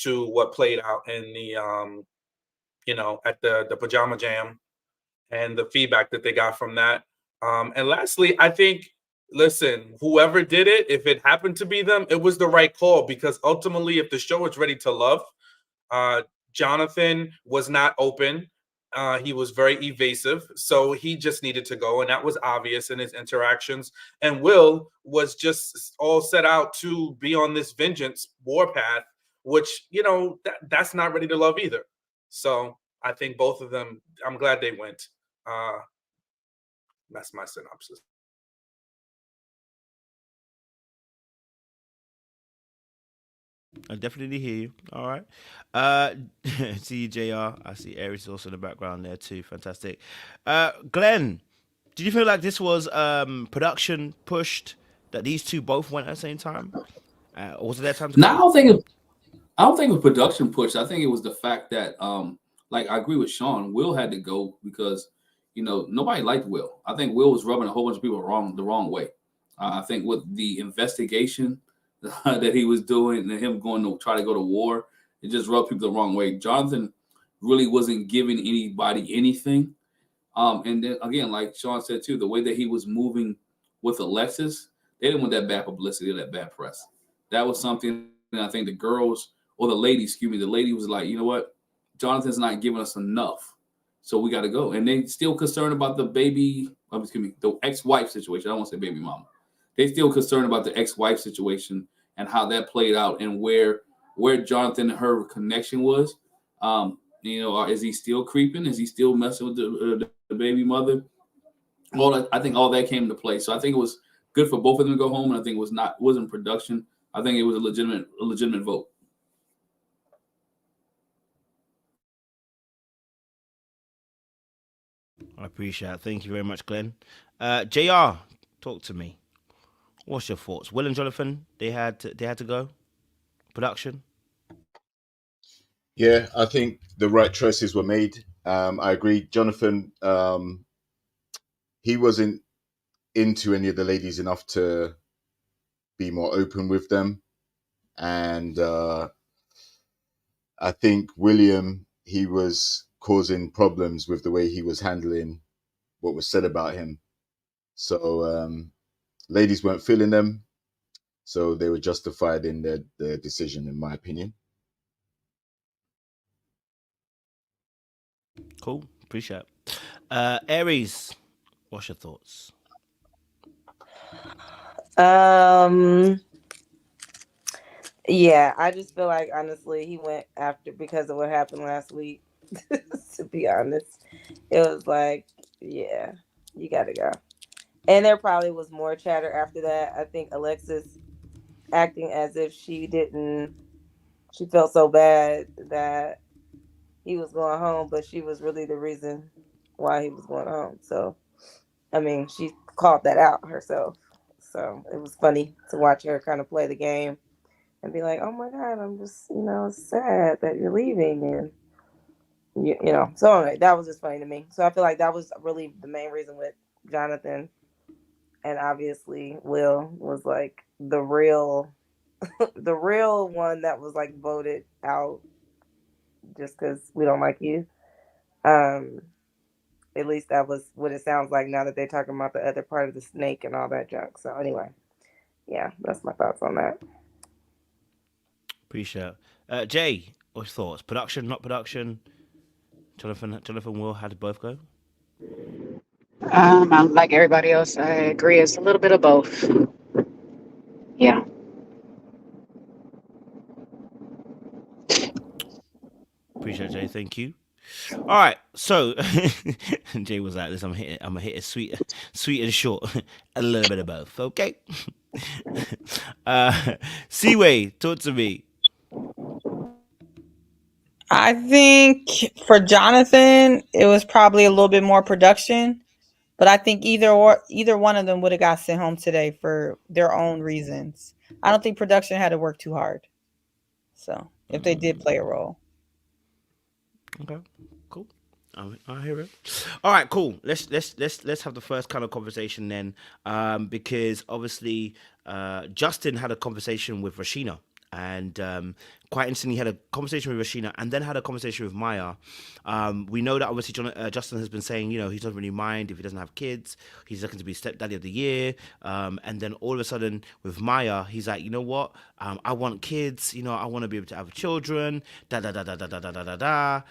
to what played out in the at the pajama jam and the feedback that they got from that. And lastly, I think, listen, whoever did it, if it happened to be them, it was the right call, because ultimately, if the show is ready to love, Jonathan was not open. He was very evasive, so he just needed to go, and that was obvious in his interactions. And Will was just all set out to be on this vengeance war path, which that's not ready to love either. So I think both of them, I'm glad they went. That's my synopsis. I definitely hear you. All right. See you, JR. I see Aries also in the background there too. Fantastic. Glenn, did you feel like this was production pushed, that these two both went at the same time? Or was it their time to Now go? I don't think it was production push. I think it was the fact that like I agree with Sean. Will had to go because nobody liked Will. I think Will was rubbing a whole bunch of people the wrong way. I think with the investigation that he was doing and him going to try to go to war, it just rubbed people the wrong way. Jonathan really wasn't giving anybody anything. And then again, like Sean said too, the way that he was moving with Alexis, they didn't want that bad publicity or that bad press. That was something that I think the girls or the lady, excuse me, the lady was like, you know what, Jonathan's not giving us enough, so we got to go. And they still concerned about the the ex-wife situation. I don't want to say baby mama. They still concerned about the ex-wife situation and how that played out and where Jonathan and her connection was. Is he still creeping? Is he still messing with the baby mother? I think all that came into play. So I think it was good for both of them to go home, and I think wasn't production. I think it was a legitimate vote. I appreciate it. Thank you very much, Glenn. JR, talk to me. What's your thoughts? Will and Jonathan, they had to go. Production. Yeah, I think the right choices were made. I agree. Jonathan, he wasn't into any of the ladies enough to be more open with them. And I think William, he was causing problems with the way he was handling what was said about him. So ladies weren't feeling them. So they were justified in their decision, in my opinion. Cool. Appreciate it. Aries, what's your thoughts? Um, yeah, I just feel like honestly he went after because of what happened last week. To be honest, it was like, yeah, you gotta go. And there probably was more chatter after that. I think Alexis acting as if she felt so bad that he was going home, but she was really the reason why he was going home. So, I mean, she called that out herself. So it was funny to watch her kind of play the game and be like, "Oh my God, I'm just sad that you're leaving," and So anyway, that was just funny to me. So I feel like that was really the main reason with Jonathan, and obviously Will was like the real, the real one that was like voted out just because we don't like you. Um, at least that was what it sounds like now that they're talking about the other part of the snake and all that junk. So anyway, yeah, that's my thoughts on that. Appreciate it. Jay, what's your thoughts? Production, not production? Jonathan, Will, how did both go? I'm like everybody else. I agree. It's a little bit of both. Yeah. Appreciate it, Jay. Thank you. All right, so Jay was like this. I'm gonna hit it sweet and short. A little bit of both, okay? Seaway, talk to me. I think for Jonathan, it was probably a little bit more production, but I think either one of them would have got sent home today for their own reasons. I don't think production had to work too hard. So if they did play a role. Okay, cool. I hear it. All right, cool. Let's have the first kind of conversation then, because obviously Justin had a conversation with Rashina, and quite interestingly, had a conversation with Rashina and then had a conversation with Maya. We know that obviously Justin has been saying, he doesn't really mind if he doesn't have kids. He's looking to be stepdaddy of the year. And then all of a sudden with Maya, he's like, you know what? I want kids. I want to be able to have children. Da da da da da da da da da.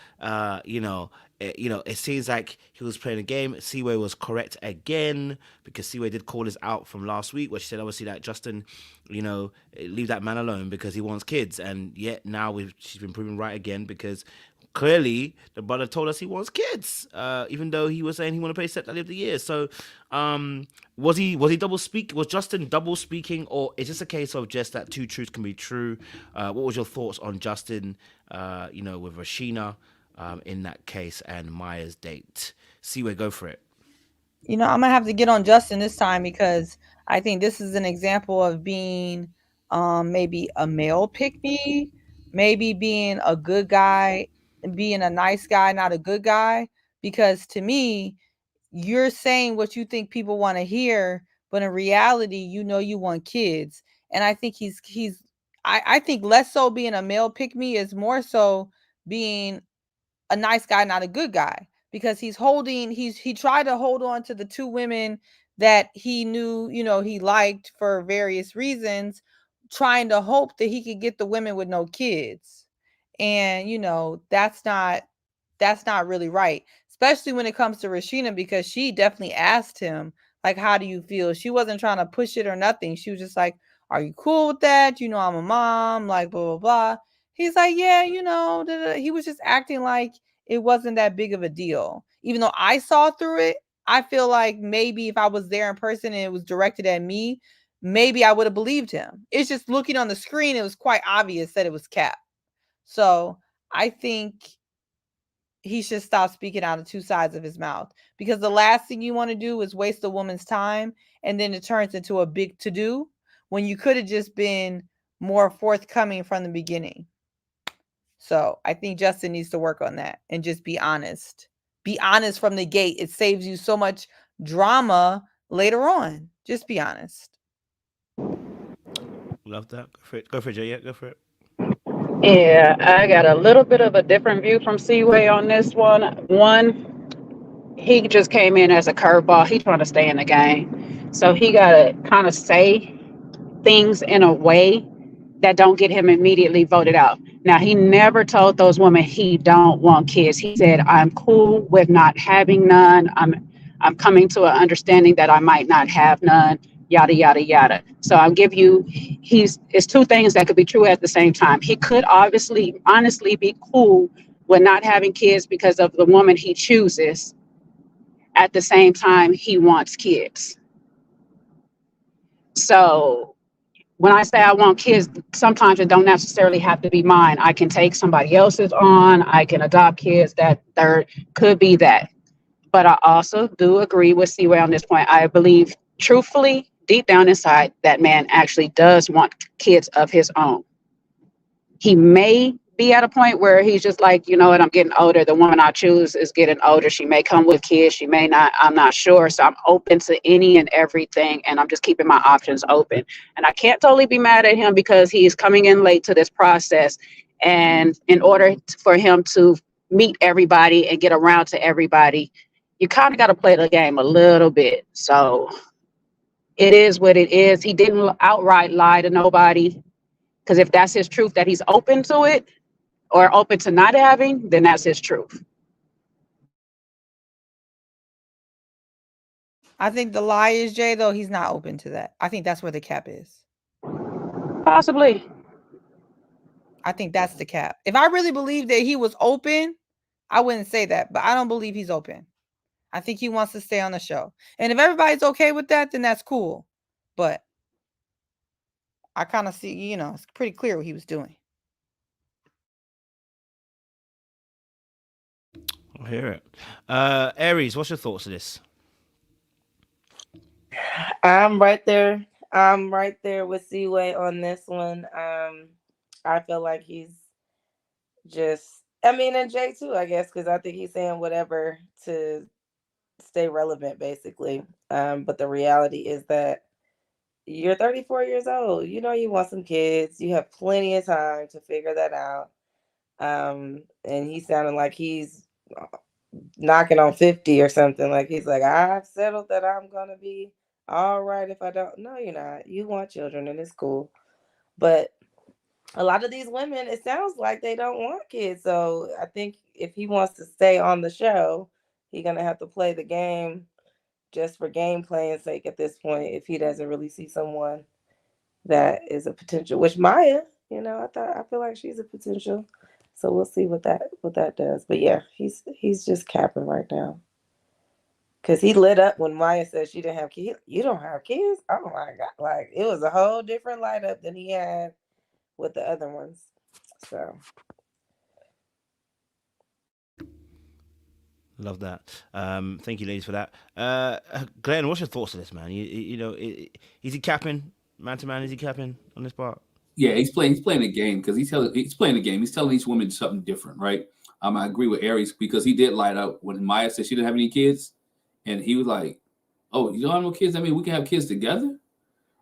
It seems like he was playing a game. Seaway was correct again because Seaway did call us out from last week where she said obviously that Justin, leave that man alone because he wants kids. And yet now she's been proven right again because clearly the brother told us he wants kids, even though he was saying he want to play stepdaddy of the year. So was he double speak? Was Justin double speaking, or is this a case of just that two truths can be true? What was your thoughts on Justin, with Rashina? In that case, and Maya's date. Seaway, go for it. I'm gonna have to get on Justin this time because I think this is an example of being maybe a male pick me, maybe being a good guy, being a nice guy, not a good guy. Because to me, you're saying what you think people want to hear, but in reality, you want kids. And I think I think less so being a male pick me is more so being a nice guy, not a good guy, because he tried to hold on to the two women that he knew, he liked for various reasons, trying to hope that he could get the women with no kids. And, that's not really right, especially when it comes to Rashina, because she definitely asked him, like, how do you feel? She wasn't trying to push it or nothing. She was just like, are you cool with that? I'm a mom, like, blah, blah, blah. He's like, yeah, he was just acting like it wasn't that big of a deal. Even though I saw through it, I feel like maybe if I was there in person and it was directed at me, maybe I would have believed him. It's just looking on the screen, it was quite obvious that it was Cap. So I think he should stop speaking out of two sides of his mouth, because the last thing you want to do is waste a woman's time and then it turns into a big to-do when you could have just been more forthcoming from the beginning. So I think Justin needs to work on that and just be honest. Be honest from the gate. It saves you so much drama later on. Just be honest. Love that. Go for it, Jay. Yeah, go for it. Yeah, I got a little bit of a different view from Seaway on this one. One, he just came in as a curveball. He trying to stay in the game. So he got to kind of say things in a way that don't get him immediately voted out. Now, he never told those women he don't want kids. He said, I'm cool with not having none. I'm coming to an understanding that I might not have none, yada, yada, yada. So I'll give you, it's two things that could be true at the same time. He could honestly be cool with not having kids because of the woman he chooses. At the same time, he wants kids. So when I say I want kids, sometimes it don't necessarily have to be mine. I can take somebody else's on. I can adopt kids. That third could be that. But I also do agree with Seaway on this point. I believe, truthfully, deep down inside, that man actually does want kids of his own. He may be at a point where he's just like, you know what, I'm getting older. The woman I choose is getting older. She may come with kids. She may not. I'm not sure. So I'm open to any and everything. And I'm just keeping my options open. And I can't totally be mad at him because he's coming in late to this process. And in order for him to meet everybody and get around to everybody, you kind of got to play the game a little bit. So it is what it is. He didn't outright lie to nobody, because if that's his truth, that he's open to it or open to not having, then that's his truth. I think the lie is, Jay, though, he's not open to that. I think that's where the cap is. Possibly. I think that's the cap. If I really believed that he was open, I wouldn't say that, but I don't believe he's open. I think he wants to stay on the show. And if everybody's okay with that, then that's cool. But I kind of see, it's pretty clear what he was doing. I'll hear it. Aries, what's your thoughts of this? I'm right there. I'm right there with Seaway on this one. I feel like he's just, and Jay too, I guess, because I think he's saying whatever to stay relevant, basically. But the reality is that, you're 34 years old. You know you want some kids. You have plenty of time to figure that out. And he sounded like he's knocking on 50 or something. Like he's like, I've settled that I'm gonna be all right if I don't. No, you're not. You want children and it's cool. But a lot of these women, it sounds like they don't want kids. So I think if he wants to stay on the show, he's gonna have to play the game just for game playing sake at this point. If he doesn't really see someone that is a potential, which Maya, I feel like she's a potential. So we'll see what that does. But yeah, he's just capping right now. Cause he lit up when Maya said she didn't have kids. You don't have kids? Oh my God. Like it was a whole different light up than he had with the other ones. So Love that. Thank you, ladies, for that. Glenn, what's your thoughts on this, man? Is he capping man to man? Is he capping on this part? Yeah, he's playing the game because he's playing the game. He's telling each woman something different, right? I agree with Aries because he did light up when Maya said she didn't have any kids, and he was like, "Oh, you don't have no kids? I mean, we can have kids together,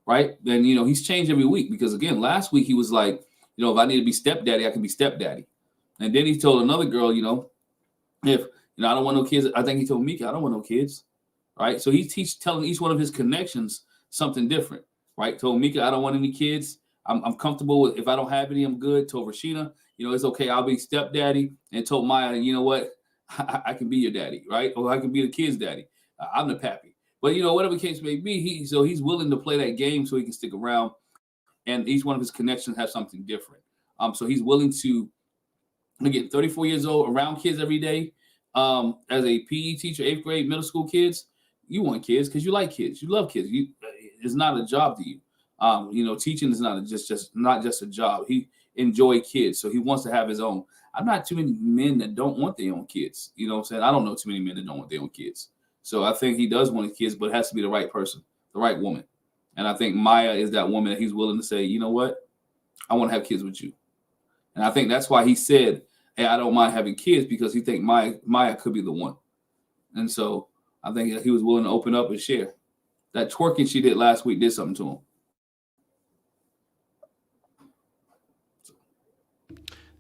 right?" Then he's changed every week because again, last week he was like, if I need to be stepdaddy, I can be stepdaddy, and then he told another girl, if I don't want no kids. I think he told Mika, I don't want no kids, right? So he's telling each one of his connections something different, right? Told Mika, I don't want any kids. I'm comfortable with if I don't have any, I'm good. Told Rashina, it's okay. I'll be stepdaddy. And told Maya, you know what? I can be your daddy, right? Or I can be the kid's daddy. I'm the pappy. But whatever case may be, he's willing to play that game so he can stick around. And each one of his connections has something different. So he's willing to, again, 34 years old, around kids every day. As a PE teacher, 8th grade, middle school kids, you want kids because you like kids. You love kids. It's not a job to you. Teaching is not just a job. He enjoy kids, so he wants to have his own. I'm not too many men that don't want their own kids. You know what I'm saying? I don't know too many men that don't want their own kids. So I think he does want kids, but it has to be the right person, the right woman. And I think Maya is that woman that he's willing to say, you know what? I want to have kids with you. And I think that's why he said, hey, I don't mind having kids because he think Maya could be the one. And so I think he was willing to open up and share. That twerking she did last week did something to him.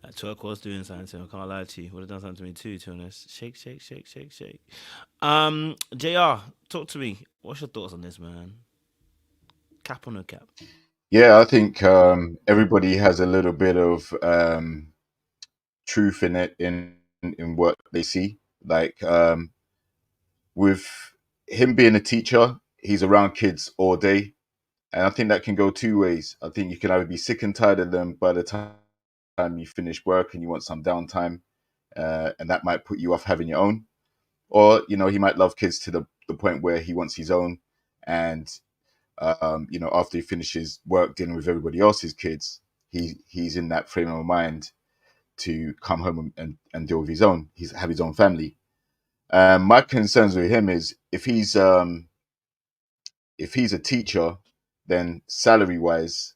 That twerk was doing something to him. I can't lie to you. Would have done something to me too, to be honest. Shake, shake, shake, shake, shake. JR, talk to me. What's your thoughts on this, man? Cap or no cap? Yeah, I think everybody has a little bit of truth in it in what they see. Like with him being a teacher, he's around kids all day, and I think that can go two ways. I think you can either be sick and tired of them by the time you finish work and you want some downtime, and that might put you off having your own, or he might love kids to the point where he wants his own, and after he finishes work dealing with everybody else's kids, he's in that frame of mind to come home and deal with his own. Have his own family. My concerns with him is if he's a teacher, then salary wise,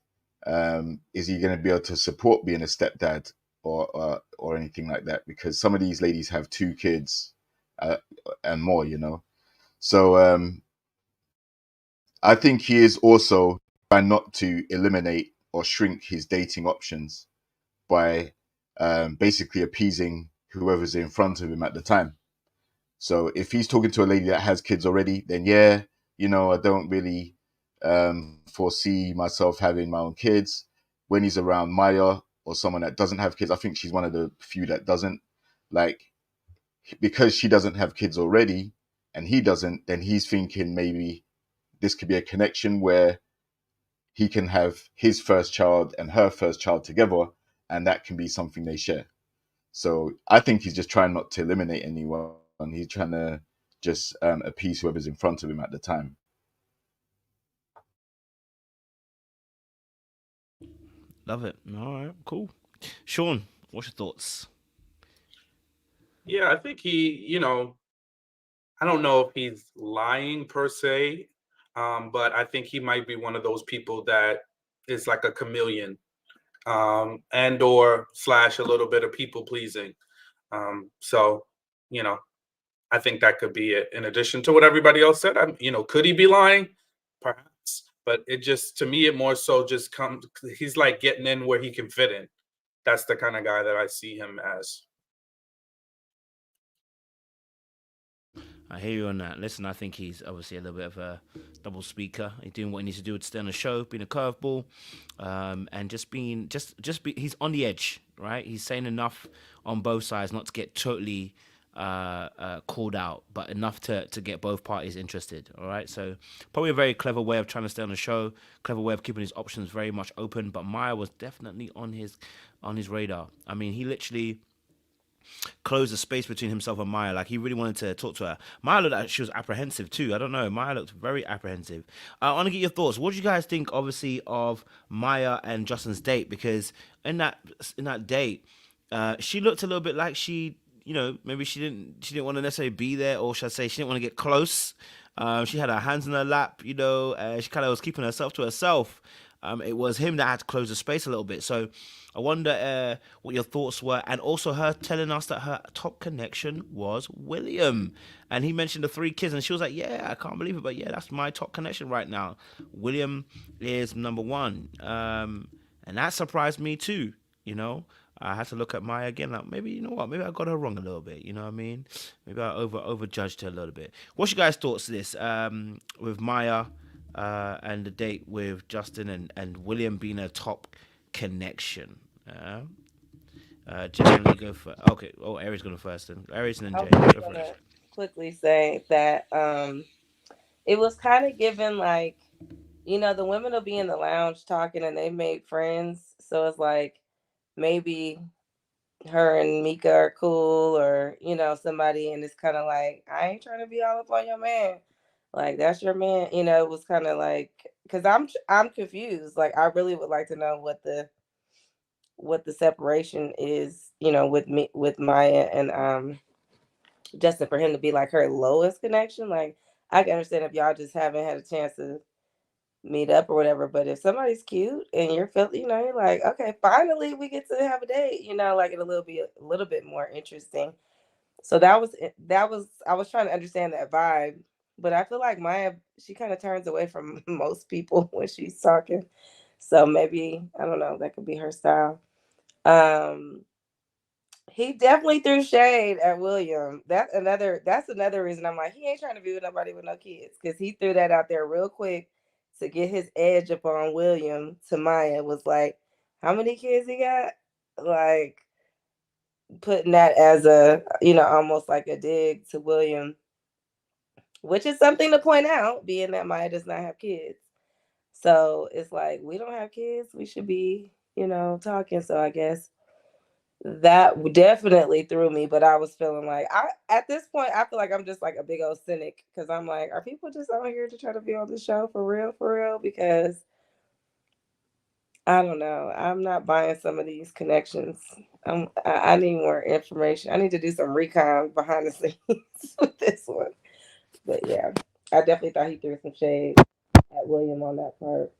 is he going to be able to support being a stepdad or anything like that? Because some of these ladies have 2 kids and more, So I think he is also trying not to eliminate or shrink his dating options by basically appeasing whoever's in front of him at the time. So if he's talking to a lady that has kids already, then I don't really foresee myself having my own kids. When he's around Maya or someone that doesn't have kids, I think she's one of the few that doesn't. Like, because she doesn't have kids already and he doesn't, then he's thinking maybe this could be a connection where he can have his first child and her first child together, and that can be something they share. So I think he's just trying not to eliminate anyone. He's trying to just appease whoever's in front of him at the time. Love it. All right, cool. Sean, what's your thoughts? Yeah, I think he, I don't know if he's lying per se, but I think he might be one of those people that is like a chameleon, and or / a little bit of people pleasing. So, I think that could be it. In addition to what everybody else said, could he be lying? Perhaps. But it just, to me, it more so just comes. He's like getting in where he can fit in. That's the kind of guy that I see him as. I hear you on that. Listen, I think he's obviously a little bit of a double speaker. He's doing what he needs to do to stay on the show, being a curveball, and just being he's on the edge, right? He's saying enough on both sides not to get totally called out, but enough to get both parties interested. All right, so probably a very clever way of trying to stay on the show, clever way of keeping his options very much open. But Maya was definitely on his radar. I mean, he literally close the space between himself and Maya. Like, he really wanted to talk to her. Maya looked like she was apprehensive too. I don't know. Maya looked very apprehensive. I want to get your thoughts. What do you guys think, obviously, of Maya and Justin's date? Because in that date, she looked a little bit like she, maybe she didn't want to necessarily be there, or should I say, she didn't want to get close. She had her hands in her lap, she kind of was keeping herself to herself. It was him that had to close the space a little bit. So I wonder what your thoughts were. And also her telling us that her top connection was William. And he mentioned the 3 kids. And she was like, yeah, I can't believe it. But yeah, that's my top connection right now. William is number 1. And that surprised me too, I had to look at Maya again. Like, maybe, you know what? Maybe I got her wrong a little bit. You know what I mean? Maybe I overjudged her a little bit. What's your guys' thoughts to this? With Maya and the date with Justin and William being a top connection. Generally go for okay. Oh, Aries going first, then Aries and then Jay. I'm gonna quickly say that it was kind of given like, the women will be in the lounge talking and they made friends, so it's like maybe her and Mika are cool, or somebody, and it's kind of like, I ain't trying to be all up on your man. Like, that's your man. It was kind of like, because I'm confused. Like, I really would like to know what the separation is, with Maya and Justin, for him to be like her lowest connection. Like, I can understand if y'all just haven't had a chance to meet up or whatever, but if somebody's cute and you're feeling, you're like, okay, finally we get to have a date, like it'll be a little bit more interesting. So that was I was trying to understand that vibe. But I feel like Maya, she kind of turns away from most people when she's talking. So maybe, I don't know, that could be her style. He definitely threw shade at William. That's another reason I'm like, he ain't trying to be with nobody with no kids, because he threw that out there real quick to get his edge up on William. To Maya was like, how many kids he got? Like, putting that as a, almost like a dig to William, which is something to point out, being that Maya does not have kids. So it's like, we don't have kids, we should be, talking. So I guess that definitely threw me. But I was feeling like, at this point, I feel like I'm just like a big old cynic, because I'm like, are people just out here to try to be on the show for real? Because I don't know, I'm not buying some of these connections. I need more information. I need to do some recon behind the scenes with this one. But yeah, I definitely thought he threw some shade at William on that part,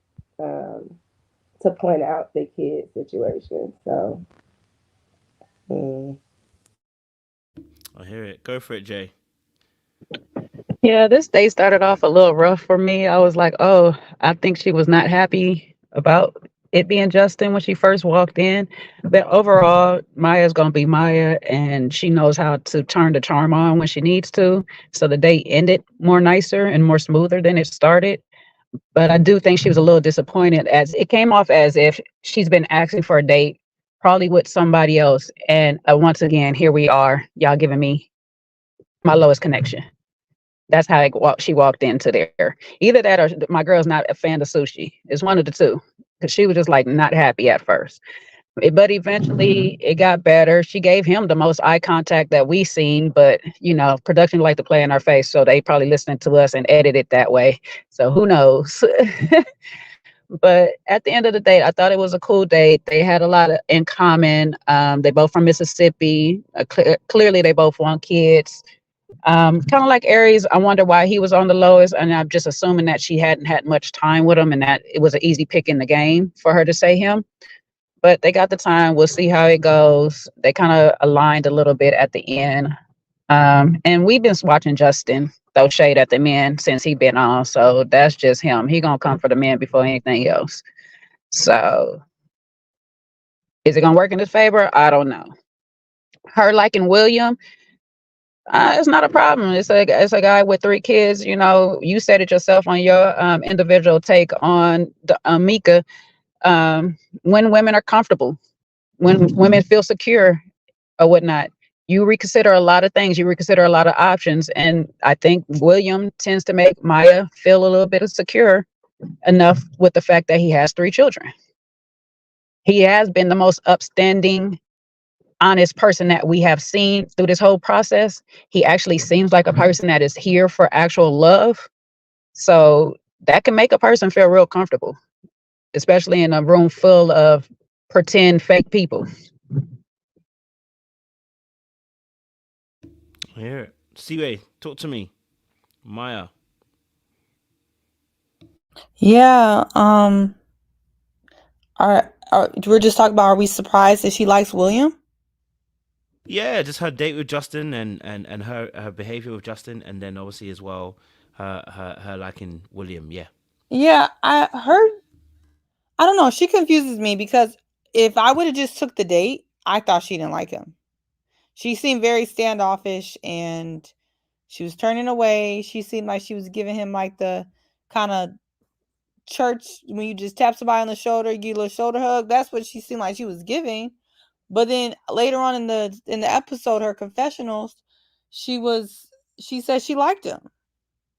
to point out the kid situation. So, I hear it. Go for it, Jay. Yeah, this day started off a little rough for me. I was like, oh, I think she was not happy about it being Justin when she first walked in. But overall, Maya's going to be Maya, and she knows how to turn the charm on when she needs to. So the day ended more nicer and more smoother than it started. But I do think she was a little disappointed, as it came off as if she's been asking for a date, probably with somebody else. And once again, here we are, y'all giving me my lowest connection. That's how she walked into there. Either that or my girl's not a fan of sushi. It's one of the two, because she was just like not happy at first. But eventually it got better. She gave him the most eye contact that we seen, but production like to play in our face, so they probably listening to us and edit it that way. So who knows? But at the end of the day, I thought it was a cool date. They had a lot in common. They both from Mississippi. Clearly they both want kids. Kind of like Aries, I wonder why he was on the lowest, and I'm just assuming that she hadn't had much time with him and that it was an easy pick in the game for her to say him. But they got the time. We'll see how it goes. They kind of aligned a little bit at the end. And we've been watching Justin throw shade at the men since he been on. So that's just him. He gonna come for the men before anything else. So is it gonna work in his favor? I don't know. Her liking William, it's not a problem. It's a guy with 3 kids. You know, you said it yourself on your individual take on the Mika. When women are comfortable, when women feel secure or whatnot, you reconsider a lot of things. You reconsider a lot of options, and I think William tends to make Maya feel a little bit secure enough with the fact that he has 3 children. He has been the most upstanding, honest person that we have seen through this whole process. He actually seems like a person that is here for actual love. So that can make a person feel real comfortable, especially in a room full of pretend fake people. Here, Siwe, talk to me. Maya. Yeah. We're just talking about, are we surprised that she likes William? Yeah, just her date with Justin and her behavior with Justin, and then obviously as well her liking William. Yeah. Yeah, I don't know. She confuses me because if I would have just took the date, I thought she didn't like him. She seemed very standoffish and she was turning away. She seemed like she was giving him like the kind of church when you just tap somebody on the shoulder, you get a little shoulder hug. That's what she seemed like she was giving. But then later on in the episode, her confessionals, she said she liked him.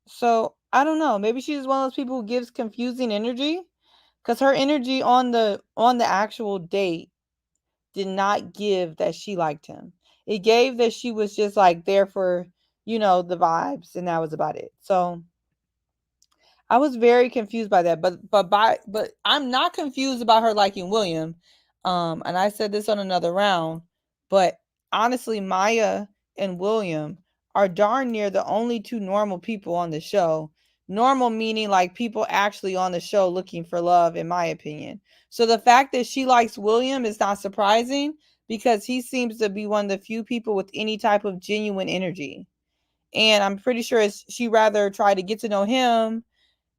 So I don't know. Maybe she's one of those people who gives confusing energy. Because her energy on the actual date did not give that she liked him. It gave that she was just like there for, the vibes, and that was about it. So I was very confused by that. But I'm not confused about her liking William. And I said this on another round, but honestly, Maya and William are darn near the only 2 normal people on the show. Normal meaning like people actually on the show looking for love, in my opinion. So the fact that she likes William is not surprising because he seems to be one of the few people with any type of genuine energy. And I'm pretty sure she rather try to get to know him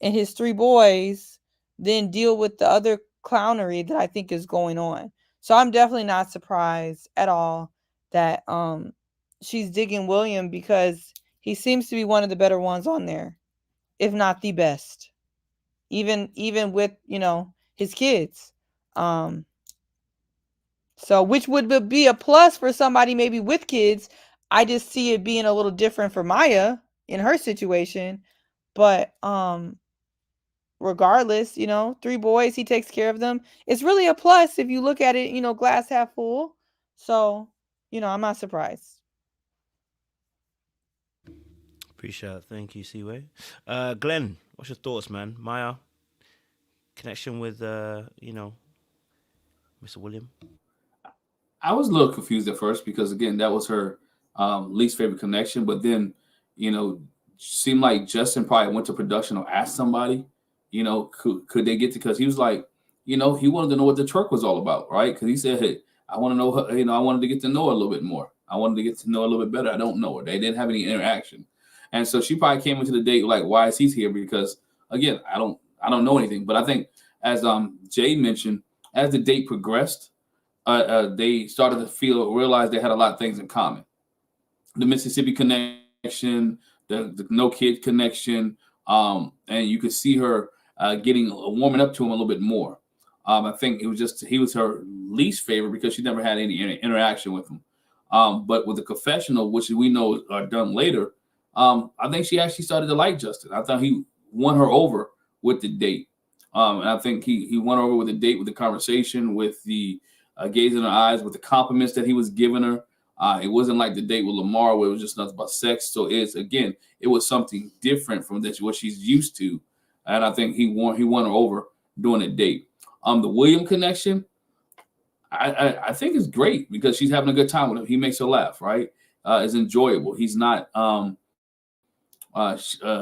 and his 3 boys than deal with the other clownery that I think is going on. So I'm definitely not surprised at all that she's digging William because he seems to be one of the better ones on there, if not the best. Even with, his kids. So which would be a plus for somebody maybe with kids. I just see it being a little different for Maya in her situation. But regardless, 3 boys, he takes care of them. It's really a plus if you look at it, glass half full. So, I'm not surprised. Appreciate it. Thank you, Siwe. Glenn, what's your thoughts, man? Maya, connection with Mr. William. I was a little confused at first because again, that was her least favorite connection. But then, seemed like Justin probably went to production or asked somebody, could they get to? Because he was like, he wanted to know what the twerk was all about, right? Because he said, hey, I want to know her. I wanted to get to know her a little bit more. I wanted to get to know her a little bit better. I don't know her. They didn't have any interaction, and so she probably came into the date like, why is he here? Because again, I don't know anything. But I think as Jay mentioned, as the date progressed. They started to realize they had a lot of things in common. The Mississippi connection, the no kid connection, and you could see her warming up to him a little bit more. I think it was he was her least favorite because she never had any interaction with him. But with the confessional, which we know are done later, I think she actually started to like Justin. I thought he won her over with the date. And I think he won her over with the date, with the conversation, with the gaze in her eyes, with the compliments that he was giving her. It wasn't like the date with Lamar where it was just nothing about sex. So it was something different from what she's used to. And I think he won her over during the date. The William connection, I think is great because she's having a good time with him. He makes her laugh, right? It's enjoyable. He's not, I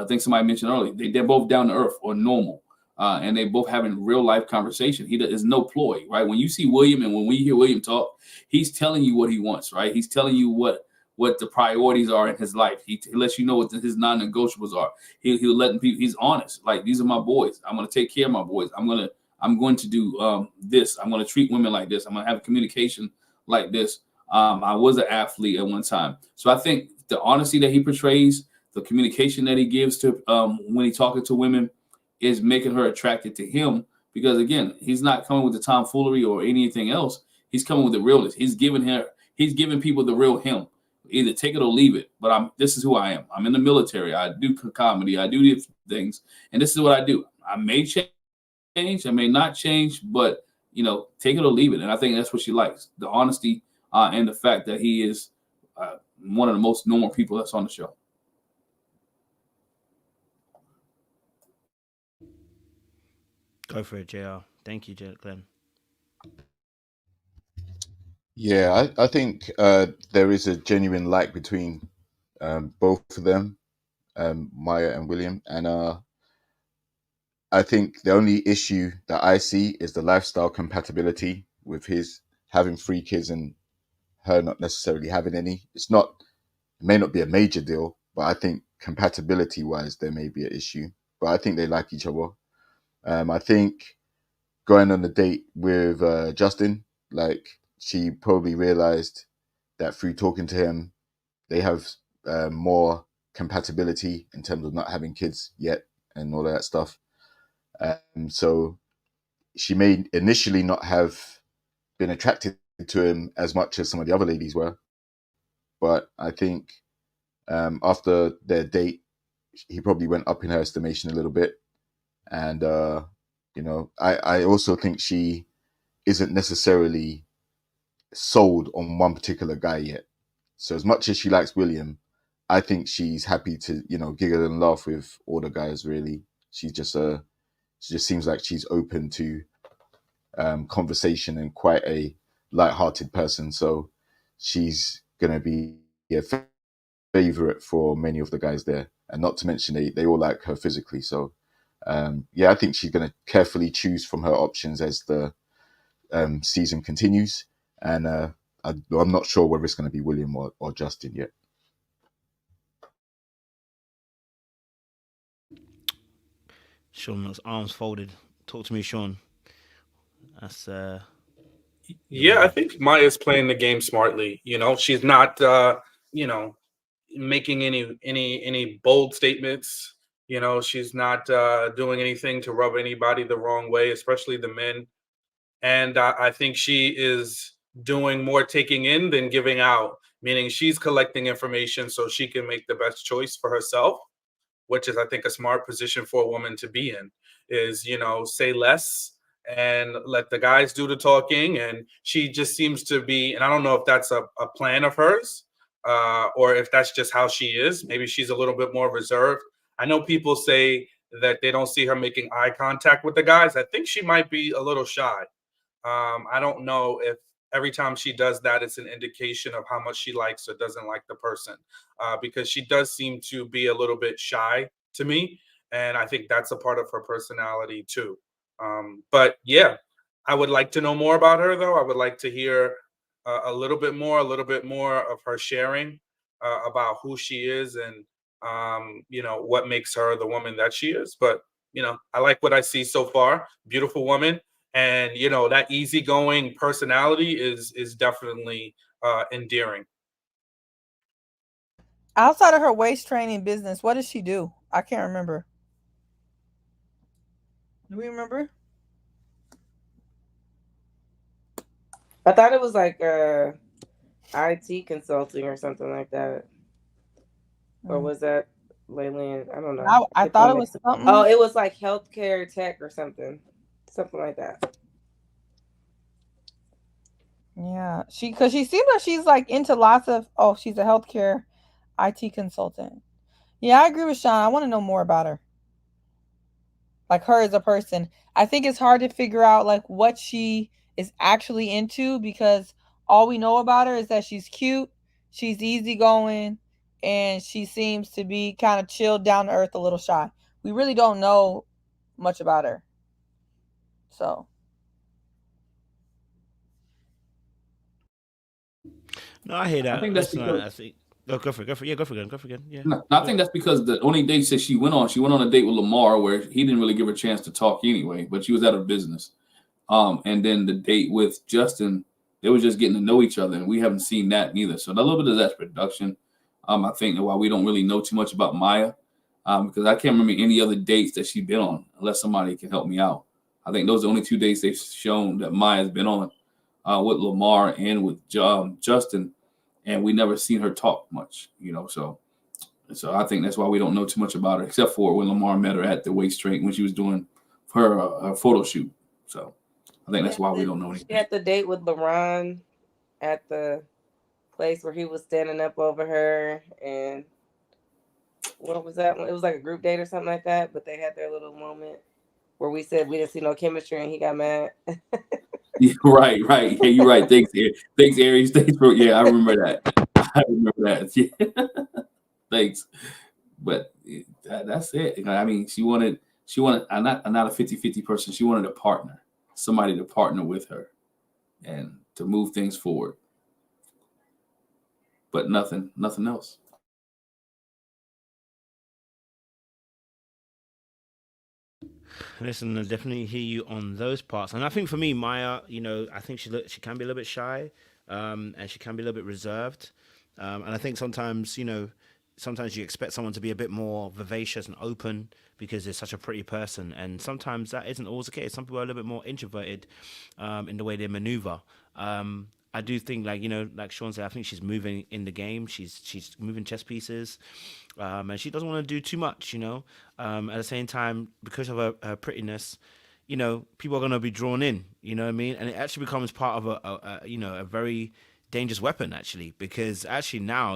think somebody mentioned earlier, they're both down to earth or normal. And they both having real life conversation. There's no ploy, right? When you see William and when we hear William talk, he's telling you what he wants, right? He's telling you what what the priorities are in his life. He lets you know what his non-negotiables are. He'll let people. He's honest. Like, these are my boys. I'm gonna take care of my boys. I'm going to do this. I'm going to treat women like this. I'm going to have communication like this. I was an athlete at one time. So I think the honesty that he portrays, the communication that he gives to when he's talking to women is making her attracted to him. Because, again, he's not coming with the tomfoolery or anything else. He's coming with the realness. He's giving people the real him. Either take it or leave it. But this is who I am. I'm in the military. I do comedy. I do these things. And this is what I do. I may change, I may not change, but take it or leave it. And I think that's what she likes: the honesty and the fact that he is one of the most normal people that's on the show. Go for it, JR. Thank you, Glenn. Yeah, I think there is a genuine like between both of them, Maya and William, and I think the only issue that I see is the lifestyle compatibility with his having 3 kids and her not necessarily having any. It may not be a major deal, but I think compatibility wise, there may be an issue. But I think they like each other. I think going on a date with Justin, like, she probably realized that through talking to him, they have more compatibility in terms of not having kids yet and all of that stuff. So she may initially not have been attracted to him as much as some of the other ladies were. But I think after their date, he probably went up in her estimation a little bit. And, I also think she isn't necessarily sold on one particular guy yet. So as much as she likes William, I think she's happy to, giggle and laugh with all the guys, really. She just seems like she's open to conversation and quite a light-hearted person. So she's going to be a favorite for many of the guys there. And not to mention, they all like her physically. So, I think she's going to carefully choose from her options as the season continues. And I'm not sure whether it's going to be William or Justin yet. Sean looks arms folded. Talk to me, Sean. That's Yeah, I think Maya's playing the game smartly. She's not making any bold statements. She's not doing anything to rub anybody the wrong way, especially the men. And I think she is doing more taking in than giving out, meaning she's collecting information so she can make the best choice for herself, which is, I think, a smart position for a woman to be in, is, say less and let the guys do the talking. And she just seems to be, and I don't know if that's a plan of hers or if that's just how she is. Maybe she's a little bit more reserved. I know people say that they don't see her making eye contact with the guys. I think she might be a little shy. I don't know if every time she does that, it's an indication of how much she likes or doesn't like the person, because she does seem to be a little bit shy to me. And I think that's a part of her personality too. But yeah, I would like to know more about her, though. I would like to hear a little bit more of her sharing about who she is and, what makes her the woman that she is. But, I like what I see so far. Beautiful woman. And that easygoing personality is definitely endearing. Outside of her waist training business, what does she do? I can't remember. Do we remember? I thought it was like IT consulting or something like that. Or was that Layland? I don't know. I thought it was something. Oh, it was like healthcare tech or something. Something like that. Yeah, because she seems like she's like into lots of. Oh, she's a healthcare IT consultant. Yeah, I agree with Sean. I want to know more about her, like her as a person. I think it's hard to figure out like what she is actually into, because all we know about her is that she's cute, she's easygoing, and she seems to be kind of chilled, down to earth, a little shy. We really don't know much about her. So No, I hear that. I think that's Listen, because I think go for it. Yeah, go for it. Go for it. Yeah. no, I think that's because the only date that she went on a date with Lamar where he didn't really give her a chance to talk anyway, but she was out of business. And then the date with Justin, they were just getting to know each other, and we haven't seen that neither. So a little bit of that's production. I think that why we don't really know too much about Maya, because I can't remember any other dates that she's been on, unless somebody can help me out. I think those are the only 2 dates they've shown that Maya's been on, with Lamar and with Justin, and we never seen her talk much, So I think that's why we don't know too much about her, except for when Lamar met her at the waist train when she was doing her photo shoot. So I think that's why we don't know anything. She had the date with LeBron at the place where he was standing up over her, and what was that one? It was like a group date or something like that, but they had their little moment where we said we didn't see no chemistry and he got mad. Yeah, right. Yeah, you're right. Thanks, Aries. Thanks for I remember that. I remember that. Yeah. Thanks. But that's it. I mean, she wanted not a 50-50 person. She wanted a partner, somebody to partner with her and to move things forward. But nothing else. Listen, I definitely hear you on those parts, and I think for me, Maya, I think she can be a little bit shy, and she can be a little bit reserved, and I think sometimes, sometimes you expect someone to be a bit more vivacious and open because they're such a pretty person, and sometimes that isn't always the case. Some people are a little bit more introverted, in the way they maneuver. I do think, like Sean said, I think she's moving in the game. She's moving chess pieces, and she doesn't want to do too much. At the same time, because of her prettiness, people are going to be drawn in. You know what I mean? And it actually becomes part of a very dangerous weapon, actually, because actually now,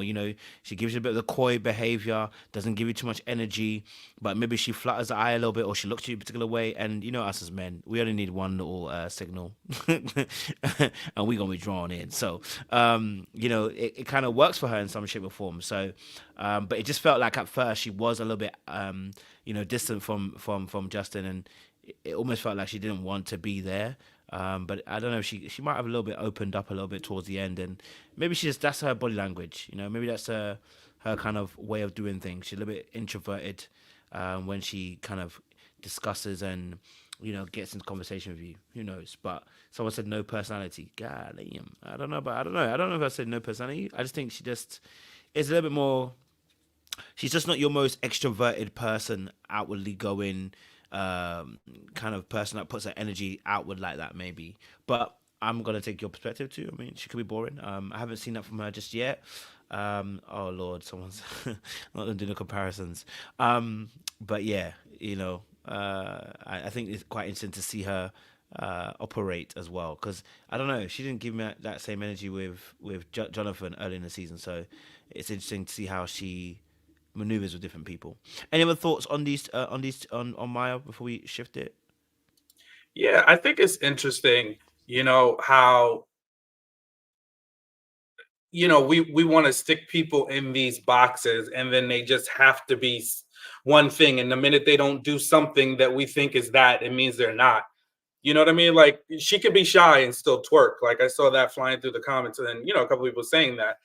she gives you a bit of the coy behavior, doesn't give you too much energy, but maybe she flutters the eye a little bit, or she looks at you a particular way, and us as men, we only need one little signal, and we're gonna be drawn in. So it kind of works for her in some shape or form. So but it just felt like at first she was a little bit distant from Justin, and it almost felt like she didn't want to be there. But I don't know, she might have a little bit opened up a little bit towards the end, and maybe that's her body language. Maybe that's her kind of way of doing things. She's a little bit introverted when she kind of discusses and gets into conversation with you. Who knows? But someone said no personality. Golly, I don't know if I said no personality. I just think she just is a little bit more. She's just not your most extroverted person, outwardly going. Kind of person that puts her energy outward like that, maybe. But I'm gonna take your perspective too. I mean, she could be boring. I haven't seen that from her just yet. Oh Lord, someone's not doing the comparisons. But yeah, I think it's quite interesting to see her operate as well, because I don't know, she didn't give me that same energy with Jonathan early in the season. So it's interesting to see how she maneuvers with different people. Any other thoughts on on Maya before we shift it? Yeah, I think it's interesting, how we want to stick people in these boxes, and then they just have to be one thing, and the minute they don't do something that we think is that, it means they're not. You know what I mean? Like, she can be shy and still twerk. Like, I saw that flying through the comments, and a couple people saying that.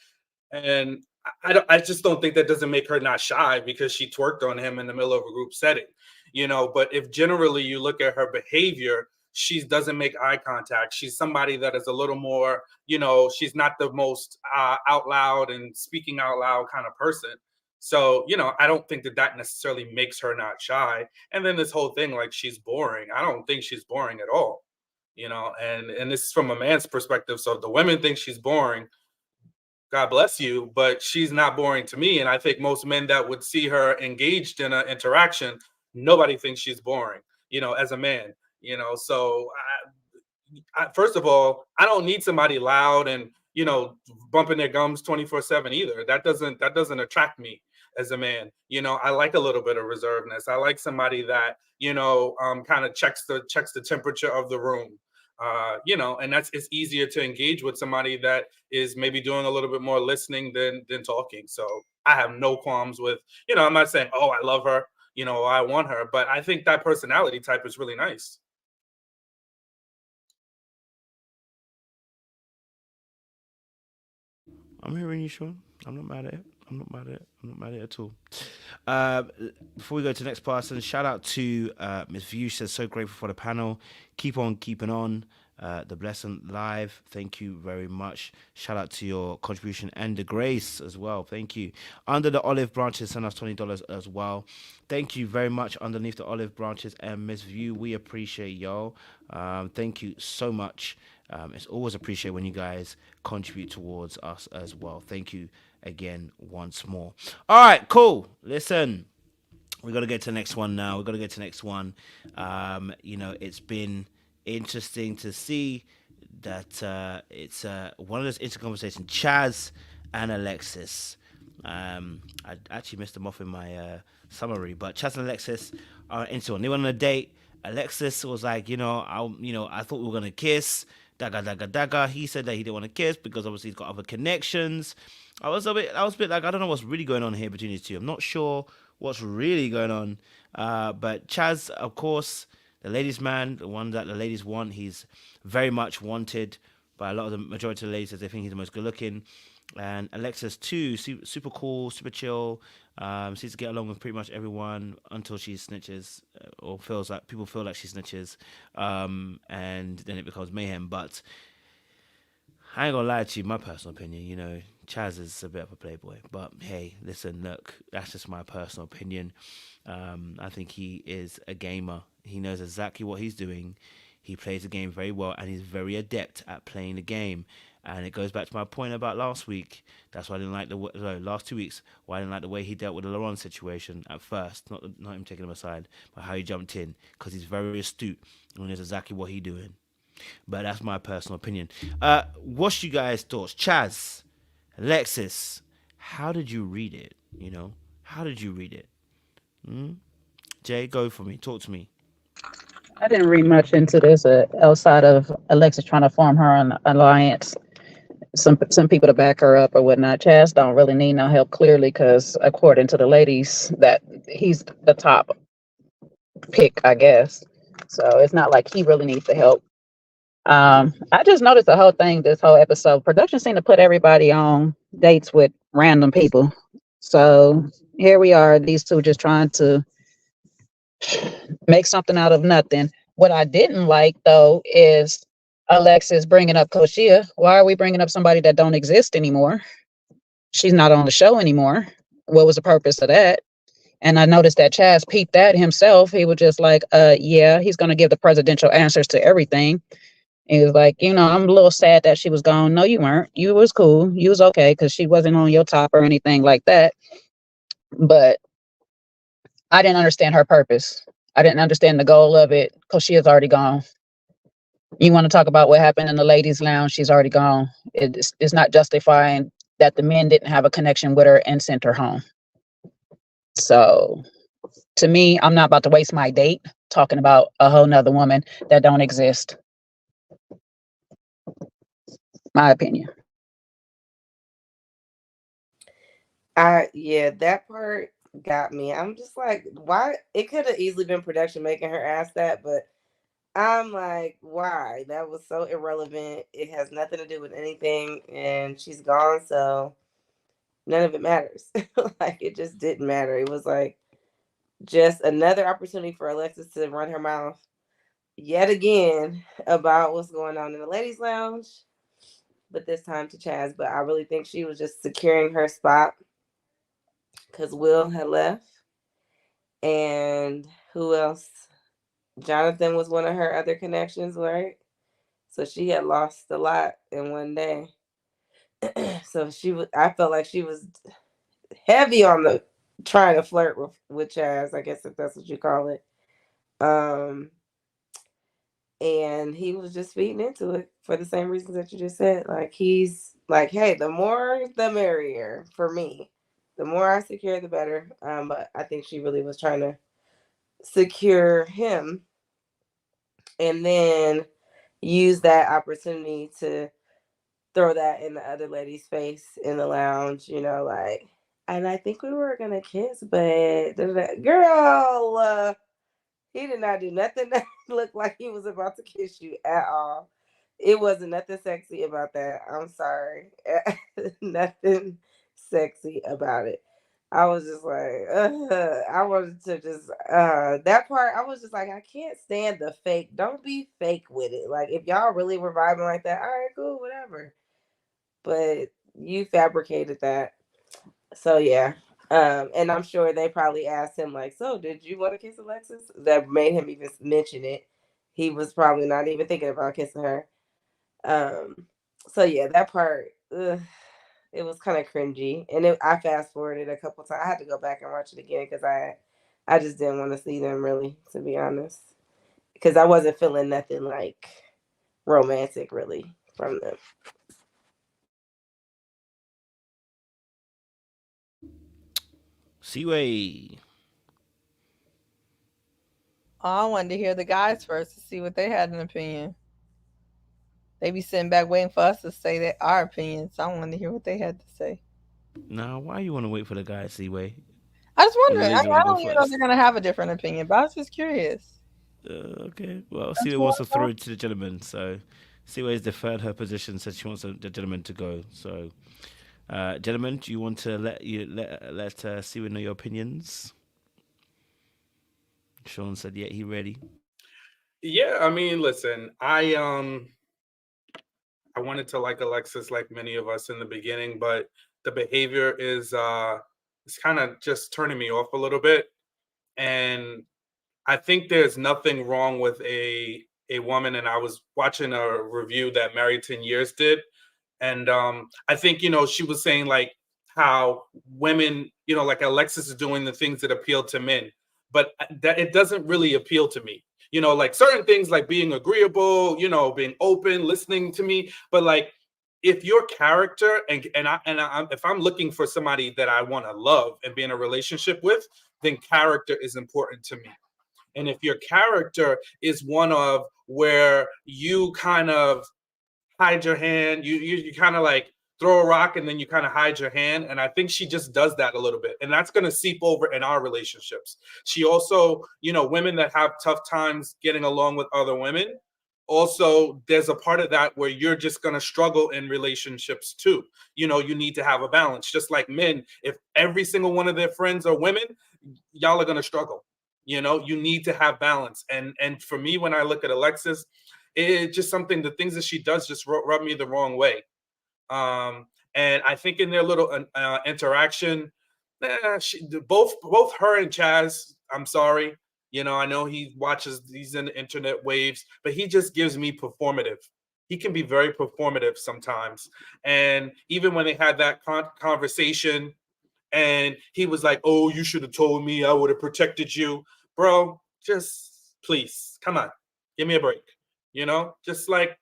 And I just don't think that doesn't make her not shy because she twerked on him in the middle of a group setting, But if generally you look at her behavior, she doesn't make eye contact. She's somebody that is a little more, she's not the most out loud and speaking out loud kind of person. So, I don't think that necessarily makes her not shy. And then this whole thing, like, she's boring. I don't think she's boring at all, and this is from a man's perspective. So if the women think she's boring, God bless you, but she's not boring to me. And I think most men that would see her engaged in an interaction, nobody thinks she's boring, as a man, So first of all, I don't need somebody loud and, bumping their gums 24/7 either. That doesn't attract me as a man. I like a little bit of reservedness. I like somebody that, kind of checks the temperature of the room. And it's easier to engage with somebody that is maybe doing a little bit more listening than talking. So I have no qualms with, I'm not saying, oh, I love her, I want her, but I think that personality type is really nice. I'm hearing you, Sean. I'm not mad at it. I'm not mad at it. I'm not mad at it at all. Before we go to the next person, shout out to Miss View. She says, so grateful for the panel. Keep on keeping on. The Blessing Live. Thank you very much. Shout out to your contribution and the grace as well. Thank you. Under the olive branches, send us $20 as well. Thank you very much. Underneath the olive branches and Miss View, we appreciate y'all. Thank you so much. It's always appreciated when you guys contribute towards us as well. Thank you again once more. All right, cool. Listen, we got to get to the next one now. We got to get to the next one. It's been interesting to see that it's one of those interesting conversations. Chaz and Alexis. I actually missed them off in my summary, but Chaz and Alexis are into one. They went on a date. Alexis was like, I thought we were gonna kiss. Daga daga daga. He said that he didn't want to kiss because obviously he's got other connections. I was a bit like, I don't know what's really going on here between these two. I'm not sure what's really going on. But Chaz, of course, the ladies' man, the one that the ladies want, he's very much wanted by a lot of the majority of the ladies as they think he's the most good looking. And Alexis too, super cool, super chill. Seems to get along with pretty much everyone until she snitches or feels like people feel like she snitches, and then it becomes mayhem. But I ain't gonna lie to you, my personal opinion, Chaz is a bit of a playboy. But hey, listen, look, that's just my personal opinion. I think he is a gamer. He knows exactly what he's doing. He plays the game very well, and he's very adept at playing the game. And it goes back to my point about last week. That's why I didn't like last 2 weeks. Why I didn't like the way he dealt with the Laurent situation at first. Not him taking him aside, but how he jumped in, because he's very astute and knows exactly what he's doing. But that's my personal opinion. What's you guys' thoughts? Chaz, Alexis, how did you read it? How did you read it? Jay, go for me. Talk to me. I didn't read much into this outside of Alexis trying to form her an alliance. Some people to back her up or whatnot. Chaz don't really need no help, clearly, because according to the ladies, that he's the top pick, I guess. So it's not like he really needs the help. I just noticed the whole thing, this whole episode. Production seemed to put everybody on dates with random people. So here we are, these two just trying to make something out of nothing. What I didn't like, though, is Alexis bringing up Koshia. Why are we bringing up somebody that don't exist anymore? She's not on the show anymore. What was the purpose of that? And I noticed that Chaz peeped that himself. He was just like, yeah, he's going to give the presidential answers to everything. He was like, I'm a little sad that she was gone. No, you weren't. You was cool. You was okay because she wasn't on your top or anything like that. But I didn't understand her purpose. I didn't understand the goal of it because she is already gone. You want to talk about what happened in the ladies' lounge? She's already gone. It's not justifying that the men didn't have a connection with her and sent her home. So to me, I'm not about to waste my date talking about a whole nother woman that don't exist. My opinion. That part got me. I'm just like, why? It could have easily been production making her ask that, but I'm like, why? That was so irrelevant. It has nothing to do with anything, and she's gone, so none of it matters. Like, it just didn't matter. It was like just another opportunity for Alexis to run her mouth yet again about what's going on in the ladies' lounge, but this time to Chaz. But I really think she was just securing her spot because Will had left. And who else? Jonathan was one of her other connections, right? So she had lost a lot in one day. So I felt like she was heavy on the trying to flirt with Chaz, I guess, if that's what you call it. And he was just feeding into it for the same reasons that you just said. Like, he's like, hey, the more the merrier for me. The more I secure, the better. But I think she really was trying to secure him and then use that opportunity to throw that in the other lady's face in the lounge, like, and I think we were gonna kiss, but girl, he did not do nothing that looked like he was about to kiss you at all. It wasn't nothing sexy about that. I'm sorry. Nothing sexy about it. I was just like, I wanted to just that part. I was just like, I can't stand the fake. Don't be fake with it. Like if y'all really were vibing like that, all right, cool, whatever. But you fabricated that. So yeah. And I'm sure they probably asked him like, so did you want to kiss Alexis? That made him even mention it. He was probably not even thinking about kissing her. So yeah, that part, it was kind of cringy, and I fast forwarded a couple times. I had to go back and watch it again because I just didn't want to see them really, to be honest, because I wasn't feeling nothing like romantic really from them. Seaway. I wanted to hear the guys first to see what they had an opinion. They be sitting back waiting for us to say that our opinions. I wanted to hear what they had to say. Now, why you want to wait for the guy, Seaway? I was You wondering. ladies want I to go don't even know if first? they're gonna have a different opinion, but I was just curious. Okay. Well, That's Seaway what wants to I throw thought. it to the gentleman, so Seaway's deferred her position, said she wants the gentleman to go. So, gentlemen, do you want to let Seaway know your opinions? Sean said, "Yeah, he ready." Yeah, I mean, listen, I wanted to like Alexis like many of us in the beginning, but the behavior is it's kind of just turning me off a little bit. And I think there's nothing wrong with a woman. And I was watching a review that Married 10 Years did, and I think she was saying like how women, like Alexis is doing the things that appeal to men, but that it doesn't really appeal to me. Like certain things like being agreeable, being open, listening to me, but like if your character if I'm looking for somebody that I want to love and be in a relationship with, then character is important to me. And if your character is one of where you kind of hide your hand, you kind of like throw a rock and then you kind of hide your hand, and I think she just does that a little bit, and that's going to seep over in our relationships. She also, women that have tough times getting along with other women, also there's a part of that where you're just going to struggle in relationships too. You need to have a balance, just like men. If every single one of their friends are women, y'all are going to struggle. You need to have balance. And for me, when I look at Alexis, it's just something, the things that she does just rub me the wrong way. And I think in their little interaction, both her and Chaz, I'm sorry, I know he watches these in the internet waves, but he just gives me performative. He can be very performative sometimes. And even when they had that conversation, and he was like, "Oh, you should have told me. I would have protected you." Bro, just please, come on. Give me a break. Just like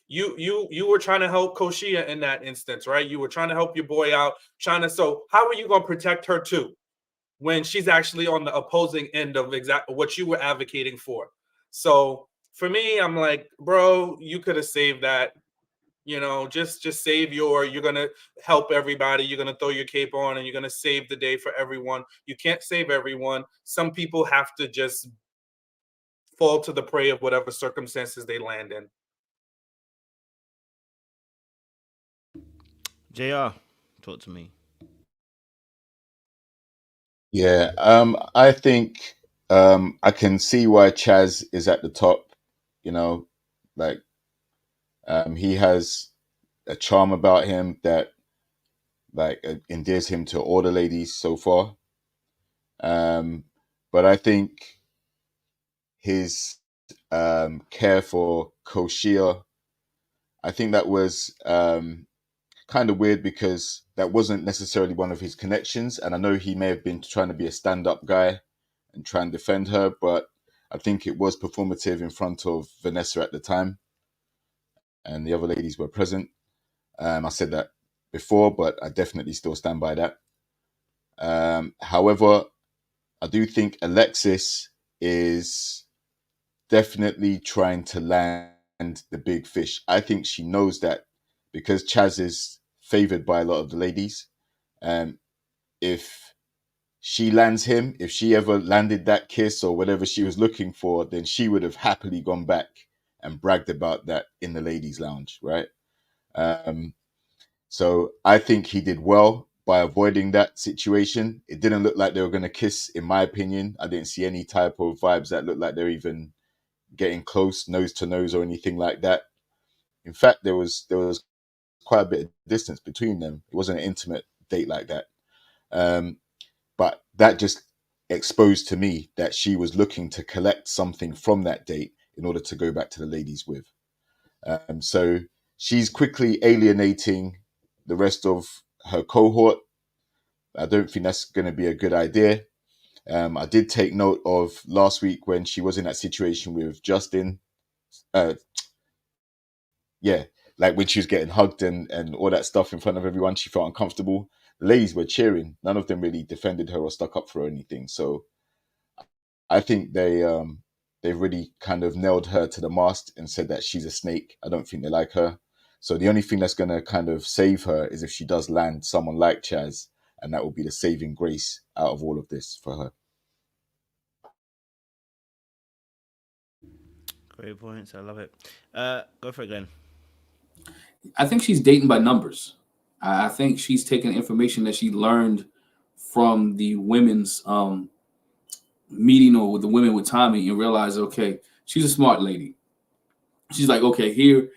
you were trying to help Koshia in that instance, right? You were trying to help your boy out, so how are you going to protect her too when she's actually on the opposing end of exactly what you were advocating for? So for me, I'm like, bro, you could have saved that. Just save you're gonna help everybody, you're gonna throw your cape on, and you're gonna save the day for everyone. You can't save everyone. Some people have to just fall to the prey of whatever circumstances they land in. JR, talk to me. Yeah, I think I can see why Chaz is at the top. You know, like he has a charm about him that endears him to all the ladies so far. Um, but I think his care for Koshia, I think that was kind of weird because that wasn't necessarily one of his connections. And I know he may have been trying to be a stand-up guy and try and defend her, but I think it was performative in front of Vanessa at the time, and the other ladies were present. I said that before, but I definitely still stand by that. However, I do think Alexis is definitely trying to land the big fish. I think she knows that because Chaz is favored by a lot of the ladies. Um, if she lands him, if she ever landed that kiss or whatever she was looking for, then she would have happily gone back and bragged about that in the ladies' lounge, right? So I think he did well by avoiding that situation. It didn't look like they were going to kiss, in my opinion. I didn't see any type of vibes that looked like they're even getting close, nose to nose, or anything like that. In fact, there was quite a bit of distance between them. It wasn't an intimate date like that. But that just exposed to me that she was looking to collect something from that date in order to go back to the ladies with. So she's quickly alienating the rest of her cohort. I don't think that's going to be a good idea. I did take note of last week when she was in that situation with Justin. Like when she was getting hugged and all that stuff in front of everyone, she felt uncomfortable. The ladies were cheering. None of them really defended her or stuck up for her or anything. So I think they've really kind of nailed her to the mast and said that she's a snake. I don't think they like her. So the only thing that's going to kind of save her is if she does land someone like Chaz, and that will be the saving grace out of all of this for her. Great points. I love it. Go for it, Glenn. I think she's dating by numbers. I think she's taking information that she learned from the women's meeting or with the women with Tommy and realized, okay, she's a smart lady. She's like, okay, here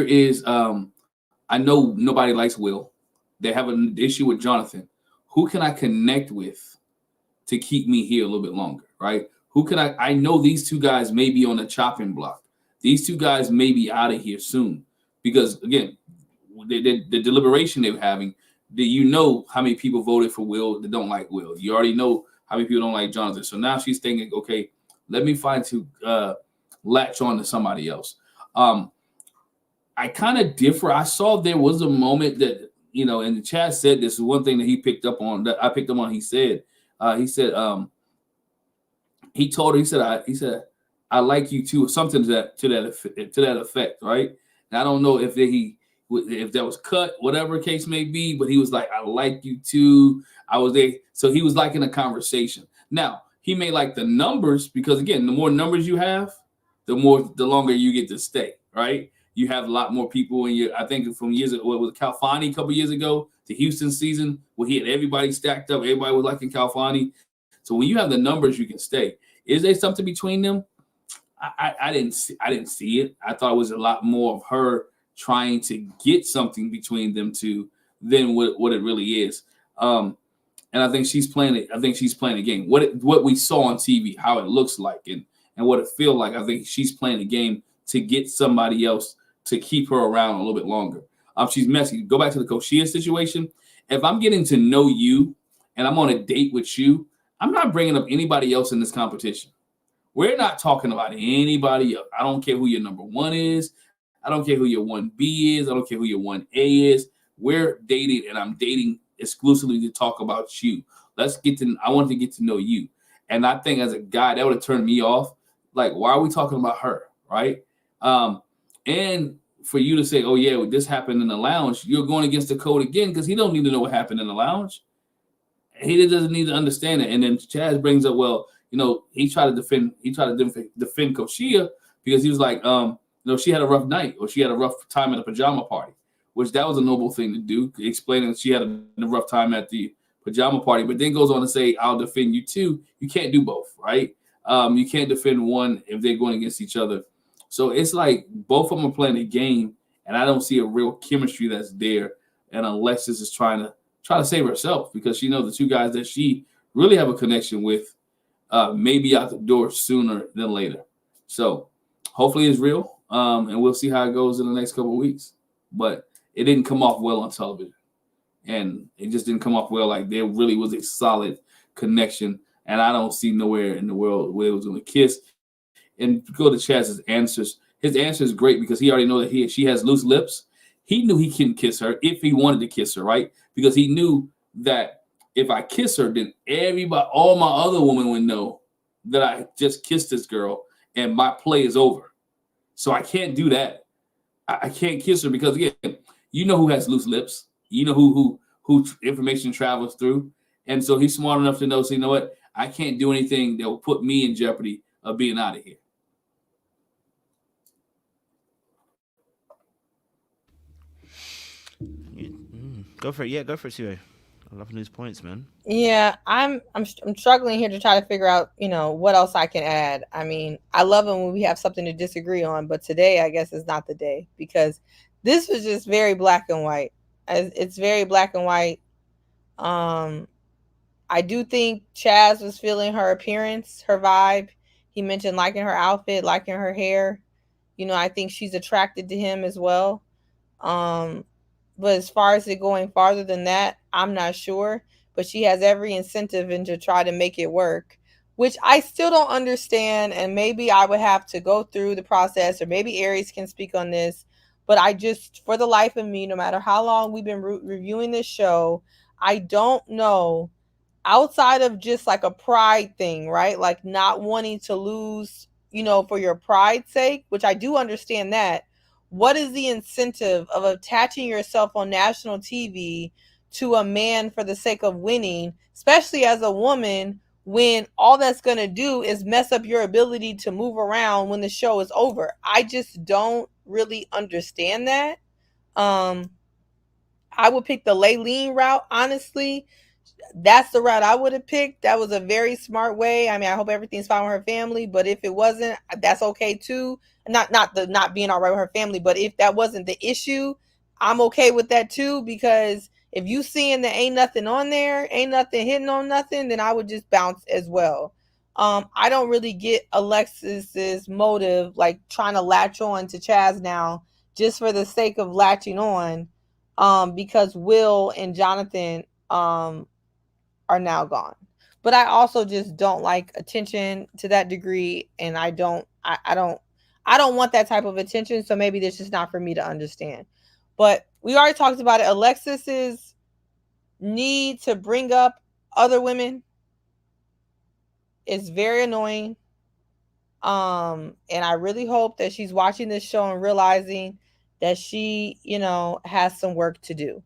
is, I know nobody likes Will. They have an issue with Jonathan. Who can I connect with to keep me here a little bit longer, right? Who can I know these two guys may be on the chopping block. These two guys may be out of here soon. Because, again, the deliberation they were having, you know how many people voted for Will that don't like Will. You already know how many people don't like Jonathan. So now she's thinking, okay, let me find to latch on to somebody else. I kind of differ. I saw there was a moment that, you know, and Chaz said this is one thing that he picked up on, that I picked up on. He said, he told her, he said, I like you too, or something to that effect, right? And I don't know if that was cut, whatever case may be, but he was like, I like you too. I was there. So he was liking a conversation. Now, he may like the numbers because, again, the more numbers you have, the longer you get to stay, right? You have a lot more people in your, I think from years ago, with Calfani a couple years ago, the Houston season, where he had everybody stacked up, everybody was liking Calfani. So when you have the numbers, you can stay. Is there something between them? I didn't see it. I thought it was a lot more of her trying to get something between them two than what it really is. And I think she's playing it. I think she's playing a game. What we saw on TV, how it looks like, and what it feels like. I think she's playing a game to get somebody else to keep her around a little bit longer. She's messy. Go back to the Koshia situation. If I'm getting to know you and I'm on a date with you, I'm not bringing up anybody else in this competition. We're not talking about anybody else. I don't care who your number one is. I don't care who your 1B is. I don't care who your 1A is. We're dating, and I'm dating exclusively to talk about you. I want to get to know you. And I think as a guy, that would have turned me off. Like, why are we talking about her, right? And for you to say, oh, yeah, this happened in the lounge, you're going against the code again because he don't need to know what happened in the lounge. He doesn't need to understand it. And then Chaz brings up, well, you know, he tried to defend Koshia because he was like, she had a rough night or she had a rough time at a pajama party, which that was a noble thing to do, explaining that she had a rough time at the pajama party, but then goes on to say, I'll defend you too. You can't do both, right? You can't defend one if they're going against each other. So it's like both of them are playing a game, and I don't see a real chemistry that's there. And Alexis is trying to save herself because she knows the two guys that she really have a connection with maybe out the door sooner than later. So hopefully it's real, and we'll see how it goes in the next couple of weeks. But it didn't come off well on television, and it just didn't come off well. Like there really was a solid connection, and I don't see nowhere in the world where it was going to kiss. And go to Chaz's answers. His answer is great because he already know that she has loose lips. He knew he couldn't kiss her if he wanted to kiss her, right? Because he knew that if I kiss her, then all my other women would know that I just kissed this girl and my play is over. So I can't do that. I can't kiss her because, again, you know who has loose lips. You know who information travels through. And so he's smart enough to know, so you know what? I can't do anything that will put me in jeopardy of being out of here. Go for it. Yeah, go for it, Sue. I'm loving these points, man. Yeah, I'm struggling here to try to figure out, what else I can add. I mean, I love it when we have something to disagree on, but today I guess is not the day because this was just very black and white. It's very black and white. Um, I do think Chaz was feeling her appearance, her vibe. He mentioned liking her outfit, liking her hair. I think she's attracted to him as well. Um, but as far as it going farther than that, I'm not sure. But she has every incentive in to try to make it work, which I still don't understand. And maybe I would have to go through the process, or maybe Aries can speak on this. But I just, for the life of me, no matter how long we've been reviewing this show, I don't know, outside of just like a pride thing, right? Like not wanting to lose, for your pride's sake, which I do understand that. What is the incentive of attaching yourself on national TV to a man for the sake of winning, especially as a woman, when all that's going to do is mess up your ability to move around when the show is over? I just don't really understand that. I would pick the Laylene route, honestly. That's the route I would have picked. That was a very smart way. I mean, I hope everything's fine with her family, but if it wasn't, that's okay too. Not being all right with her family, but if that wasn't the issue, I'm okay with that too, because if you seeing that ain't nothing on there, ain't nothing hitting on nothing, then I would just bounce as well. I don't really get Alexis's motive, like trying to latch on to Chaz now just for the sake of latching on, because Will and Jonathan are now gone. But I also just don't like attention to that degree, and I don't want that type of attention, so maybe this is not for me to understand. But we already talked about it. Alexis's need to bring up other women is very annoying. And I really hope that she's watching this show and realizing that she, has some work to do,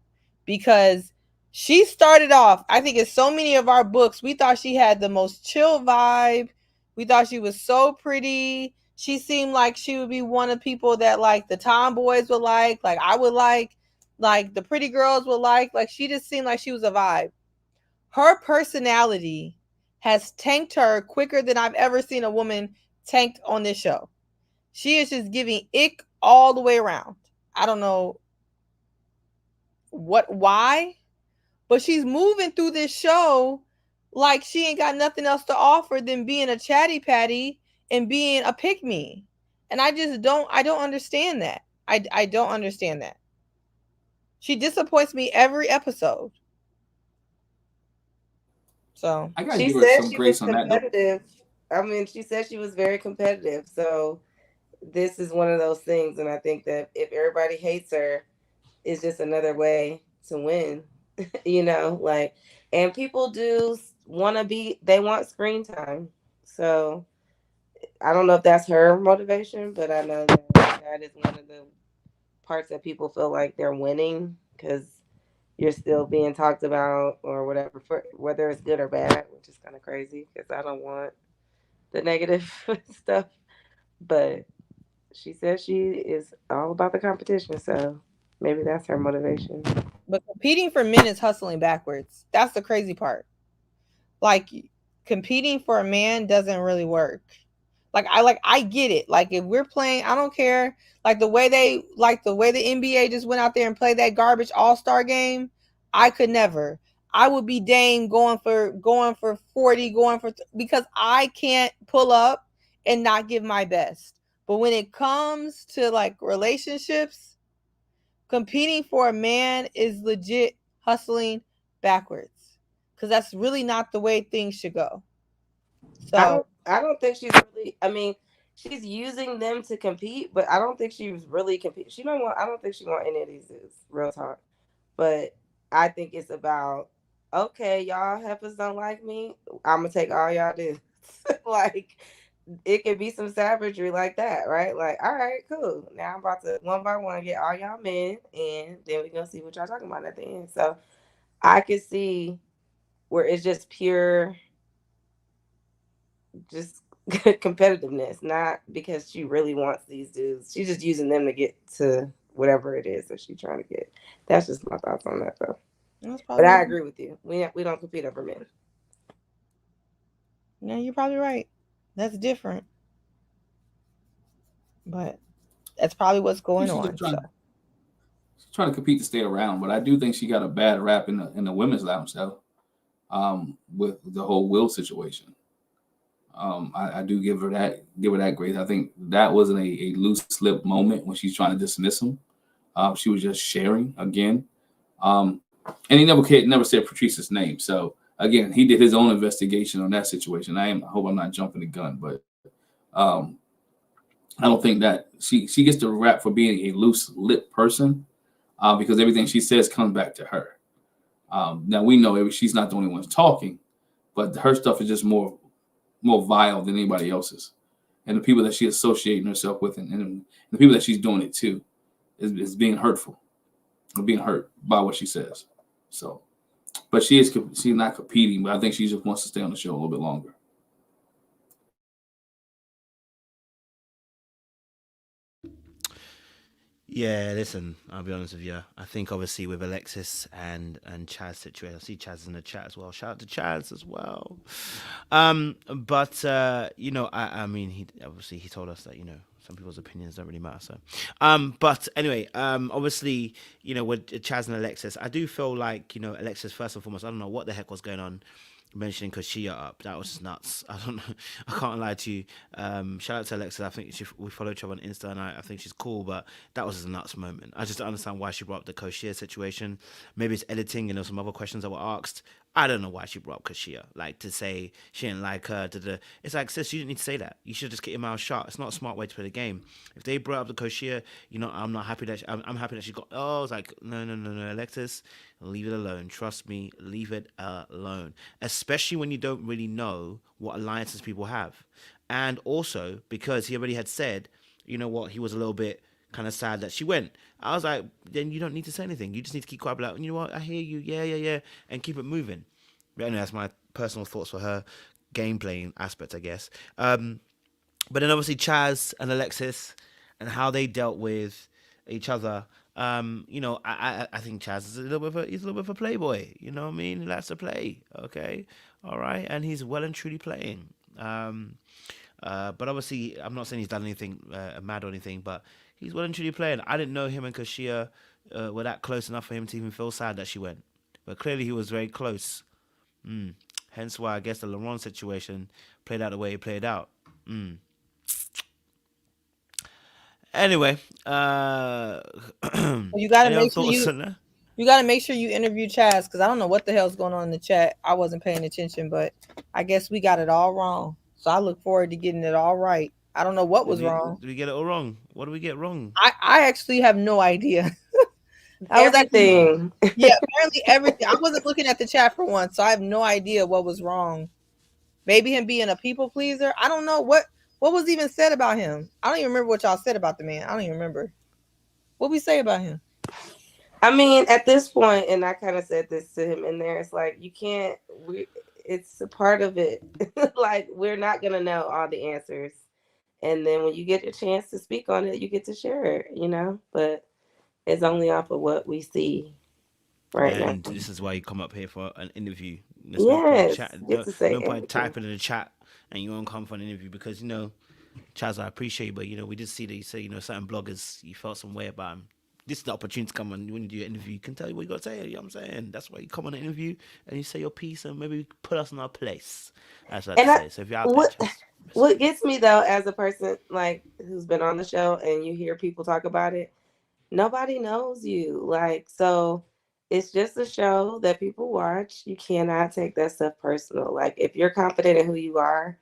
because she started off, I think in so many of our books, we thought she had the most chill vibe. We thought she was so pretty. She seemed like she would be one of the people that like the tomboys would like I would like the pretty girls would like she just seemed like she was a vibe. Her personality has tanked her quicker than I've ever seen a woman tanked on this show. She is just giving ick all the way around. I don't know why, but she's moving through this show like she ain't got nothing else to offer than being a chatty patty and being a pick me. And I don't understand that. I don't understand that. She disappoints me every episode. So I gotta She give her said some she was grace on that though. competitive. I mean, she said she was very competitive. So this is one of those things, and I think that if everybody hates her, it's just another way to win. And people do want to be. They want screen time. So I don't know if that's her motivation, but I know that is one of the parts that people feel like they're winning because you're still being talked about or whatever, for whether it's good or bad, which is kind of crazy because I don't want the negative stuff. But she says she is all about the competition, so maybe that's her motivation. but competing for men is hustling backwards. That's the crazy part. Like competing for a man doesn't really work. I get it. Like if we're playing, I don't care. The way the NBA just went out there and played that garbage all-star game, I could never. I would be Dame going for 40, because I can't pull up and not give my best. But when it comes to relationships, competing for a man is legit hustling backwards, because that's really not the way things should go. So I don't think she's really. I mean, she's using them to compete, but I don't think she's really compete. She don't want. I don't think she want any of these dudes. Real talk. But I think it's about, okay, y'all heifers don't like me. I'm gonna take all y'all dudes. like it could be some savagery like that, right? Like, all right, cool. Now I'm about to one by one get all y'all men, and then we're gonna see what y'all talking about at the end. So I could see where it's just pure, just competitiveness, not because she really wants these dudes. She's just using them to get to whatever it is that she's trying to get. That's just my thoughts on that, though. That's But probably I right. agree with you. We don't compete over men. No, you're probably right. That's different. But that's probably what's going She's on. So trying to compete to stay around, but I do think she got a bad rap in the women's lounge though, with the whole Will situation. I do give her that grace. I think that wasn't a loose slip moment when she's trying to dismiss him. She was just sharing again, and he never said Patrice's name. So again, he did his own investigation on that situation. I hope I'm not jumping the gun, but I don't think that she gets the rap for being a loose lip person, because everything she says comes back to her. Now we know she's not the only one talking, but her stuff is just more vile than anybody else's, and the people that she's associating herself with, and the people that she's doing it to, is being hurtful, or being hurt by what she says. So, but she's not competing, but I think she just wants to stay on the show a little bit longer. Yeah, listen, I'll be honest with you. I think obviously with Alexis and Chaz situation, I see Chaz in the chat as well. Shout out to Chaz as well. But I mean, he told us that some people's opinions don't really matter. So, but anyway, obviously with Chaz and Alexis, I do feel like Alexis first and foremost. I don't know what the heck was going on. Mentioning Koshia up, that was nuts. I don't know. I can't lie to you. Shout out to Alexis. I think we follow each other on Insta, and I think she's cool. But that was a nuts moment. I just don't understand why she brought up the Koshia situation. Maybe it's editing, and there's some other questions that were asked. I don't know why she brought up Koshia, like to say she didn't like her. It's like, sis, you didn't need to say that. You should just get your mouth shut. It's not a smart way to play the game. If they brought up the Koshia, I'm not happy that I'm happy that she got. Oh, it's like no, Alexis, leave it alone. Trust me, leave it alone. Especially when you don't really know what alliances people have, and also because he already had said, he was a little bit kind of sad that she went. I was like, then you don't need to say anything. You just need to keep quiet, like, you know what, I hear you, yeah, and keep it moving. But anyway, that's my personal thoughts for her game playing aspect, I guess. But then obviously Chaz and Alexis and how they dealt with each other. I think Chaz is a little bit of a playboy. You know what I mean? He likes to play. Okay, all right, and he's well and truly playing. But obviously, I'm not saying he's done anything mad or anything, but he's well and truly playing. I didn't know him and Koshia were that close enough for him to even feel sad that she went. But clearly he was very close. Hence why I guess the Laurent situation played out the way it played out. Anyway, you gotta make sure you gotta make sure you interview Chaz, because I don't know what the hell's going on in the chat. I wasn't paying attention, but I guess we got it all wrong. So I look forward to getting it all right. I don't know what was wrong. Did we get it all wrong? What did we get wrong? I actually have no idea. Everything. Apparently everything. I wasn't looking at the chat for once, so I have no idea what was wrong. Maybe him being a people pleaser. I don't know what was even said about him. I don't even remember what y'all said about the man. I don't even remember. What we say about him? I mean, at this point, and I kind of said this to him in there, it's like it's a part of it. Like, we're not gonna know all the answers. And then when you get a chance to speak on it, you get to share it, but it's only off of what we see right now. And this is why you come up here for an interview. There's no point typing in the chat and you won't come for an interview because, Chaz, I appreciate you, but, we did see that you say, certain bloggers, you felt some way about them. This is the opportunity to come on when you do an interview. You can tell you what you got to say. You know what I'm saying? That's why you come on an interview and you say your piece and maybe put us in our place. That's what I say. So if you're out there, what gets me, though, as a person like who's been on the show and you hear people talk about it, nobody knows you. Like, so it's just a show that people watch. You cannot take that stuff personal. Like, if you're confident in who you are,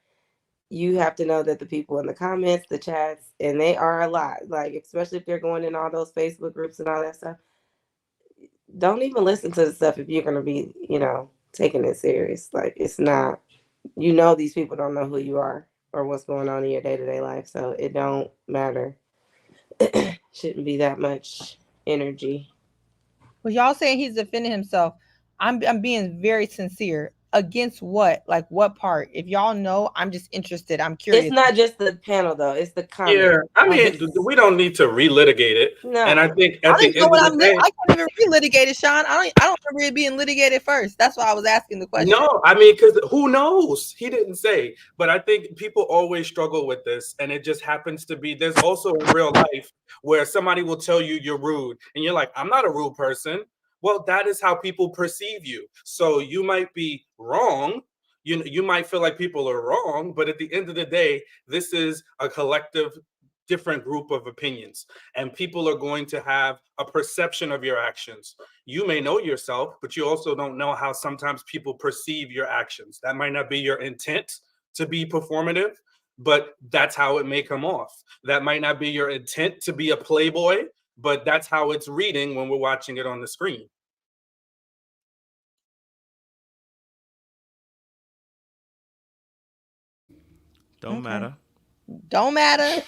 you have to know that the people in the comments, the chats, and they are a lot. Like, especially if they're going in all those Facebook groups and all that stuff. Don't even listen to the stuff if you're going to be, taking it serious. Like, it's not, these people don't know who you are or what's going on in your day-to-day life. So it don't matter. Shouldn't be that much energy. Well, y'all saying he's defending himself. I'm being very sincere. against what? Like what part? If y'all know, I'm just interested. I'm curious. It's not just the panel though; it's the comment. Yeah, I mean, we don't need to relitigate it. No. And I think I at the don't know end what of the day, I can't even relitigate it, Sean. I don't remember it being litigated first. That's why I was asking the question. no, I mean, because who knows? He didn't say. But I think people always struggle with this. And it just happens to be, there's also in real life where somebody will tell you you're rude. And you're like, I'm not a rude person. Well, that is how people perceive you. So you might be wrong. You might feel like people are wrong. But at the end of the day, this is a collective, different group of opinions. And people are going to have a perception of your actions. You may know yourself, but you also don't know how sometimes people perceive your actions. That might not be your intent to be performative, but that's how it may come off. That might not be your intent to be a playboy, but that's how it's reading when we're watching it on the screen. Don't Okay. matter. Don't matter.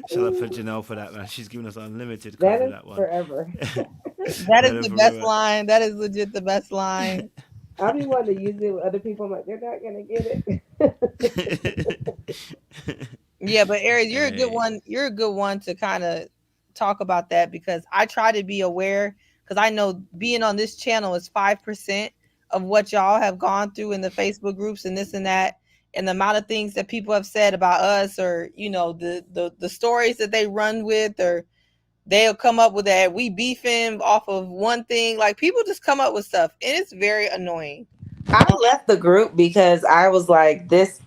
Shout out for Janelle for that, man. She's giving us unlimited That cover is that one. forever. That is the best line. That is legit the best line. I be wanting to use it with other people. I'm like, they're not gonna get it. Yeah, but Aries, you're a good Hey. one. You're a good one to kind of talk about that because I try to be aware because I know being on this channel is 5% of what y'all have gone through in the Facebook groups and this and that, and the amount of things that people have said about us, or the stories that they run with, or they'll come up with that we beefing off of one thing. Like people just come up with stuff, and it's very annoying. I left the group because I was like, this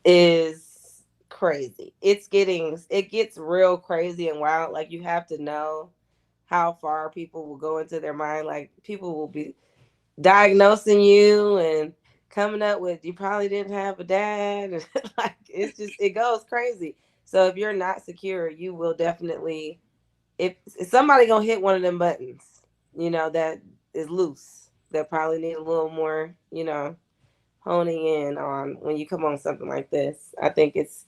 is crazy. It gets real crazy and wild. Like you have to know how far people will go into their mind. Like people will be diagnosing you and coming up with you probably didn't have a dad. Like it goes crazy. So if you're not secure, you will definitely, if somebody gonna hit one of them buttons, that is loose, that probably need a little more, honing in on when you come on something like this. I think it's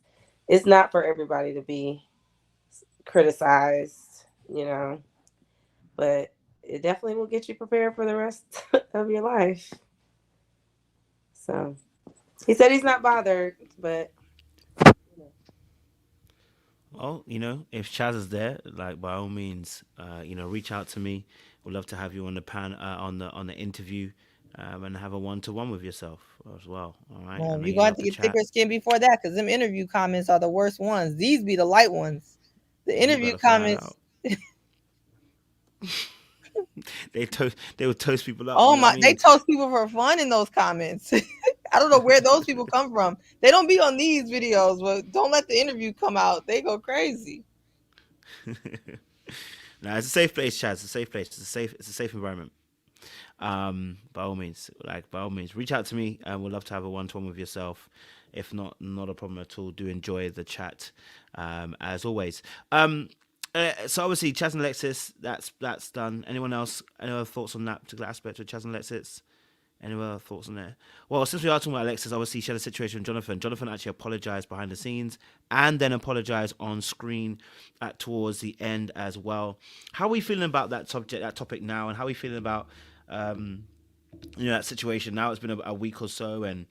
not for everybody to be criticized, but it definitely will get you prepared for the rest of your life. So he said he's not bothered, but Well, if Chaz is there, like by all means, reach out to me. We'd love to have you on the on the interview, and have a 1-to-1 with yourself as well. All right. Well, you're going to get thicker skin before that because them interview comments are the worst ones. These be the light ones. The interview comments. They would toast people up. Oh my! They toast people for fun in those comments. I don't know where those people come from. They don't be on these videos, but don't let the interview come out. They go crazy. Nah, it's a safe place, Chaz. It's a safe place. It's a safe environment. By all means, reach out to me, and we'd love to have a 1-to-1 with yourself. If not a problem at all. Do enjoy the chat, as always. So obviously, Chaz and Alexis, that's done. Anyone else? Any other thoughts on that particular aspect of Chaz and Alexis? Any other thoughts on there? Well, since we are talking about Alexis, obviously she had a situation with Jonathan. Jonathan actually apologized behind the scenes and then apologized on screen towards the end as well. How are we feeling about that topic now, and how are we feeling about that situation now? It's been a week or so, and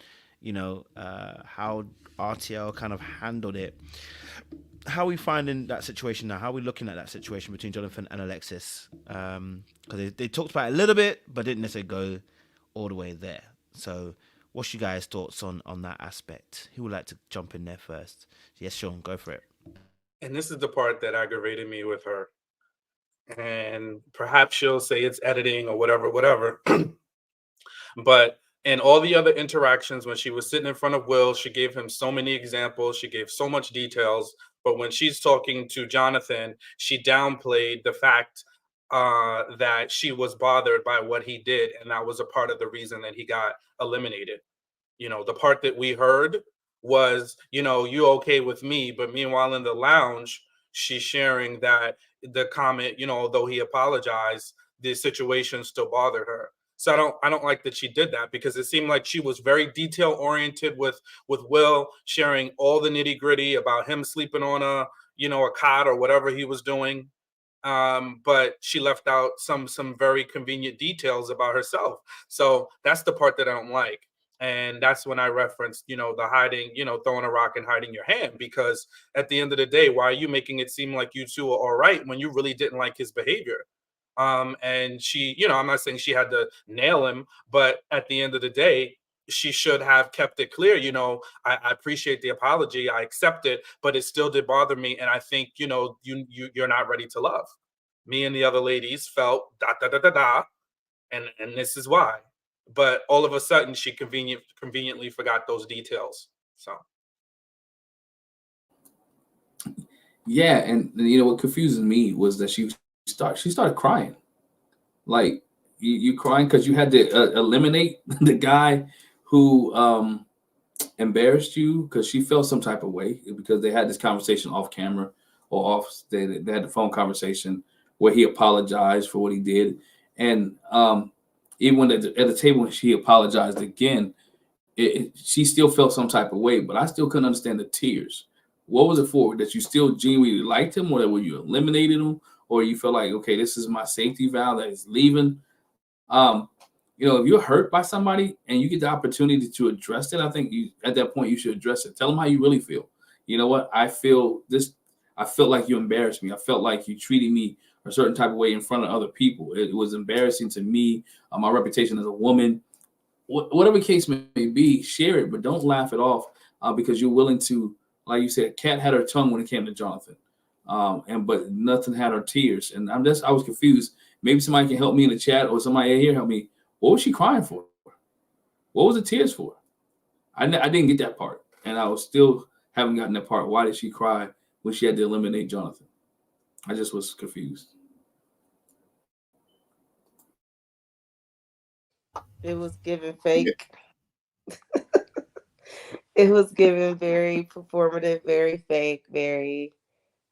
how RTL kind of handled it. How are we finding that situation now? How are we looking at that situation between Jonathan and Alexis? Because they talked about it a little bit, but didn't necessarily go all the way there. So what's you guys' thoughts on that aspect? Who would like to jump in there first? Yes, Sean, go for it. And this is the part that aggravated me with her. And perhaps she'll say it's editing or whatever. But in all the other interactions, when she was sitting in front of Will, she gave him so many examples. She gave so much details. But when she's talking to Jonathan, she downplayed the fact that she was bothered by what he did. And that was a part of the reason that he got eliminated. The part that we heard was, you okay with me. But meanwhile, in the lounge, she's sharing that the comment, though he apologized, the situation still bothered her. So I don't like that she did that, because it seemed like she was very detail oriented with Will, sharing all the nitty gritty about him sleeping on a cot or whatever he was doing. but she left out some very convenient details about herself. So that's the part that I don't like. And that's when I referenced, the hiding, throwing a rock and hiding your hand, because at the end of the day, why are you making it seem like you two are all right when you really didn't like his behavior? And she, I'm not saying she had to nail him, but at the end of the day, she should have kept it clear. I appreciate the apology, I accept it, but it still did bother me, and I think you're not ready to love. Me and the other ladies felt da da da da da, and this is why. But all of a sudden, she conveniently forgot those details. So Yeah, and what confuses me was that she started crying. Like you crying because you had to eliminate the guy who embarrassed you, because she felt some type of way because they had this conversation off camera or off. They had the phone conversation where he apologized for what he did, and even when at the table when she apologized again, she still felt some type of way. But I still couldn't understand the tears. What was it for? That you still genuinely liked him, or that when you eliminated him, or you felt like, okay, this is my safety valve that is leaving? Um, if you're hurt by somebody and you get the opportunity to address it, I think at that point you should address it. Tell them how you really feel. You know what? I feel this. I felt like you embarrassed me. I felt like you treated me a certain type of way in front of other people. It was embarrassing to me, my reputation as a woman. Whatever case may be, share it, but don't laugh it off because you're willing to, like you said, Kat had her tongue when it came to Jonathan, but nothing had her tears. And I was confused. Maybe somebody can help me in the chat, or somebody here help me. What was she crying for? What was the tears for? I didn't get that part, and I was still haven't gotten that part. Why did she cry when she had to eliminate Jonathan? I just was confused. It was given fake. It was given very performative, very fake, very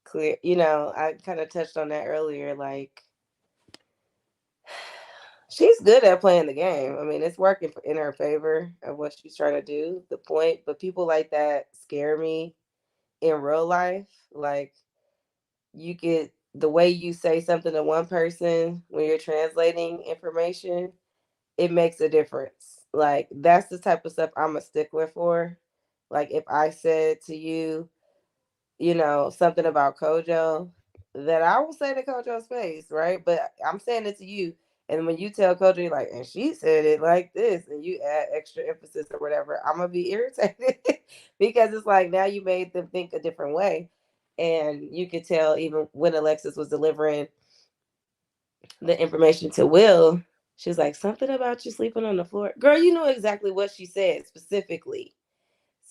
clear. I kind of touched on that earlier. Like, she's good at playing the game. I mean, it's working in her favor of what she's trying to do, the point. But people like that scare me in real life. Like, you get the way you say something to one person when you're translating information, it makes a difference. Like, that's the type of stuff I'm a stickler for. Like, if I said to you, something about Kojo, that I will say to Kojo's face, right? But I'm saying it to you. And when you tell Kojo, you're like, and she said it like this, and you add extra emphasis or whatever, I'm going to be irritated because it's like, now you made them think a different way. And you could tell even when Alexis was delivering the information to Will, she was like, something about you sleeping on the floor. Girl, you know exactly what she said specifically.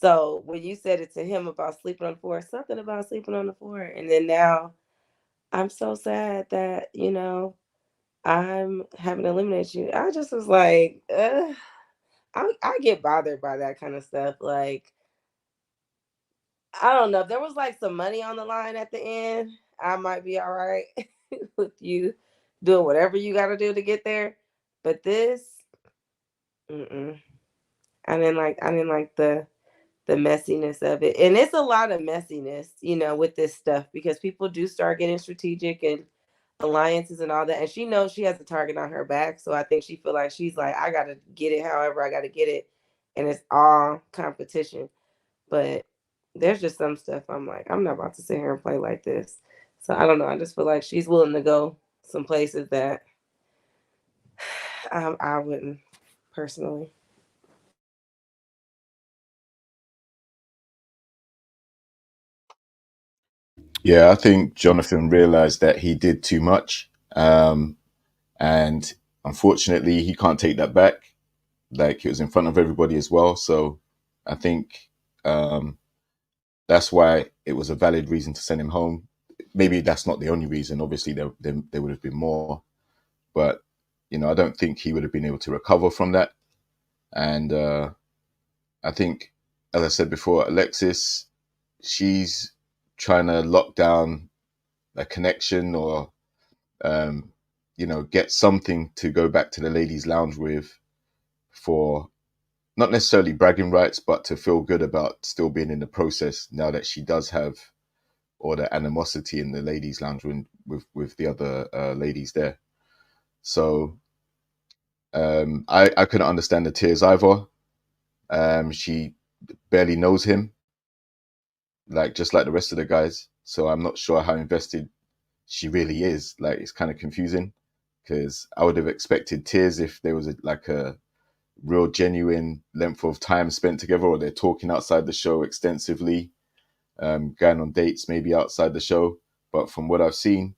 So when you said it to him about sleeping on the floor, something about sleeping on the floor. And then now I'm so sad that, I'm having to eliminate you. I just was like, I get bothered by that kind of stuff. Like, I don't know. If there was like some money on the line at the end, I might be all right with you doing whatever you got to do to get there. But this, I didn't like the messiness of it. And it's a lot of messiness, with this stuff, because people do start getting strategic and alliances and all that. And she knows she has a target on her back. So I think she feel like she's like, I got to get it however I got to get it. And it's all competition. But there's just some stuff I'm like, I'm not about to sit here and play like this. So I don't know. I just feel like she's willing to go some places that I wouldn't personally. Yeah, I think Jonathan realized that he did too much. And unfortunately, he can't take that back. Like, it was in front of everybody as well. So I think that's why it was a valid reason to send him home. Maybe that's not the only reason. Obviously, there would have been more. But, I don't think he would have been able to recover from that. And I think, as I said before, Alexis, she's trying to lock down a connection or, get something to go back to the ladies' lounge with for not necessarily bragging rights, but to feel good about still being in the process now that she does have or the animosity in the ladies' lounge with the other ladies there. So I couldn't understand the tears either. She barely knows him, just like the rest of the guys. So I'm not sure how invested she really is. Like, it's kind of confusing, because I would have expected tears if there was a real genuine length of time spent together, or they're talking outside the show extensively, going on dates maybe outside the show. But from what I've seen,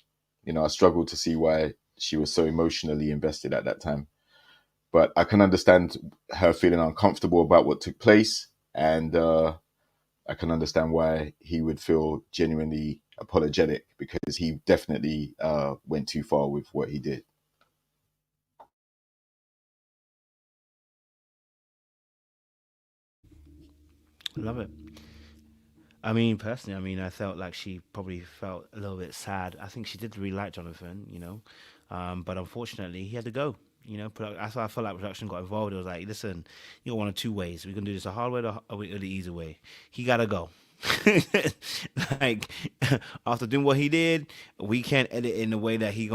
I struggled to see why she was so emotionally invested at that time. But I can understand her feeling uncomfortable about what took place, and I can understand why he would feel genuinely apologetic, because he definitely went too far with what he did. Love it. I mean, personally, I felt like she probably felt a little bit sad. I think she did really like Jonathan, but unfortunately he had to go. That's why I felt like production got involved. It was like, listen, you got one of two ways. We're gonna do this the hard way or the easy way. He gotta go. Like, after doing what he did, we can't edit in the way that he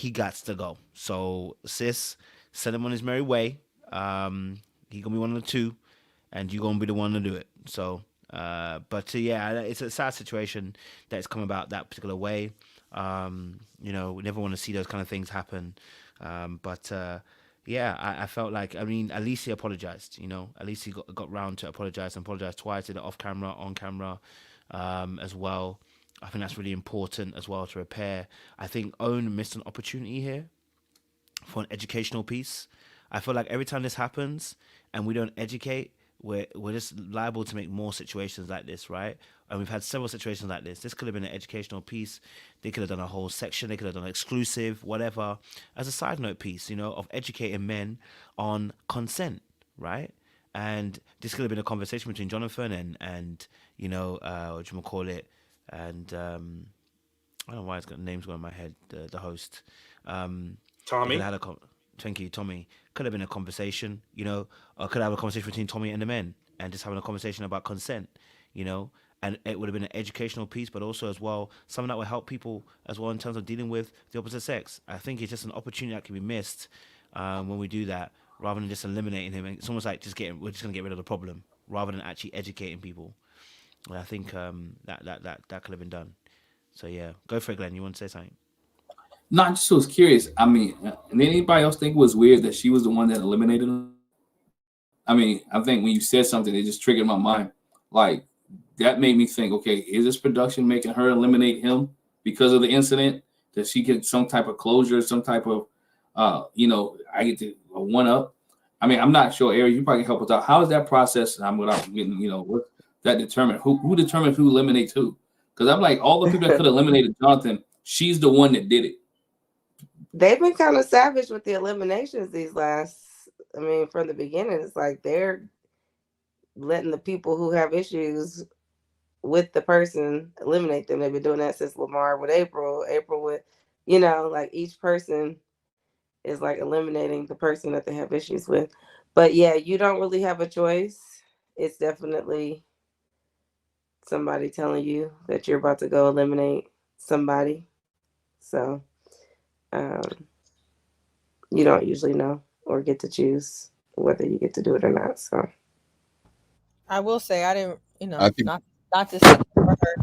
got to go. So sis, send him on his merry way. He gonna be one of the two, and you gonna be the one to do it. So, yeah, it's a sad situation that it's come about that particular way. We never want to see those kind of things happen. Yeah, I felt like, at least he apologized. At least he got round to apologize and apologized twice, did it off camera, on camera, as well. I think that's really important as well to repair. I think Owen missed an opportunity here for an educational piece. I feel like every time this happens and we don't educate, we're just liable to make more situations like this, right? And we've had several situations like this. This could have been an educational piece. They could have done a whole section. They could have done an exclusive, whatever, as a side note piece, of educating men on consent, right? And this could have been a conversation between Jonathan and what you call it, and I don't know why names going in my head. The host, Tommy. Thank you, Tommy. Could have been a conversation, or could have a conversation between Tommy and the men, and just having a conversation about consent, and it would have been an educational piece, but also as well something that will help people as well in terms of dealing with the opposite sex. I think it's just an opportunity that can be missed when we do that, rather than just eliminating him. It's almost like we're just gonna get rid of the problem rather than actually educating people. And I think that could have been done. So yeah, go for it, Glenn. You want to say something? No, I just was curious. And anybody else think it was weird that she was the one that eliminated him? I think when you said something, it just triggered my mind. Like, that made me think, okay, is this production making her eliminate him because of the incident? Does she get some type of closure, some type of, I get to one up? I'm not sure, Eric, you probably can help us out. How is that process? I'm without getting, what that determined? Who determines who eliminates who? Because I'm like, all the people that could have eliminated Jonathan, she's the one that did it. They've been kind of savage with the eliminations these last. From the beginning, it's like they're letting the people who have issues with the person eliminate them. They've been doing that since Lamar with April with, like each person is like eliminating the person that they have issues with. But yeah, you don't really have a choice. It's definitely somebody telling you that you're about to go eliminate somebody. So you don't usually know or get to choose whether you get to do it or not. So I will say I didn't, I think not to speak for her,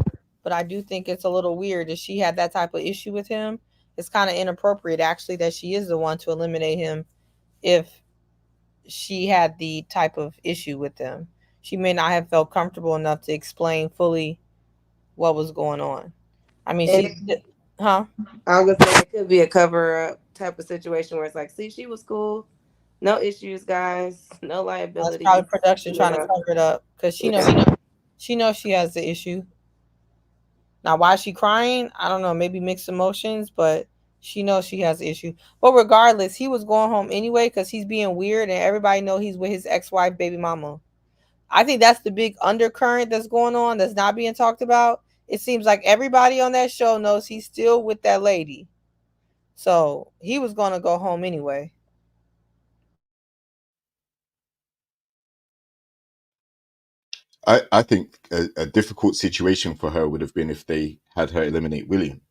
but I do think it's a little weird that she had that type of issue with him. It's kind of inappropriate, actually, that she is the one to eliminate him if she had the type of issue with him. She may not have felt comfortable enough to explain fully what was going on. I was gonna say it could be a cover-up type of situation where it's like, see, she was cool, no issues, guys, no liability. That's probably production trying to cover it up because she knows she has the issue. Now, why is she crying? I don't know. Maybe mixed emotions, but she knows she has the issue. But regardless, he was going home anyway because he's being weird, and everybody know he's with his ex-wife, baby mama. I think that's the big undercurrent that's going on that's not being talked about. It seems like everybody on that show knows he's still with that lady. So he was going to go home anyway. I think a difficult situation for her would have been if they had her eliminate William.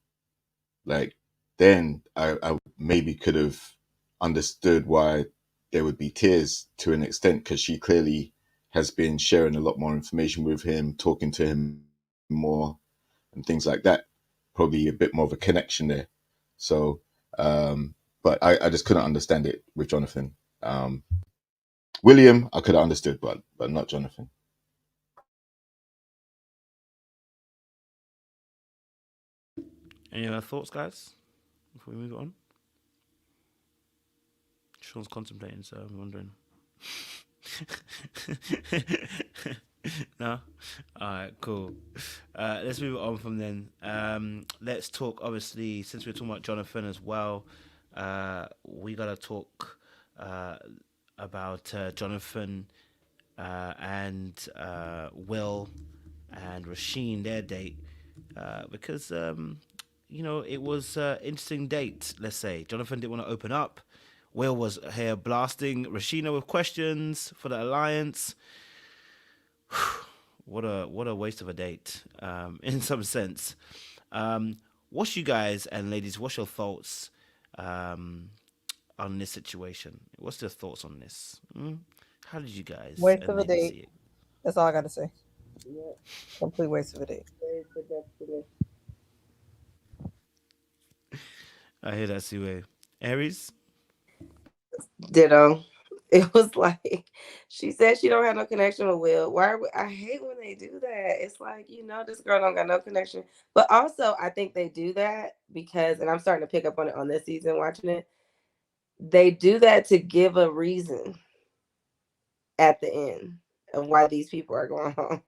Like, then I maybe could have understood why there would be tears to an extent, because she clearly has been sharing a lot more information with him, talking to him more, and things like that. Probably a bit more of a connection there. So, but I just couldn't understand it with Jonathan. William, I could have understood, but not Jonathan. Any other thoughts, guys, before we move on? Sean's contemplating, so I'm wondering. No? Alright, cool. Let's move on from then. Let's talk, obviously, since we're talking about Jonathan as well, we gotta talk about Jonathan and Will and Rasheen, their date, because it was an interesting date. Let's say Jonathan didn't want to open up. Will was here blasting Rashina with questions for the alliance. What a waste of a date, in some sense. What's you guys and ladies? What's your thoughts on this situation? What's your thoughts on this? How did you guys Waste and of a ladies date. see it? That's all I gotta say. Yeah, Complete waste of a date. very productive. I hear that, Sue. Aries? Ditto. It was like she said she don't have no connection with Will. I hate when they do that. It's like, this girl don't got no connection. But also I think they do that because, and I'm starting to pick up on it on this season watching it, they do that to give a reason at the end of why these people are going home.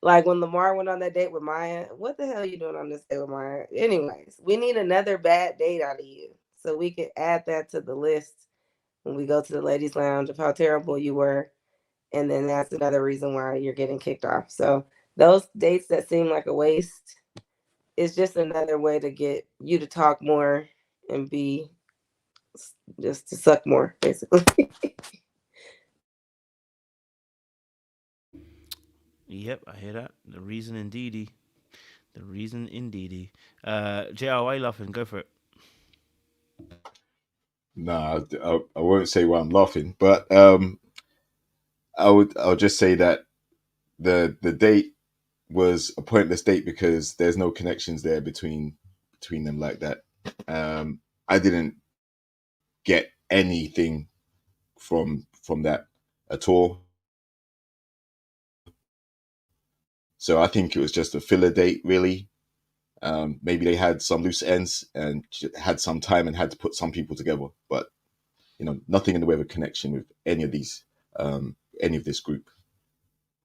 Like when Lamar went on that date with Maya, what the hell are you doing on this date with Maya? Anyways, we need another bad date out of you so we can add that to the list when we go to the ladies' lounge of how terrible you were. And then that's another reason why you're getting kicked off. So those dates that seem like a waste is just another way to get you to talk more and be just to suck more, basically. Yep, I hear that. The reason indeedy. JR, why are you laughing? Go for it. No, I won't say why I'm laughing, but I'll just say that the date was a pointless date because there's no connections there between them like that. I didn't get anything from that at all. So I think it was just a filler date, really. Maybe they had some loose ends and had some time and had to put some people together, but nothing in the way of a connection with any of these, any of this group.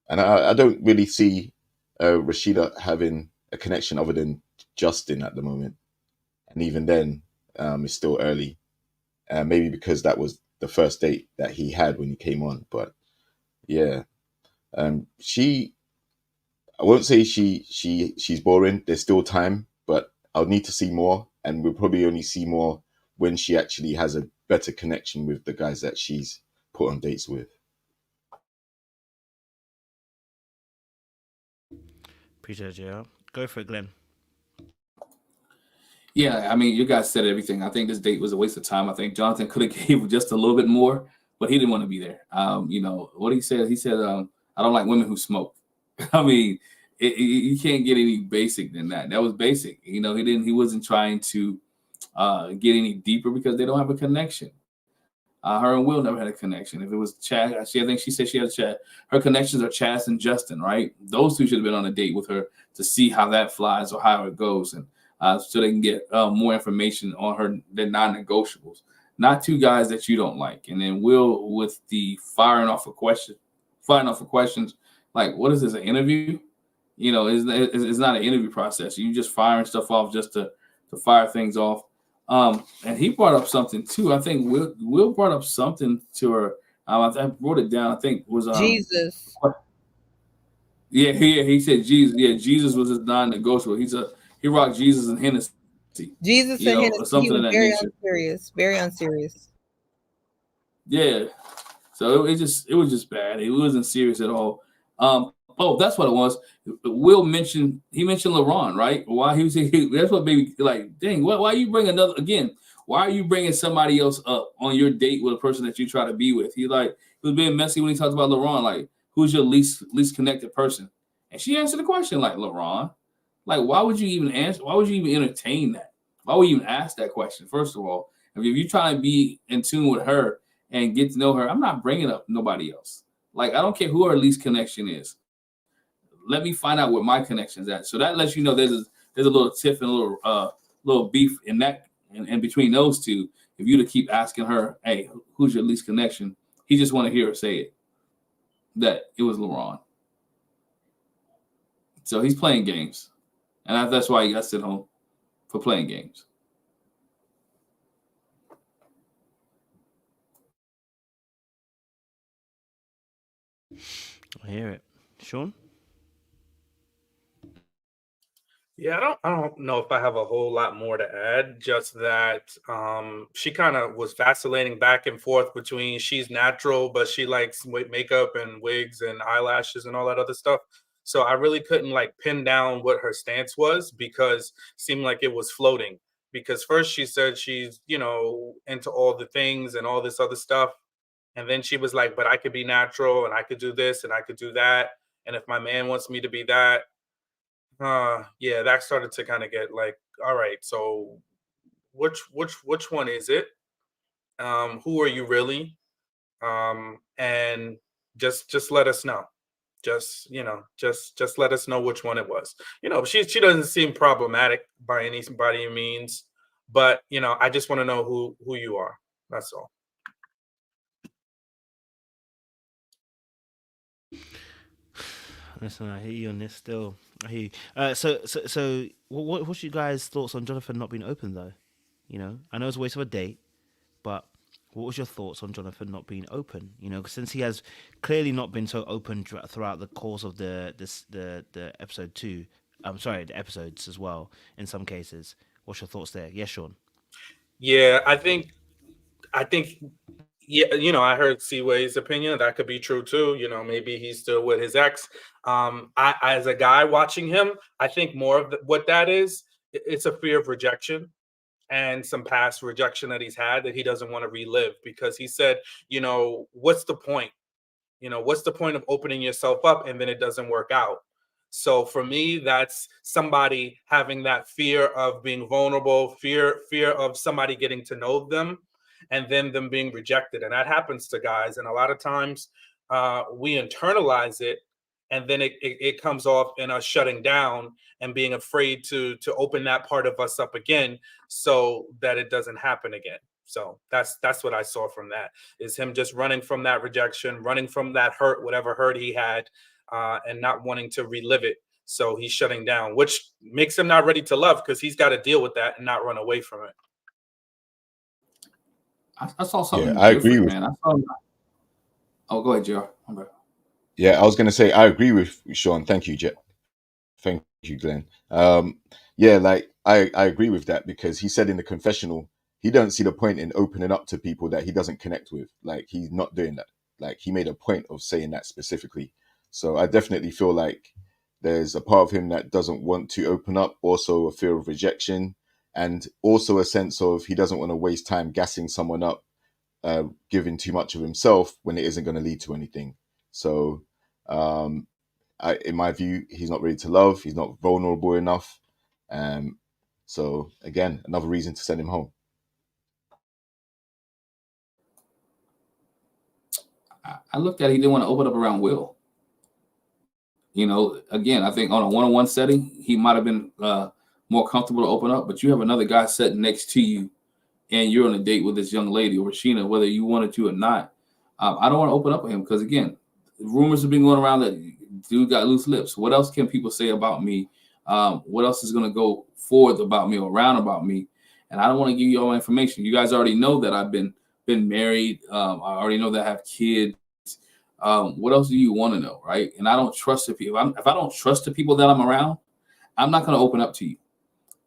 And I don't really see Rashida having a connection other than Justin at the moment. And even then, it's still early. Maybe because that was the first date that he had when he came on. But yeah, I won't say she's boring. There's still time, but I'll need to see more. And we'll probably only see more when she actually has a better connection with the guys that she's put on dates with. Appreciate it, JR. Go for it, Glenn. Yeah, I mean, you guys said everything. I think this date was a waste of time. I think Jonathan could have gave just a little bit more, but he didn't want to be there. What he said, I don't like women who smoke. I mean, you can't get any basic than that. That was basic. He wasn't trying to get any deeper because they don't have a connection. Her and Will never had a connection. If it was Chad, I think she said she had a Chad. Her connections are Chaz and Justin, right? Those two should have been on a date with her to see how that flies or how it goes, and so they can get more information on her, their non-negotiables. Not two guys that you don't like. And then Will with the firing off of questions. Like, what is this, an interview? It's not an interview process. You just firing stuff off just to fire things off. And he brought up something too. I think Will brought up something to her. I wrote it down. I think it was Jesus. Yeah, he said Jesus. Yeah, Jesus was his non-negotiable. He rocked Jesus and Hennessy. Jesus and Hennessy. Or something of that very nature. Unserious. Very unserious. Yeah. So it was just bad. It wasn't serious at all. Oh, that's what it was. Will mentioned LaRon, right? Why he was that's what baby like. Dang, why you bring another again? Why are you bringing somebody else up on your date with a person that you try to be with? He was being messy when he talked about LaRon. Like, who's your least connected person? And she answered the question like LaRon. Like, why would you even answer? Why would you even entertain that? Why would you even ask that question? First of all, if you're trying to be in tune with her and get to know her, I'm not bringing up nobody else. Like, I don't care who our least connection is. Let me find out where my connection's at. So that lets you know there's a little tiff and a little beef in that and between those two. If you to keep asking her, hey, who's your least connection? He just want to hear her say it. That it was LaRon. So he's playing games. And that's why he got sent home for playing games. I hear it. Sean? Yeah, I don't know if I have a whole lot more to add. Just that she kind of was vacillating back and forth between she's natural, but she likes makeup and wigs and eyelashes and all that other stuff. So I really couldn't like pin down what her stance was because it seemed like it was floating. Because first she said she's, into all the things and all this other stuff. And then she was like, but I could be natural and I could do this and I could do that. And if my man wants me to be that, yeah, that started to kind of get like, all right, so which one is it? Who are you really? And just let us know. Just let us know which one it was. She doesn't seem problematic by any means, but I just want to know who you are. That's all. Listen, I hear you on this still. I hear you. So what's you guys' thoughts on Jonathan not being open though? I know it's a waste of a date, but what was your thoughts on Jonathan not being open? Since he has clearly not been so open throughout the course of the episode 2. I'm sorry, the episodes as well. In some cases, what's your thoughts there? Yes, Sean. Yeah, I think yeah, I heard Seaway's opinion. That could be true too. Maybe he's still with his ex. I as a guy watching him, I think more of what that is, it's a fear of rejection and some past rejection that he's had that he doesn't want to relive because he said, what's the point? What's the point of opening yourself up and then it doesn't work out? So for me, that's somebody having that fear of being vulnerable, fear of somebody getting to know them, and then them being rejected. And that happens to guys. And a lot of times we internalize it, and then it comes off in us shutting down and being afraid to open that part of us up again so that it doesn't happen again. So that's what I saw from that, is him just running from that rejection, running from that hurt, whatever hurt he had, and not wanting to relive it. So he's shutting down, which makes him not ready to love because he's got to deal with that and not run away from it. I saw something I agree with. man. Oh, go ahead, JR. Yeah, I was going to say I agree with Sean. Thank you, Jet. Thank you, Glenn. Yeah, like I agree with that because he said in the confessional he don't see the point in opening up to people that he doesn't connect with. Like he's not doing that. Like he made a point of saying that specifically. So I definitely feel like there's a part of him that doesn't want to open up, also a fear of rejection, and also a sense of he doesn't want to waste time gassing someone up, giving too much of himself when it isn't going to lead to anything. So in my view, he's not ready to love. He's not vulnerable enough. So again, another reason to send him home. I looked at it, he didn't want to open up around Will. Again, I think on a one-on-one setting, he might have been more comfortable to open up, but you have another guy sitting next to you and you're on a date with this young lady, or Rashina, whether you wanted to or not. I don't want to open up with him because, again, rumors have been going around that dude got loose lips. What else can people say about me? What else is going to go forward about me or around about me? And I don't want to give you all my information. You guys already know that I've been married. I already know that I have kids. What else do you want to know, right? And I don't trust the people. If I don't trust the people that I'm around, I'm not going to open up to you,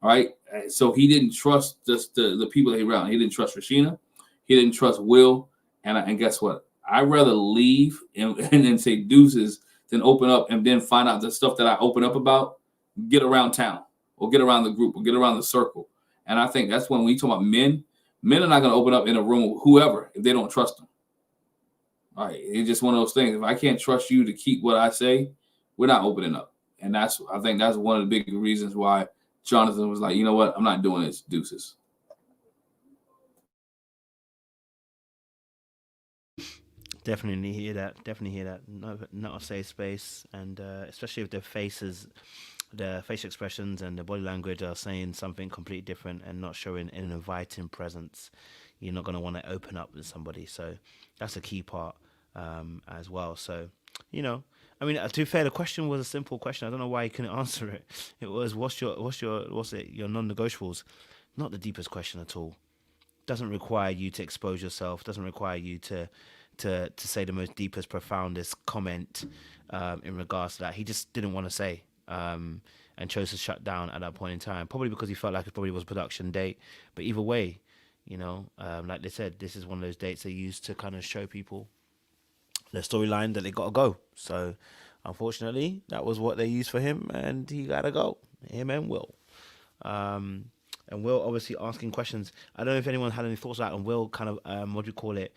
all right? So he didn't trust the people that he around. He didn't trust Rashina. He didn't trust Will. And guess what? I'd rather leave and say deuces than open up and then find out the stuff that I open up about get around town or get around the group or get around the circle. And I think that's when we talk about men are not going to open up in a room with whoever if they don't trust them. All right, it's just one of those things. If I can't trust you to keep what I say, we're not opening up. And I think that's one of the big reasons why Jonathan was like, you know what, I'm not doing this, deuces. Definitely hear that. Not a safe space, and especially if the faces, the facial expressions, and the body language are saying something completely different and not showing an inviting presence. You're not going to want to open up with somebody. So that's a key part as well. So, you know, I mean, to be fair, the question was a simple question. I don't know why you couldn't answer it. It was, what's your non-negotiables? Not the deepest question at all. Doesn't require you to expose yourself. Doesn't require you to say the most deepest, profoundest comment in regards to that. He just didn't want to say and chose to shut down at that point in time, probably because he felt like it probably was a production date. But either way, you know, like they said, this is one of those dates they use to kind of show people the storyline that they got to go. So unfortunately, that was what they used for him, and he got to go. Him and Will. And Will obviously asking questions. I don't know if anyone had any thoughts on that, and Will kind of, what do you call it?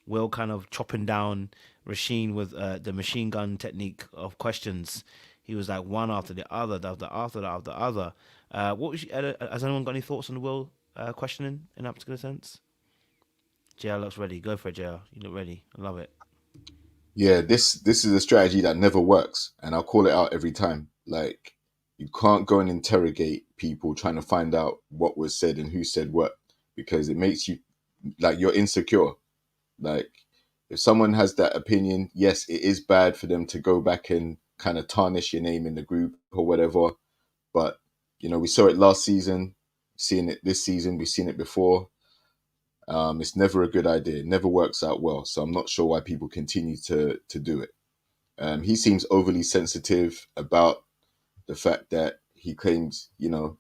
Will kind of chopping down Rasheen with the machine gun technique of questions. He was like one after the other, after the other. What was has anyone got any thoughts on the Will questioning in that particular sense? JR looks ready. Go for it, JR. You look ready. I love it. Yeah, this is a strategy that never works, and I'll call it out every time. Like, you can't go and interrogate people trying to find out what was said and who said what, because it makes you like you're insecure. Like, if someone has that opinion, yes, it is bad for them to go back and kind of tarnish your name in the group or whatever. But, you know, we saw it last season, seeing it this season, we've seen it before. It's never a good idea. It never works out well. So I'm not sure why people continue to do it. He seems overly sensitive about the fact that he claims, you know,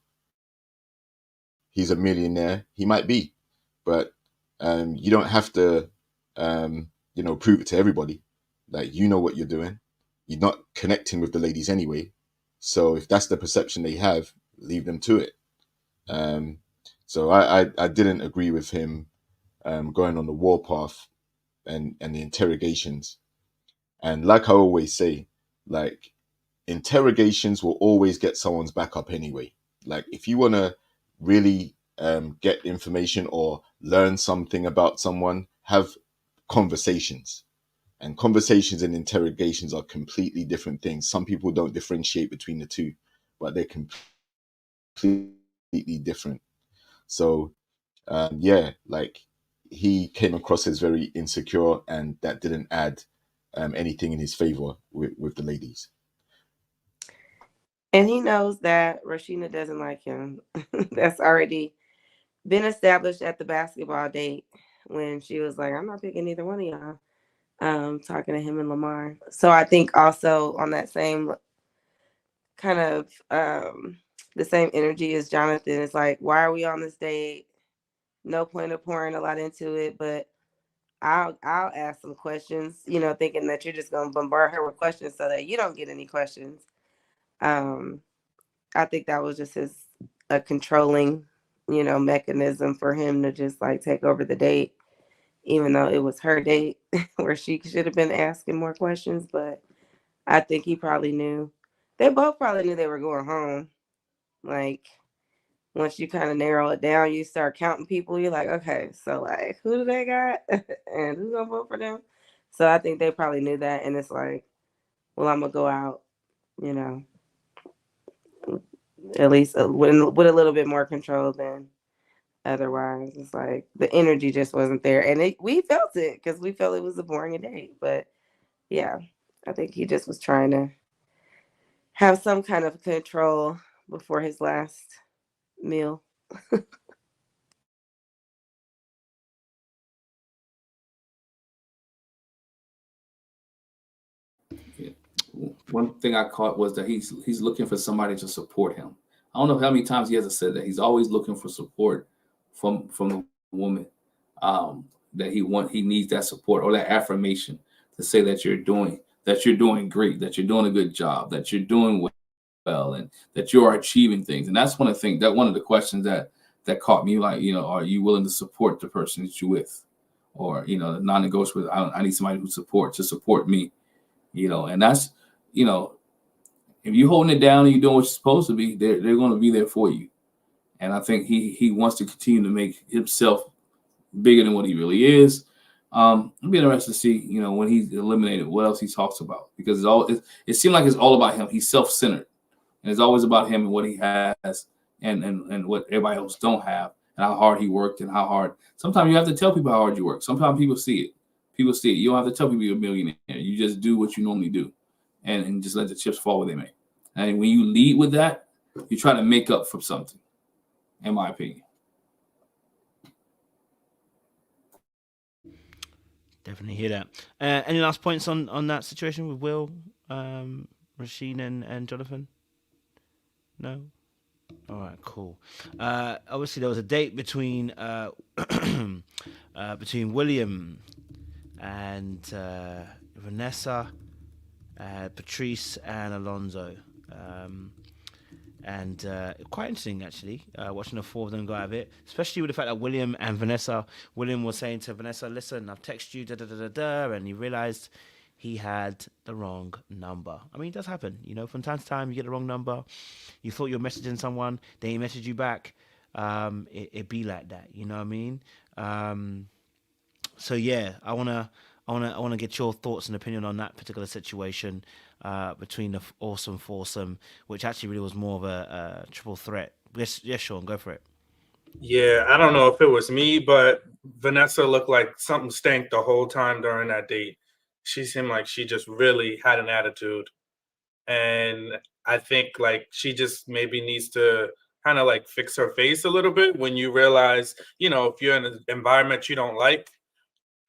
he's a millionaire. He might be, but you don't have to, you know, prove it to everybody. Like, you know what you're doing. You're not connecting with the ladies anyway. So if that's the perception they have, leave them to it. So I didn't agree with him going on the warpath and the interrogations. And like I always say, like, interrogations will always get someone's back up anyway. Like, if you want to really get information or learn something about someone, have conversations. And conversations and interrogations are completely different things. Some people don't differentiate between the two, but they're completely different. So, yeah, like, he came across as very insecure, and that didn't add anything in his favor with the ladies. And he knows that Rashina doesn't like him. That's already been established at the basketball date when she was like, I'm not picking either one of y'all, talking to him and Lamar. So I think also on that same kind of the same energy as Jonathan, it's like, why are we on this date? No point of pouring a lot into it, but I'll ask some questions, you know, thinking that you're just gonna bombard her with questions so that you don't get any questions. I think that was just a controlling, you know, mechanism for him to just like take over the date, even though it was her date where she should have been asking more questions. But I think he probably knew. They both probably knew they were going home. Like, once you kind of narrow it down, you start counting people. You're like, okay, so like, who do they got, and who's gonna vote for them? So I think they probably knew that, and it's like, well, I'm gonna go out, you know, at least with a little bit more control than otherwise. It's like the energy just wasn't there, and we felt it because we felt it was a boring date. But yeah, I think he just was trying to have some kind of control before his last meal. Yeah. One thing I caught was that he's looking for somebody to support him. I don't know how many times he hasn't said that. He's always looking for support from the woman. That he needs that support or that affirmation to say that you're doing that you're doing great, that you're doing a good job, that you're doing well, and that you are achieving things. And that's one of the things, that one of the questions that caught me, like, are you willing to support the person that you're with? Or, the non-negotiable, I need somebody to support me, and that's, if you're holding it down and you're doing what you're supposed to be, they're going to be there for you. And I think he wants to continue to make himself bigger than what he really is. It'll be interesting to see, when he's eliminated, what else he talks about, because it seemed like it's all about him. He's self-centered, and it's always about him and what he has and what everybody else don't have, and how hard he worked and how hard. Sometimes you have to tell people how hard you work. Sometimes people see it. You don't have to tell people you're a millionaire. You just do what you normally do, and just let the chips fall where they may. And when you lead with that, you try to make up for something, in my opinion. Definitely hear that. Any last points on that situation with Will, Rashina, and Jonathan? No? All right, cool. Obviously, there was a date between between William and Vanessa, Patrice, and Alonso. And quite interesting, actually, watching the four of them go at it, especially with the fact that William was saying to Vanessa, listen, I've texted you, and he realized he had the wrong number. I mean, it does happen, from time to time, you get the wrong number. You thought you were messaging someone, then he messaged you back. It be like that, you know what I mean? So yeah, I wanna get your thoughts and opinion on that particular situation between the awesome foursome, which actually really was more of a triple threat. Yes, Sean, go for it. Yeah, I don't know if it was me, but Vanessa looked like something stank the whole time during that date. She seemed like she just really had an attitude. And I think like she just maybe needs to kind of like fix her face a little bit when you realize, if you're in an environment you don't like,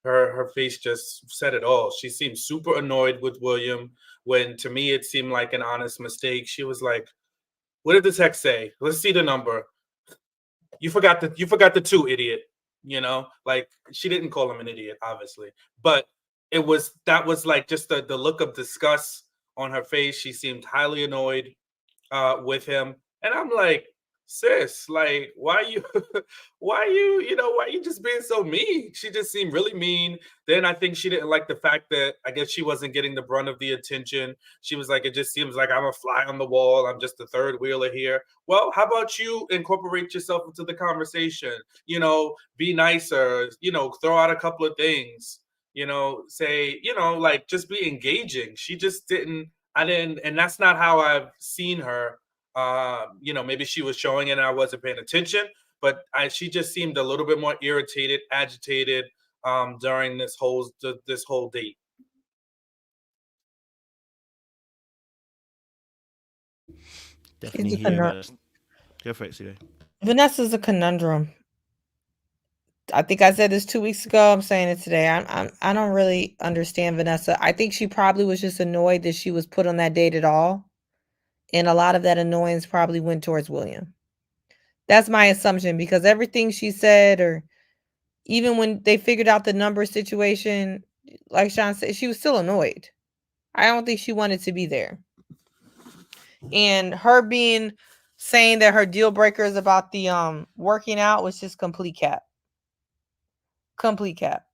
her face just said it all. She seemed super annoyed with William when to me it seemed like an honest mistake. She was like, what did the text say? Let's see the number. You forgot the two, idiot. Like she didn't call him an idiot, obviously, but that was like just the look of disgust on her face. She seemed highly annoyed with him, and I'm like, sis, like why you why you just being so mean? She just seemed really mean. Then I think she didn't like the fact that I guess she wasn't getting the brunt of the attention. She was like, it just seems like I'm a fly on the wall, I'm just the third wheeler here. Well, how about you incorporate yourself into the conversation, be nicer, throw out a couple of things, say, like just be engaging. She just didn't. I didn't, and that's not how I've seen her. Maybe she was showing it and I wasn't paying attention, but she just seemed a little bit more irritated, agitated during this whole date. Definitely hear. Go for it, CJ. Vanessa's a conundrum. I think I said this 2 weeks ago. I'm saying it today. I don't really understand Vanessa. I think she probably was just annoyed that she was put on that date at all. And a lot of that annoyance probably went towards William. That's my assumption, because everything she said, or even when they figured out the number situation, like Sean said, she was still annoyed. I don't think she wanted to be there. And her saying that her deal breaker is about the working out was just complete cap. Complete cap.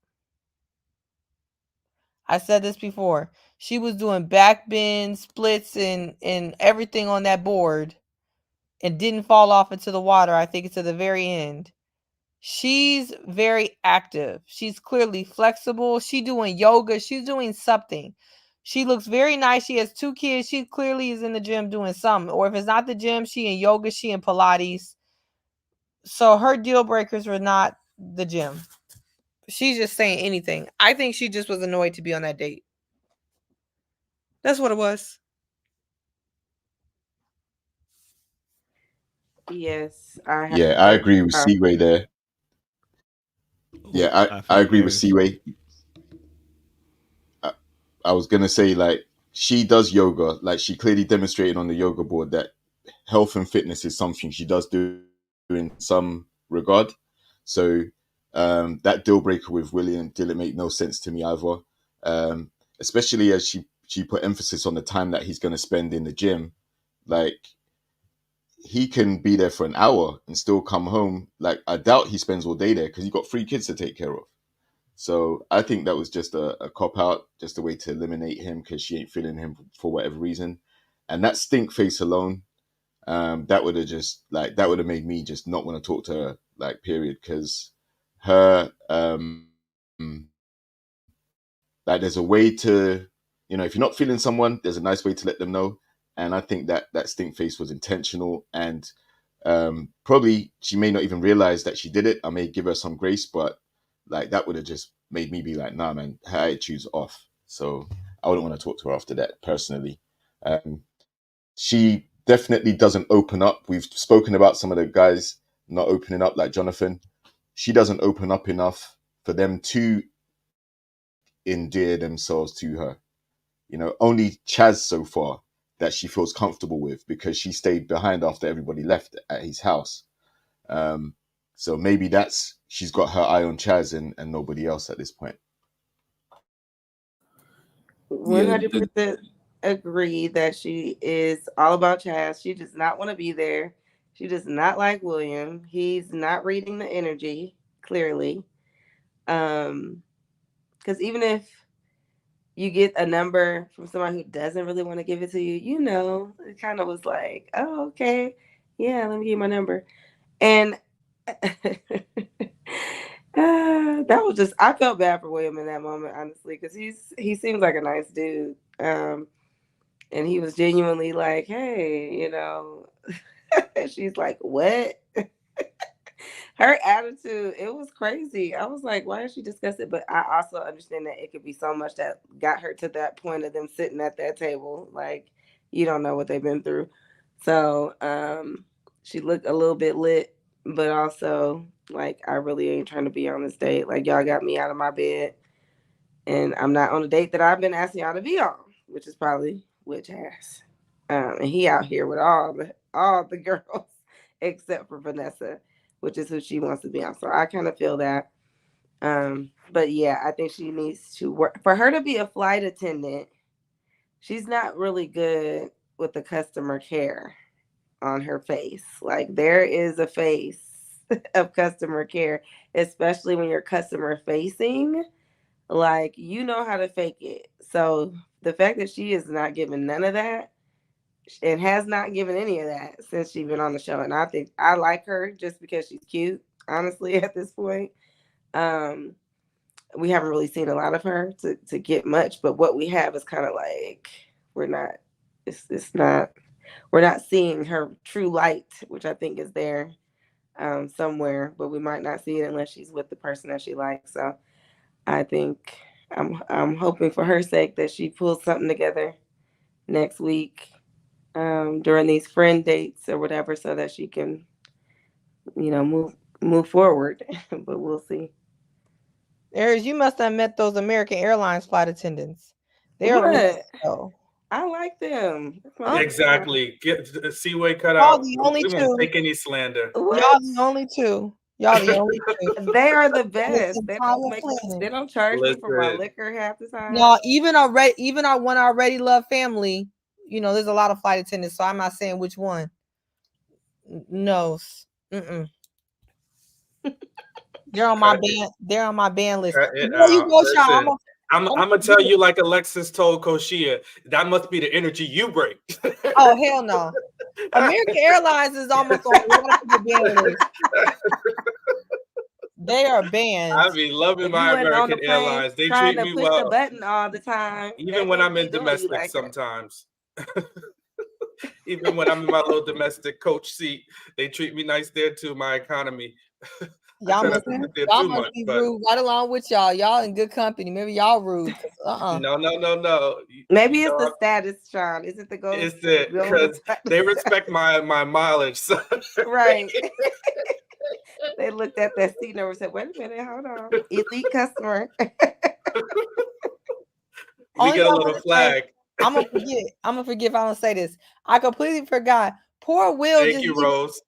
I said this before. She was doing back bend, splits, and everything on that board and didn't fall off into the water. I think it's to the very end. She's very active. She's clearly flexible. She's doing yoga. She's doing something. She looks very nice. She has 2 kids. She clearly is in the gym doing something. Or if it's not the gym, she in yoga, she in Pilates. So her deal breakers were not the gym. She's just saying anything. I think she just was annoyed to be on that date. That's what it was. Yes, I agree with Seaway there. Yeah, I agree with Seaway. I was gonna say, like, she does yoga. Like, she clearly demonstrated on the yoga board that health and fitness is something she does do in some regard. So that deal breaker with William didn't make no sense to me either. Especially as she put emphasis on the time that he's going to spend in the gym. Like, he can be there for an hour and still come home. Like, I doubt he spends all day there because he's got 3 kids to take care of. So I think that was just a cop out, just a way to eliminate him because she ain't feeling him for whatever reason. And that stink face alone, that would have made me just not want to talk to her, like, period. Because her, like, there's a way to, if you're not feeling someone, there's a nice way to let them know. And I think that stink face was intentional, and probably she may not even realize that she did it. I may give her some grace, but like, that would have just made me be like, nah, man, her attitude's off. So I wouldn't want to talk to her after that, personally. She definitely doesn't open up. We've spoken about some of the guys not opening up, like Jonathan. She doesn't open up enough for them to endear themselves to her. Only Chaz so far that she feels comfortable with, because she stayed behind after everybody left at his house. So maybe she's got her eye on Chaz and nobody else at this point. 100% agree that she is all about Chaz. She does not want to be there. She does not like William. He's not reading the energy, clearly. Because even if you get a number from someone who doesn't really want to give it to you, it kind of was like, oh, okay, yeah, let me give you my number. And that was just, I felt bad for William in that moment, honestly, because he seems like a nice dude. And he was genuinely like, hey, she's like, what? Her attitude, it was crazy. I was like, why is she disgusted? But I also understand that it could be so much that got her to that point of them sitting at that table. Like, you don't know what they've been through. So she looked a little bit lit, but also like, I really ain't trying to be on this date. Like, y'all got me out of my bed, and I'm not on a date that I've been asking y'all to be on, which is probably with Chaz. And he out here with all the girls except for Vanessa, which is who she wants to be on. So I kind of feel that. But yeah, I think she needs to work. For her to be a flight attendant, she's not really good with the customer care on her face. Like, there is a face of customer care, especially when you're customer facing. Like, how to fake it. So the fact that she is not giving none of that, and has not given any of that since she's been on the show. And I think I like her just because she's cute, honestly, at this point. We haven't really seen a lot of her to get much, but what we have is kind of like, we're not seeing her true light, which I think is there somewhere, but we might not see it unless she's with the person that she likes. So I think I'm hoping for her sake that she pulls something together next week during these friend dates or whatever, so that she can, move forward. But we'll see. Aries, you must have met those American Airlines flight attendants. They're What? so. I like them. Exactly. Get the Seaway cut Y'all out. the only We won't two. take any slander. What? Y'all the only two. Y'all the only two. They are the best. This entire They don't charge me for my Listen. liquor half the time. Y'all, even our one already love family. There's a lot of flight attendants, so I'm not saying which one. No. Mm-mm. They're on my band. They're on my band list. Before you go, Sean, I'm gonna tell you, like Alexis told Koshia, that must be the energy you bring. Oh, hell no. American Airlines is almost on a lot of people's band list. They are banned. I be loving my American Airlines. They treat me well. Push the button all the time. Even when I'm in domestic, like sometimes. Even when I'm in my little domestic coach seat, they treat me nice there too. My economy. Y'all must be rude right along with y'all. Y'all in good company. Maybe y'all rude. No. Maybe it's the status, Sean. Is it the gold? It's it because they respect my mileage. So. Right. They looked at that seat number and said, "Wait a minute, hold on, elite customer." We get a little flag. I'm gonna forget if I don't say this. I completely forgot. Poor Will. Thank you, Rose.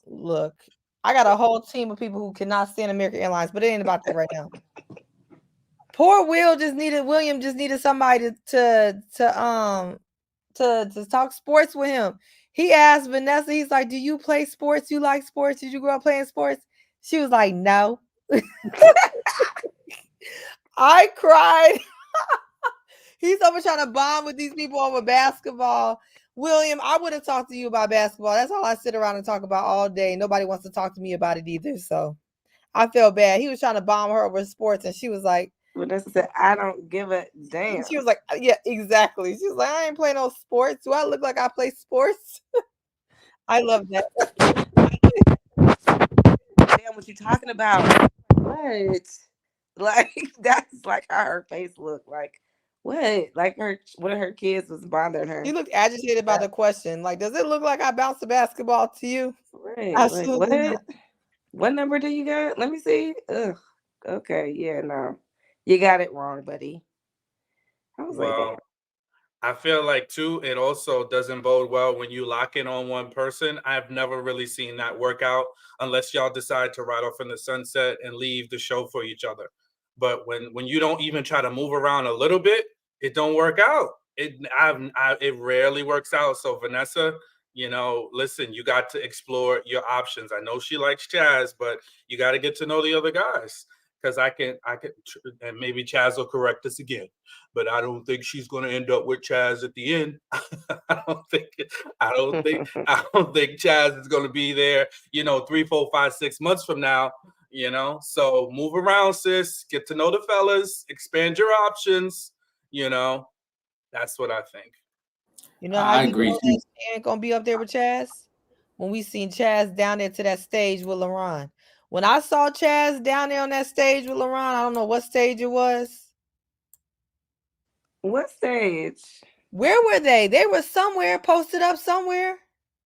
Look, I got a whole team of people who cannot stand American Airlines, but it ain't about that right now. Poor William just needed somebody to talk sports with him. He asked Vanessa, he's like, do you play sports? You like sports? Did you grow up playing sports? She was like, no. I cried. He's over trying to bond with these people over basketball. William, I would have talked to you about basketball. That's all I sit around and talk about all day. Nobody wants to talk to me about it either. So I felt bad. He was trying to bomb her over sports, and she was like, Vanessa said, I don't give a damn. She was like, yeah, exactly. She was like, I ain't playing no sports. Do I look like I play sports? I love that. Damn, what you talking about? What? Like, that's like how her face looked. Like, what? Like one of her kids was bothering her. You looked agitated by the question. Like, does it look like I bounced the basketball to you? Right. Absolutely. Like, what number do you got? Let me see. Ugh. Okay. Yeah, no. You got it wrong, buddy. I was like, Well, I feel like too, it also doesn't bode well when you lock in on one person. I've never really seen that work out unless y'all decide to ride off in the sunset and leave the show for each other. But when you don't even try to move around a little bit, it don't work out. It rarely works out. So Vanessa, listen, you got to explore your options. I know she likes Chaz, but you got to get to know the other guys. Because I can, and maybe Chaz will correct us again, but I don't think she's going to end up with Chaz at the end. I don't think Chaz is going to be there, 3, 4, 5, 6 months from now, So move around, sis. Get to know the fellas. Expand your options. That's what I think. I agree. She ain't gonna be up there with Chaz when we seen Chaz down there to that stage with LaRon. When I saw Chaz down there on that stage with LaRon, I don't know what stage it was. what stage? Where were they? They were somewhere, posted up somewhere.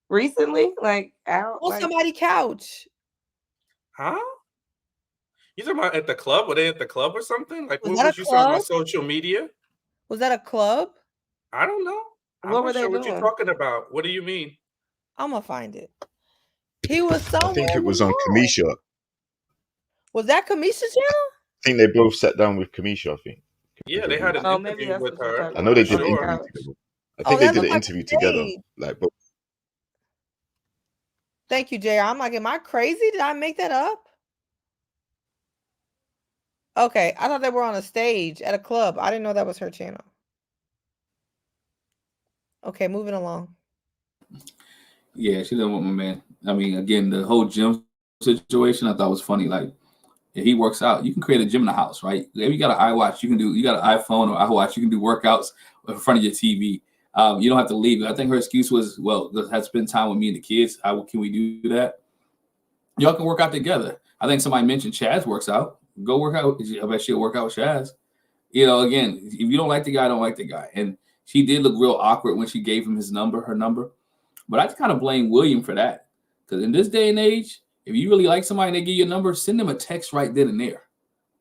Recently? Like out? On somebody's couch. Huh? You talking about at the club? Were they at the club or something? Like, Was what that was a you talking club? about? Social media? Was that a club? I don't know. What were they What doing? you talking about? What do you mean? I'm gonna find it. He was somewhere. I think it was on Kamisha. Was that Kamisha's channel? I think they both sat down with Kamisha, I think. Yeah, they had an maybe interview that's with what you're her. talking I know they about. did an Sure. interview together. I Oh, think they that did an looked like interview a together. stage. Like, but Thank you, JR. I'm like, am I crazy? Did I make that up? Okay, I thought they were on a stage at a club. I didn't know that was her channel. Okay, moving along. Yeah, she didn't want my man. I mean, again, the whole gym situation I thought was funny. Like, if he works out, you can create a gym in the house, right? If you got an iWatch, you got an iPhone or iWatch, you can do workouts in front of your TV. You don't have to leave. I think her excuse was, well, let's have to spend time with me and the kids. How can we do that? Y'all can work out together. I think somebody mentioned Chaz works out. Go work out. I bet she'll work out with Chaz. Again, if you don't like the guy, don't like the guy. And she did look real awkward when she gave him her number. But I just kind of blame William for that. Because in this day and age, if you really like somebody and they give you a number, send them a text right then and there.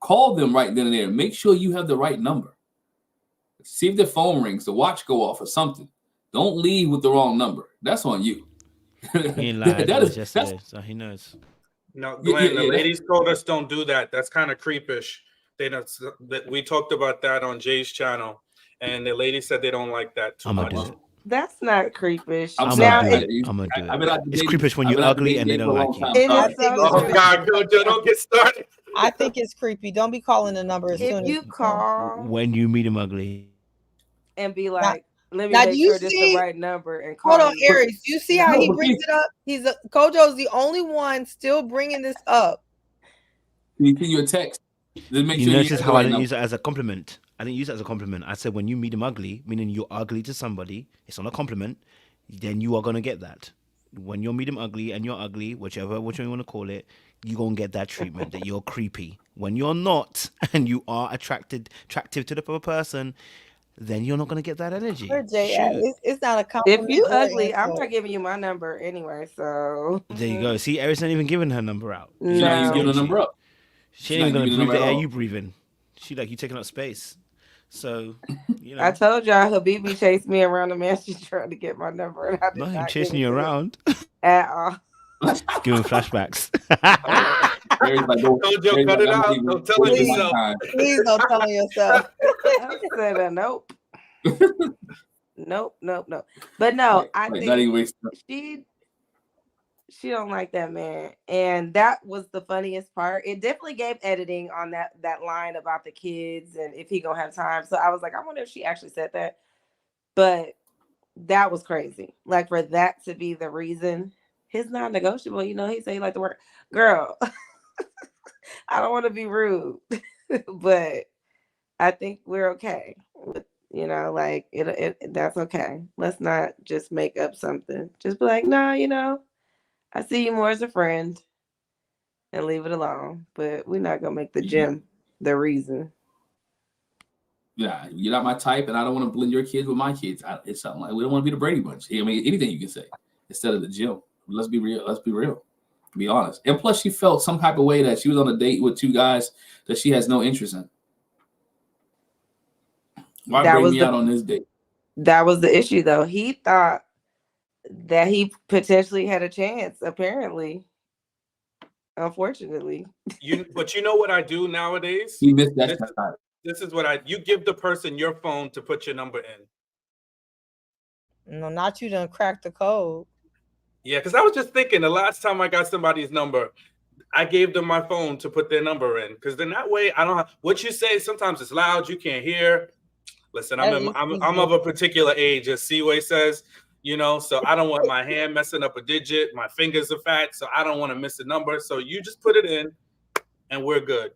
Call them right then and there. Make sure you have the right number. See if the phone rings, the watch go off or something. Don't leave with the wrong number. That's on you. He lied yesterday, so he knows. No, Glenn, the ladies told us don't do that. That's kind of creepish. We talked about that on Jay's channel, and the lady said they don't like that too much. Do it. That's not creepish. I'm Now, gonna do it. It's creepish when you're ugly and they don't like you. It is so Oh God, Jojo, don't get started. I think it's creepy. Don't be calling the number as soon if you as call When you meet him ugly. and be like, let me now, make do you sure this is see- the right number and call Hold on, you. Aries. You see how he No, brings it up? Kojo's the only one still bringing this up. You send you a text. Just make You sure notice have the how right I didn't number. use it as a compliment. I didn't use it as a compliment. I said when you meet him ugly, meaning you're ugly to somebody, it's not a compliment, then you are going to get that. When you meet him ugly and you're ugly, whichever you want to call it, you're going to get that treatment that you're creepy. When you're not and you are attractive to the other person, then you're not going to get that energy. Where Jay at? Shoot. It's not a compliment. If you or ugly, I'm insult. not giving you my number anyway. So There you go. See, Eric's not even giving her number out. She's not even giving the number up. She ain't even going to She's not breathe the giving the air number you breathing. She like you taking up space. So, I told y'all Habibi chased me around the mansion trying to get my number, and I did not him not chasing give it you to him around. at all. Giving flashbacks. Mary's like, Don't cut it out. Don't tell it yourself. Please don't tell him yourself. I said, nope. Nope. But no, I think she don't like that man. And that was the funniest part. It definitely gave editing on that line about the kids and if he gonna have time. So I was like, I wonder if she actually said that. But that was crazy. Like for that to be the reason, his non-negotiable, you know, he say like the word girl. I don't want to be rude, but I think we're okay with, you know, like it that's okay. Let's not just make up something. Just be like, no, you know, I see you more as a friend and leave it alone. But we're not gonna make the gym the reason. Yeah, you're not my type, and I don't want to blend your kids with my kids. It's something like we don't want to be the Brady Bunch. I mean, anything you can say instead of the gym. Let's be real. Let's be real. Be honest. And plus, she felt some type of way that she was on a date with two guys that she has no interest in. Why bring me out on this date? That was the issue, though. He thought that he potentially had a chance, apparently. Unfortunately. But you know what I do nowadays? He missed that time. This is what you give the person your phone to put your number in. No, not you done cracked the code. Yeah, because I was just thinking the last time I got somebody's number, I gave them my phone to put their number in. Because then that way I don't have what you say. Sometimes it's loud, you can't hear. Listen, I'm of a particular age, as Seaway says, you know, so I don't want my hand messing up a digit. My fingers are fat, so I don't want to miss a number. So you just put it in and we're good.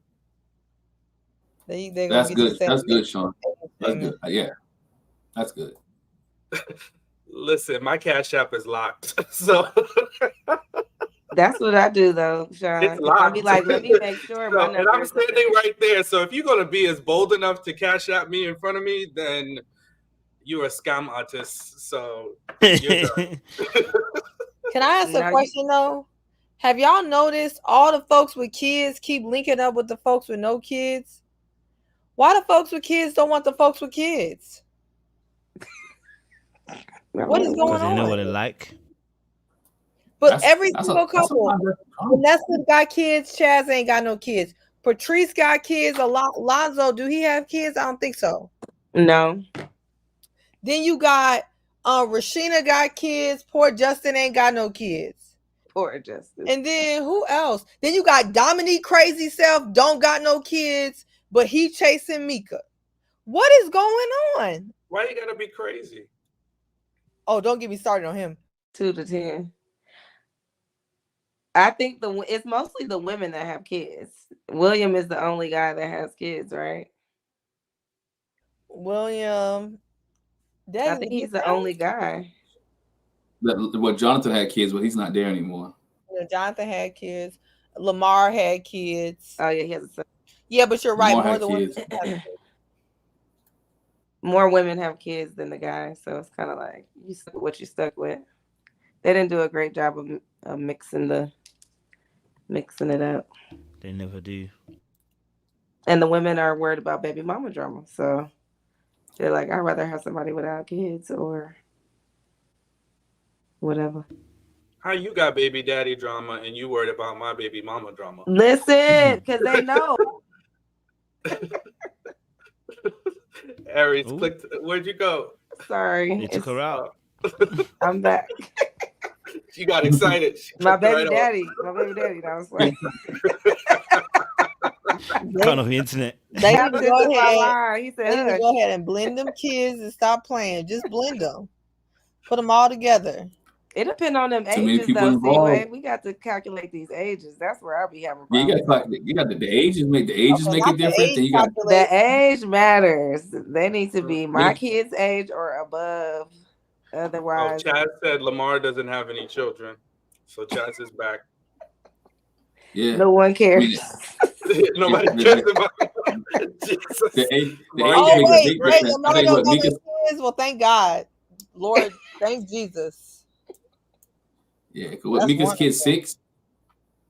That's good. That's good, Sean. That's good. Yeah, that's good. Listen, my Cash App is locked, so that's what I do, though, Sean. It's locked. I'll be like, let me make sure. So, and I'm standing right there. So if you're gonna be as bold enough to Cash App me in front of me, then you're a scam artist. So you're done. Can I ask a question though? Have y'all noticed all the folks with kids keep linking up with the folks with no kids? Why the folks with kids don't want the folks with kids? What is going on? They know what they like. But every single couple, Vanessa got kids, Chaz ain't got no kids. Patrice got kids. Alonzo, do he have kids? I don't think so. No. Then you got Rashina got kids. Poor Justin ain't got no kids. Poor Justin. And then who else? Then you got Dominique crazy self, don't got no kids, but he chasing Mika. What is going on? Why you gotta be crazy? Oh, don't get me started on him. 2 to 10. I think it's mostly the women that have kids. William is the only guy that has kids, right? William. I think he's the only guy. Well, Jonathan had kids, but he's not there anymore. Yeah, Jonathan had kids. Lamar had kids. Oh, yeah, he has a son. Yeah, but you're right. More women have kids than the guys, so it's kind of like you stuck with what you stuck with. They didn't do a great job of mixing it up. They never do. And the women are worried about baby mama drama, so they're like, I'd rather have somebody without kids or whatever. How you got baby daddy drama and you worried about my baby mama drama? Listen, because they know. Aries, where'd you go? Sorry. They took her out. I'm back. She got excited. My baby daddy. That was funny. Cut off the internet. They need to go ahead. He said, go ahead and blend them kids and stop playing. Just blend them. Put them all together. It depends on them ages, though. See, we got to calculate these ages. That's where I'll be having problems. Yeah, you got the ages make it different. Then you got the age matters. They need to be my kid's age or above. Otherwise, Chaz said Lamar doesn't have any children, so Chaz is back. Yeah, no one cares. Nobody cares about Jesus. The age well, thank God, Lord, thank Jesus. Yeah, because Mika's kid's 6.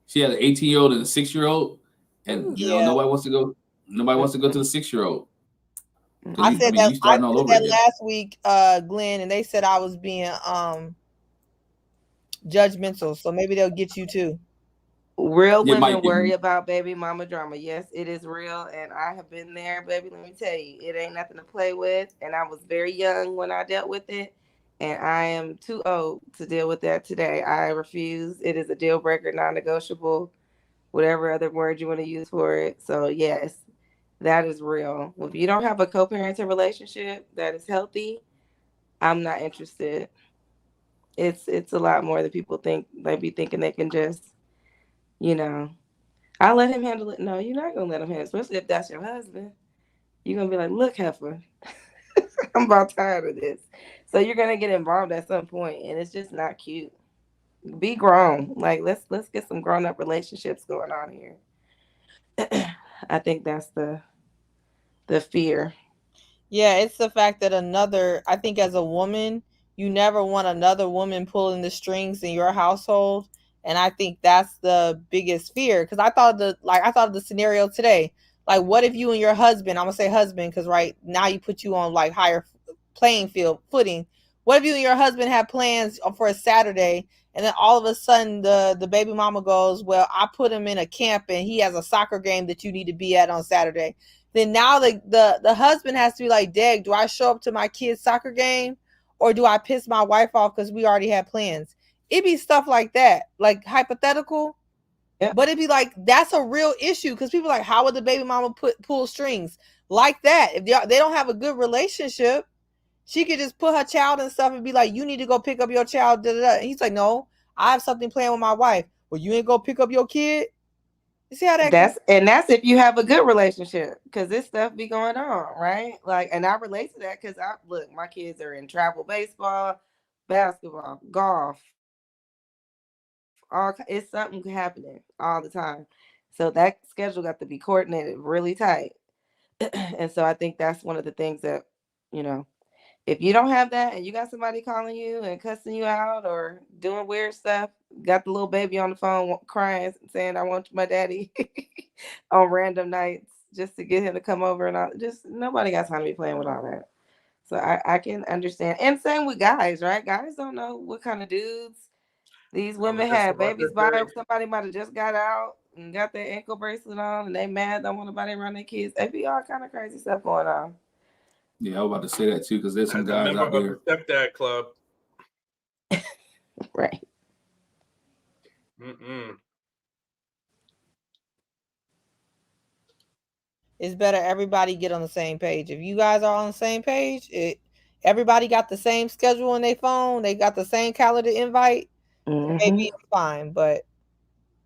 She had an 18-year-old and a 6-year-old, and nobody wants to go. Nobody wants to go to the 6-year-old. I said that last week, Glenn, and they said I was being judgmental. So maybe they'll get you too. Real It might women be. worry about baby mama drama. Yes, it is real, and I have been there, baby. Let me tell you, it ain't nothing to play with. And I was very young when I dealt with it, and I am too old to deal with that today. I refuse. It is a deal breaker, non-negotiable, whatever other word you want to use for it. So yes, that is real. If you don't have a co-parenting relationship that is healthy, I'm not interested. It's a lot more than people think. They be thinking they can just, you know. I let him handle it. No, you're not gonna let him handle it, especially if that's your husband. You're gonna be like, look, heifer, I'm about tired of this. So you're gonna get involved at some point, and it's just not cute. Be grown. Like let's get some grown up relationships going on here. I think that's the fear. Yeah, it's the fact that I think as a woman, you never want another woman pulling the strings in your household. And I think that's the biggest fear. Because I thought of the scenario today. Like, what if you and your husband, I'm gonna say husband, because right now you put you on like higher playing field footing. What if you and your husband have plans for a Saturday, and then all of a sudden the baby mama goes, well, I put him in a camp and he has a soccer game that you need to be at on Saturday. Then now the husband has to be like, Dag, do I show up to my kid's soccer game, or do I piss my wife off because we already had plans? It'd be stuff like that, like hypothetical. Yeah. But it'd be like, that's a real issue, because people are like, how would the baby mama pull strings like that? If they don't have a good relationship, she could just put her child and stuff and be like, you need to go pick up your child. Da, da, da. And he's like, no, I have something planned with my wife. Well, you ain't go pick up your kid. You see how that's if you have a good relationship, because this stuff be going on, right? Like, and I relate to that because look, my kids are in travel baseball, basketball, golf, it's something happening all the time. So that schedule got to be coordinated really tight. And so I think that's one of the things that, you know, if you don't have that and you got somebody calling you and cussing you out or doing weird stuff, got the little baby on the phone crying, saying, I want my daddy on random nights just to get him to come over and all, just nobody got time to be playing with all that. So I can understand. And same with guys, right? Guys don't know what kind of dudes these women had babies by. Somebody might have just got out and got their ankle bracelet on and they mad, don't want nobody around their kids. They be all kind of crazy stuff going on. Yeah, I was about to say that too, because there's some guys out there. Of the stepdad club. Right. It's better everybody get on the same page. If you guys are on the same page, everybody got the same schedule on their phone, they got the same calendar invite, maybe it's fine. But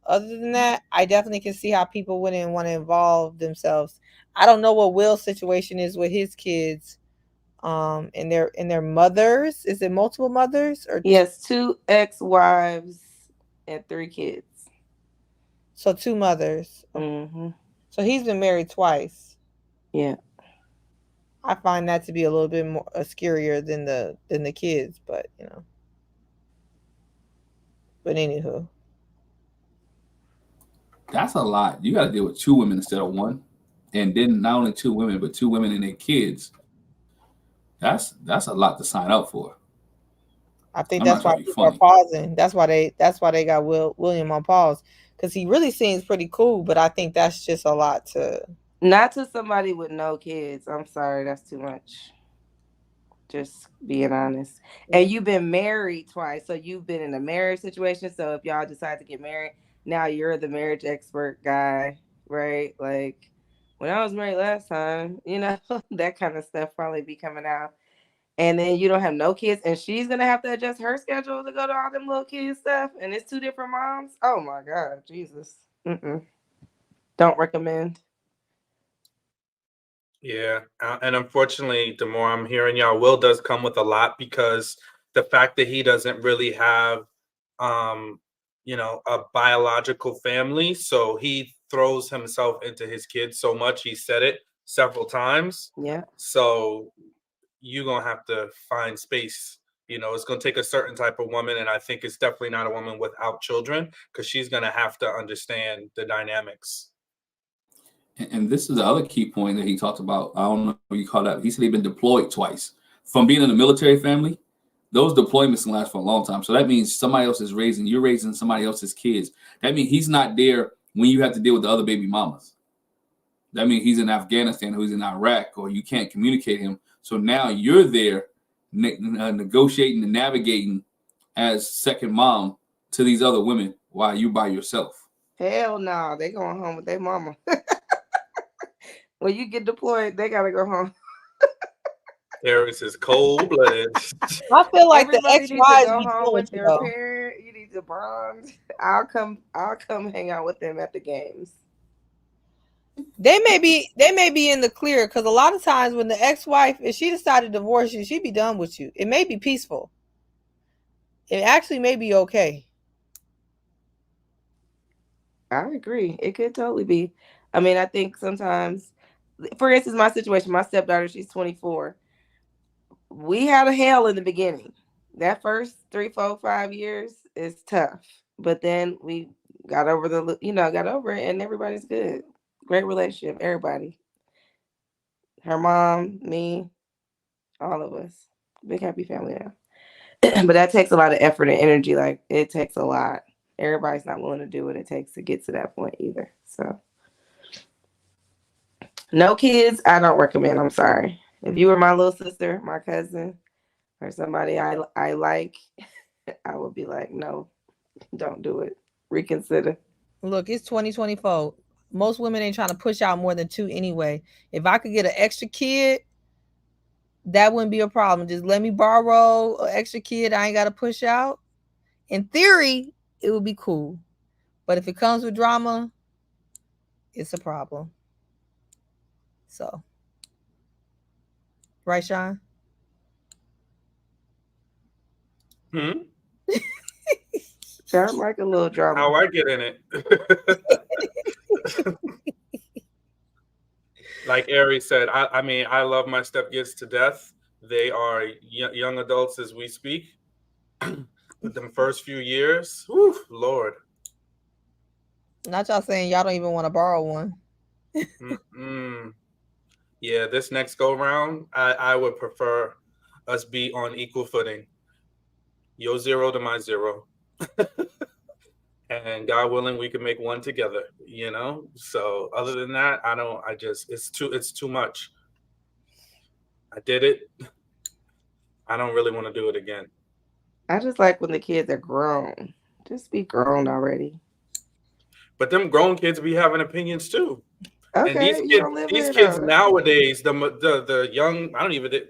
other than that, I definitely can see how people wouldn't want to involve themselves. I don't know what Will's situation is with his kids. And their mothers. Is it multiple mothers, or he has 2 ex-wives and 3 kids? So 2 mothers. So he's been married twice. Yeah. I find that to be a little bit more scarier than the kids, but you know. But anywho, that's a lot. You got to deal with 2 women instead of 1, and then not only 2 women, but 2 women and their kids. That's a lot to sign up for. I think that's why people are pausing. That's why they got William on pause, because he really seems pretty cool, but I think that's just a lot to. Not to somebody with no kids. I'm sorry, that's too much. Just being honest. And you've been married twice, so you've been in a marriage situation. So if y'all decide to get married, now you're the marriage expert guy, right? Like, when I was married last time, you know, that kind of stuff probably be coming out. And then you don't have no kids, and she's gonna have to adjust her schedule to go to all them little kids stuff, and it's 2 different moms. Oh my God, Jesus! Don't recommend. Yeah, and unfortunately, the more I'm hearing y'all, Will does come with a lot, because the fact that he doesn't really have, a biological family, so he throws himself into his kids so much. He said it several times. Yeah. So you're gonna have to find space. It's gonna take a certain type of woman, and I think it's definitely not a woman without children, because she's gonna have to understand the dynamics. And this is the other key point that he talked about. I don't know what you call that. He said he'd been deployed twice. From being in a military family, those deployments can last for a long time. So that means somebody else is you're raising somebody else's kids. That means he's not there when you have to deal with the other baby mamas. That means he's in Afghanistan, or he's in Iraq, or you can't communicate him. So now you're there negotiating and navigating as second mom to these other women while you by yourself. Hell no, they going home with their mama. When you get deployed, they gotta go home. Aries is cold-blooded. I feel like Everybody the needs to ex-wives go be home doing with it, their though. parent. You need to bond. I'll come hang out with them at the games. They may be in the clear, because a lot of times when the ex-wife, if she decided to divorce you, she'd be done with you. It may be peaceful. It actually may be okay. I agree. It could totally be. I mean, I think sometimes, for instance, my situation, my stepdaughter, she's 24. We had a hell in the beginning. That first 3, 4, 5 years is tough. But then we got over it, and everybody's good. Great relationship, everybody. Her mom, me, all of us. Big happy family now. But that takes a lot of effort and energy. Like, it takes a lot. Everybody's not willing to do what it takes to get to that point either. So, no kids, I don't recommend. I'm sorry. If you were my little sister, my cousin, or somebody I like, I would be like, no, don't do it. Reconsider. Look, it's 2024. Most women ain't trying to push out more than 2 anyway. If I could get an extra kid, that wouldn't be a problem. Just let me borrow an extra kid I ain't got to push out. In theory, it would be cool. But if it comes with drama, it's a problem. So, right, Sean? Sound like a little drama. How I get in it. Like Aries said, I mean, I love my stepkids to death. They are young adults as we speak. But them first few years, whew, Lord. Not y'all saying y'all don't even want to borrow one. Yeah, this next go round, I would prefer us be on equal footing. Your 0 to my 0. And God willing, we can make one together, So other than that, it's too much. I did it. I don't really want to do it again. I just like when the kids are grown. Just be grown already. But them grown kids be having opinions too. Okay, and these kids nowadays, the young,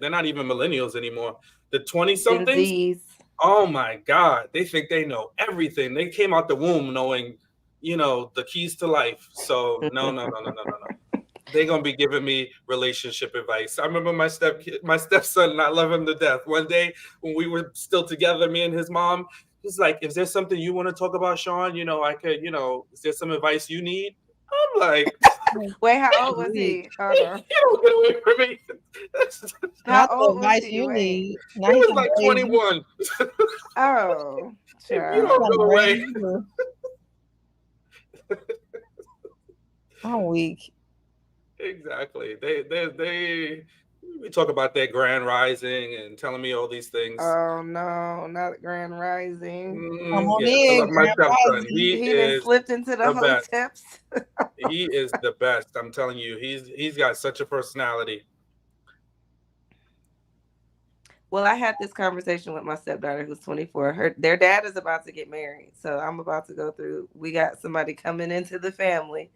they're not even millennials anymore. The 20-somethings. Oh my God, they think they know everything. They came out the womb knowing, the keys to life. So no. They're gonna be giving me relationship advice. I remember my stepson, and I love him to death. One day when we were still together, me and his mom, he's like, "Is there something you want to talk about, Sean? I could, is there some advice you need?" I'm like, wait, how old was he? Hold on. You don't get away from me. How old was he? He was like 21. Oh, child. You don't go away. I'm weak. Exactly. We talk about that grand rising and telling me all these things. Oh no, not grand rising. Come on in, my stepson. He done slipped into the whole tips. He is the best. I'm telling you, he's got such a personality. Well, I had this conversation with my stepdaughter who's 24. Their dad is about to get married. So I'm about to go through. We got somebody coming into the family.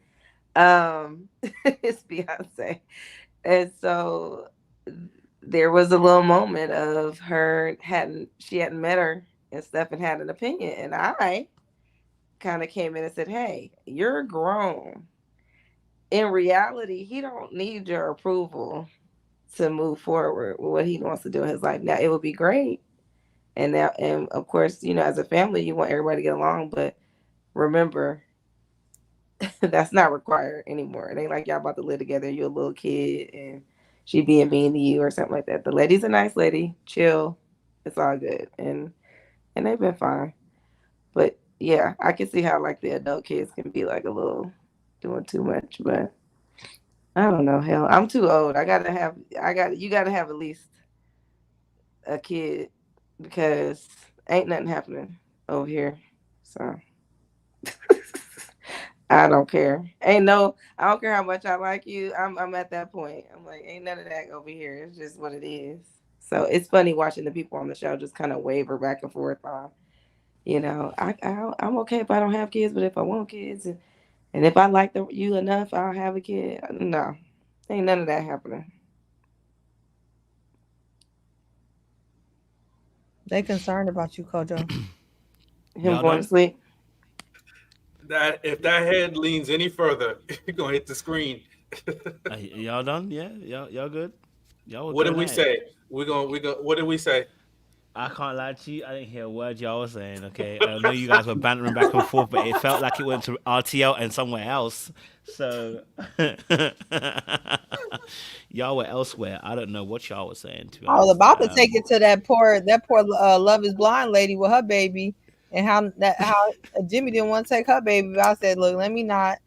It's Beyonce. And so there was a little moment of she hadn't met her and stuff and had an opinion. And I kind of came in and said, hey, you're grown. In reality, he don't need your approval to move forward with what he wants to do in his life. Now, it would be great. And of course, as a family, you want everybody to get along. But remember, that's not required anymore. It ain't like y'all about to live together. You're a little kid and she being mean to you or something like that. The lady's a nice lady, chill. It's all good. And they've been fine. But yeah, I can see how like the adult kids can be like a little doing too much. But I don't know. Hell, I'm too old. You gotta have at least a kid because ain't nothing happening over here. So I don't care. I don't care how much I like you. I'm at that point. I'm like, ain't none of that over here. It's just what it is. So it's funny watching the people on the show just kind of waver back and forth on, I'm okay if I don't have kids, but if I want kids and if I like you enough, I'll have a kid. No, ain't none of that happening. They concerned about you, Kojo. Him Y'all going done? to sleep. That if that head leans any further, you're gonna hit the screen. Y'all done? Yeah, y'all good? Y'all. What did we say? We go. What did we say? I can't lie to you. I didn't hear a word y'all was saying. Okay, I know you guys were bantering back and forth, but it felt like it went to RTL and somewhere else. So y'all were elsewhere. I don't know what y'all were saying. To be I was honest. about to take it to that poor Love Is Blind lady with her baby, and how Jimmy didn't want to take her baby. But I said, look, let me not.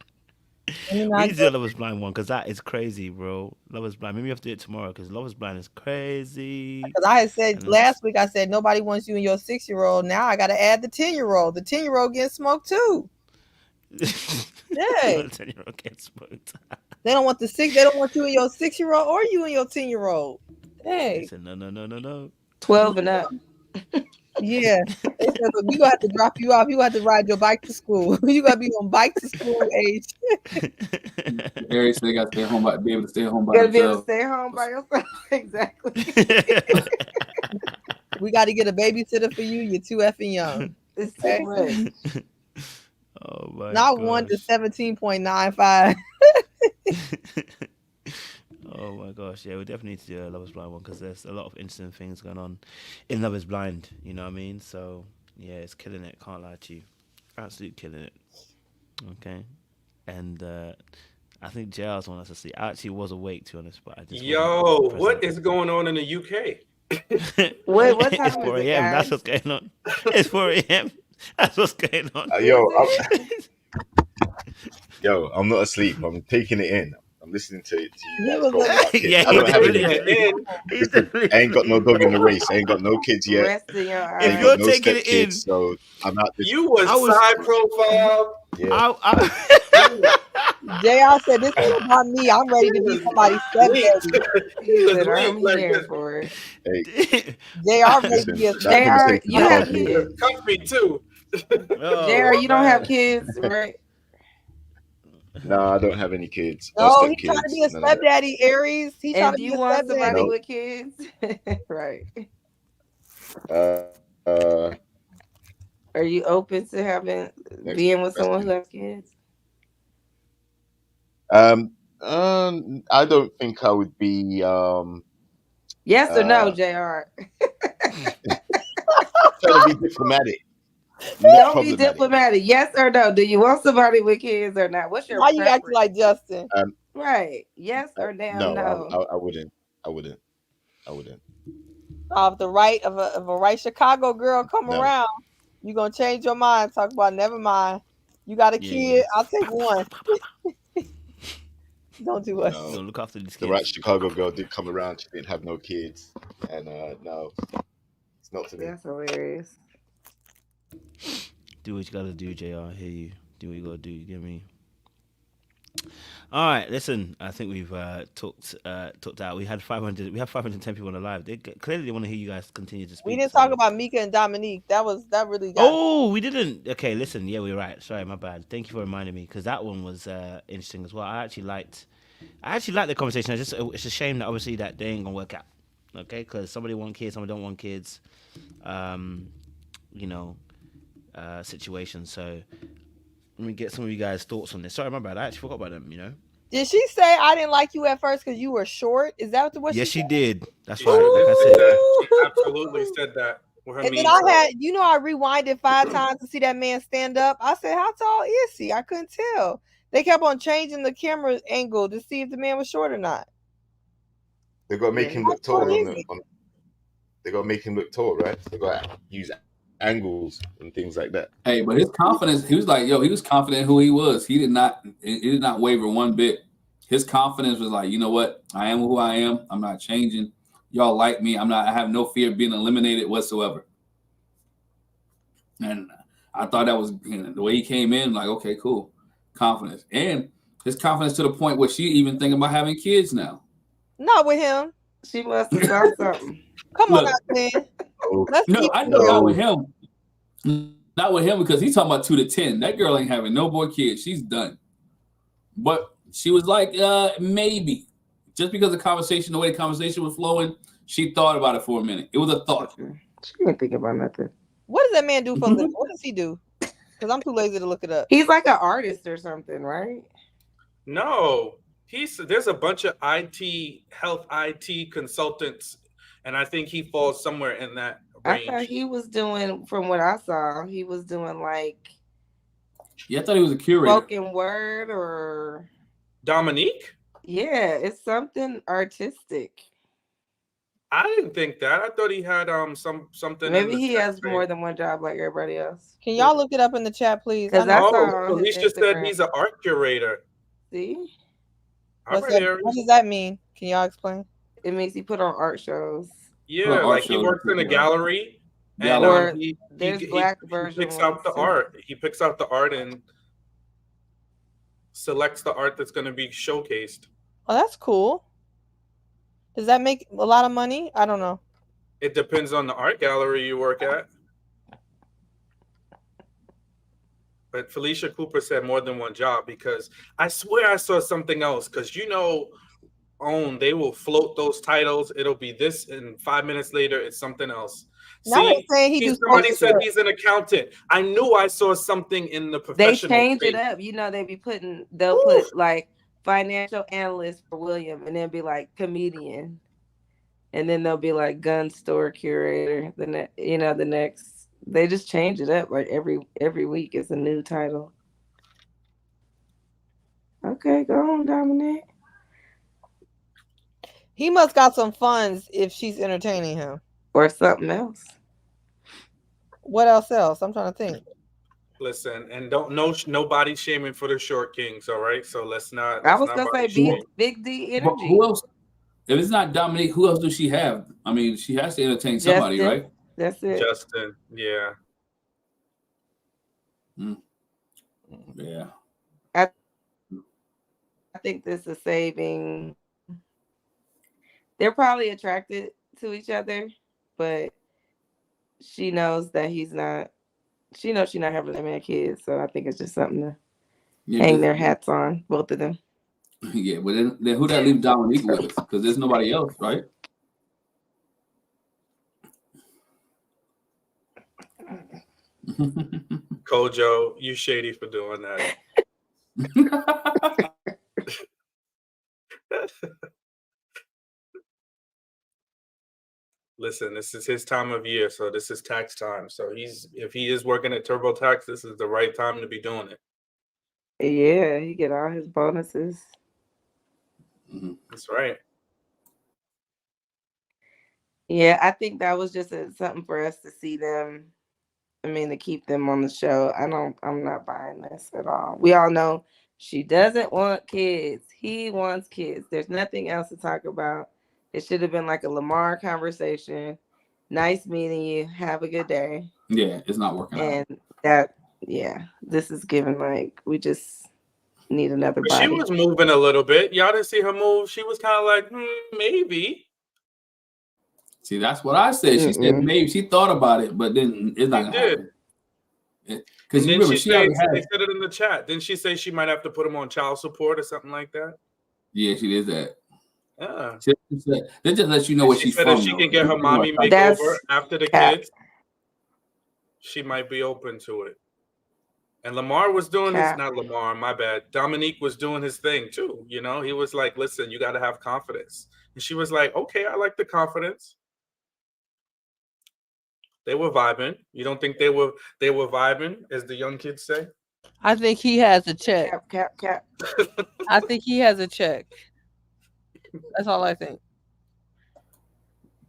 We need to do a Love Is Blind one because that is crazy, bro. Love Is Blind. Maybe we have to do it tomorrow because Love Is Blind is crazy. Because I had said last week, I said nobody wants you and your 6-year-old. Now I got to add the 10-year-old. The 10-year-old getting smoked too. Yeah. 10-year-old gets smoked. They don't want They don't want you and your 6-year-old or you and your 10-year-old. Hey. They said no. 12 and up. Yeah. They said, look, we gonna have to drop you off. You gonna have to ride your bike to school. You gotta be on bike to school age. Harry said they got to stay home be able to stay home by You gotta be able to themselves. stay home by yourself. Exactly. We got to get a babysitter for you. You're too effing young. It's too much. Oh my Not gosh. 1 to 17.95. Oh my gosh, yeah, we definitely need to do a Love Is Blind one because there's a lot of interesting things going on in Love Is Blind. You know what I mean? So yeah, it's killing it. Can't lie to you, absolutely killing it. Okay, and I think JR's one us to see. I actually was awake, to be honest, but I just What is going on in the UK? What time It's 4 is it, a.m. guys? That's what's going on. It's 4 a.m. That's what's going on. I'm not asleep. I'm taking it in. I'm listening to you guys was talk about kids. Yeah, I don't have any Taking kids. it in. Listen, I ain't got no dog in the race. I ain't got no kids yet. Rest of your I If ain't eyes. you're got no taking it in, stepkids, so I'm out this. You was I was- side profile. Yeah. JR said, this ain't about me. I'm ready to be somebody's stepdaddy. He was said, I'm weak like here this. for it. Hey, JR ready to listen, be a that JR, conversation you I have can't leave. kids. Comfy too. JR, you don't have kids, right? No, I don't have any kids. No, Or he's trying to stepkids. be a None of that. stepdaddy, Aries. He's trying And to do be you a want somebody stepdaddy. Nope. with kids? Right. Are you open to being with someone who has kids? I don't think I would be. Yes or no, JR? Trying to be diplomatic. Don't be diplomatic. Yes or no? Do you want somebody with kids or not? What's your Why you acting preference? like Justin? Right. Yes or damn No, no? I wouldn't. If the right of a right Chicago girl come No. around, you gonna change your mind. Talk about never mind. You got a kid. I'll take one. Don't do us. No. Look after these The kids. right Chicago girl did come around. She didn't have no kids, and no, it's not for me. That's hilarious. Do what you gotta do, JR. I hear you. Do what you gotta do. You get me? All right, listen. I think we've talked out. We have 510 people on the live. They clearly want to hear you guys continue to speak. We didn't talk about Mika and Dominique. That really got. Oh, we didn't. Okay, listen. Yeah, we're right. Sorry, my bad. Thank you for reminding me because that one was interesting as well. I actually liked the conversation. It's a shame that obviously that they ain't gonna work out. Okay, because somebody want kids, somebody don't want kids. Situation. So let me get some of you guys' thoughts on this. Sorry, my bad. I actually forgot about them. Did she say I didn't like you at first because you were short? Is that what Yes, she she said? did. That's She right. Like I said. She absolutely said that. And then I rewinded 5 times to see that man stand up. I said, how tall is he? I couldn't tell. They kept on changing the camera angle to see if the man was short or not. They got to make him look tall they got to make him look tall, right? They got to use angles and things like that. Hey, but his confidence, he was confident who he was. He did not waver one bit. His confidence was like, you know what? I am who I am. I'm not changing. Y'all like me. I have no fear of being eliminated whatsoever. And I thought that was the way he came in, like, okay, cool. Confidence. And his confidence to the point where she even thinking about having kids now. Not with him. She must have saw something. Come on Look. now, man. Oh, Let's No, keep I it know real. not with him. Not with him because he's talking about 2 to 10. That girl ain't having no more kids. She's done. But she was like, maybe. Just because the way the conversation was flowing, she thought about it for a minute. It was a thought. She didn't think about nothing. What does that man do for a living? What does he do? Because I'm too lazy to look it up. He's like an artist or something, right? No, there's a bunch of health IT consultants, and I think he falls somewhere in that range. I thought he was doing, from what I saw, he was doing like Yeah, I thought he was a curator. spoken word or Dominique? yeah, it's something artistic. I didn't think that. I thought he had something. Maybe in the he has sex more thing. than one job like everybody else. Can y'all look it up in the chat, please? Because I know- I saw on Oh, his Felicia said Instagram. he's an art curator. See, All What's right, that, Aries. what does that mean? Can y'all explain? it means he put on art shows. Yeah, Well, art like he shows works in a are- gallery, and Or he there's black version picks out the ones, too. art. He picks out the art and selects the art that's going to be showcased. Oh, that's cool. Does that make a lot of money? I don't know. It depends on the art gallery you work at. But Felicia Cooper said more than one job because I swear I saw something else. Because they will float those titles. It'll be this, and 5 minutes later, it's something else. Now they're saying Somebody said he's an accountant. I knew I saw something in the They professional. change space. it up. They'll put like financial analyst for William, and then be like comedian, and then they'll be like gun store curator. The next. They just change it up like every week. It's a new title. Okay, go on, Dominique. He must got some funds if she's entertaining him. Or something else. What else? I'm trying to think. Listen, and nobody shaming for the short kings, all right? So let's not. I was gonna body say shame. Big D But energy. who else? If it's not Dominique, who else does she have? I mean, she has to entertain somebody, Justin. right? That's it. Justin, yeah. Yeah. I think this is saving. They're probably attracted to each other, but she knows that he's not. She knows she's not having that man kids, so I think it's just something to hang their hats on, both of them. Yeah, but then who that leave Dominique with? Because there's nobody else, right? Kojo, you shady for doing that. Listen, this is his time of year, so this is tax time. So if he is working at TurboTax, this is the right time to be doing it. Yeah, he get all his bonuses. That's right. Yeah, I think that was just something for us to see them. I mean, to keep them on the show. I'm not buying this at all. We all know she doesn't want kids. He wants kids. There's nothing else to talk about. It should have been like a Lamar conversation. Nice meeting you. Have a good day. Yeah, it's not working out. This is giving like we just need another body. She was moving a little bit. Y'all didn't see her move. She was kind of like, maybe. See, that's what I said. She said maybe. She thought about it, but then it's not gonna happen. Because you remember, she already had. They said it in the chat. Didn't she say she might have to put him on child support or something like that? Yeah, she did that. Yeah. They just let you know what she's said from. If she can get her mommy makeover after the kids, she might be open to it. And Lamar was doing not Lamar, my bad. Dominique was doing his thing too. You know, he was like, listen, you got to have confidence. And she was like, okay, I like the confidence. They were vibing. You don't think they were vibing, as the young kids say? I think he has a check. Cap. I think he has a check. That's all I think.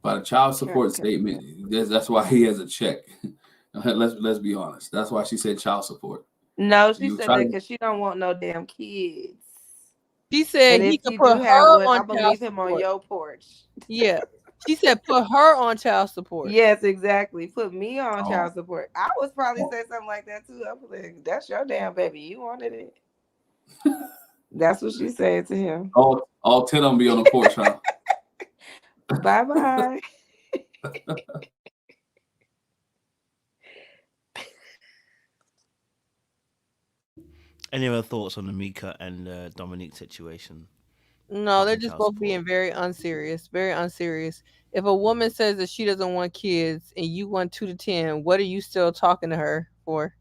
But a child support statement, that's why he has a check. Let's be honest. That's why she said child support. No, she said that because she don't want no damn kids. She said he could put her on I believe him on your porch. Yeah. She said put her on child support. Yes, exactly. Put me on Oh. child support. I was probably say something like that too. I was like, "That's your damn baby. You wanted it." That's what she said to him. All 10 of them be on the porch, huh? Bye bye. Any other thoughts on the Mika and Dominique situation? No, they're Fucking just child both support. being very unserious. Very unserious. If a woman says that she doesn't want kids and you want 2 to 10, what are you still talking to her for?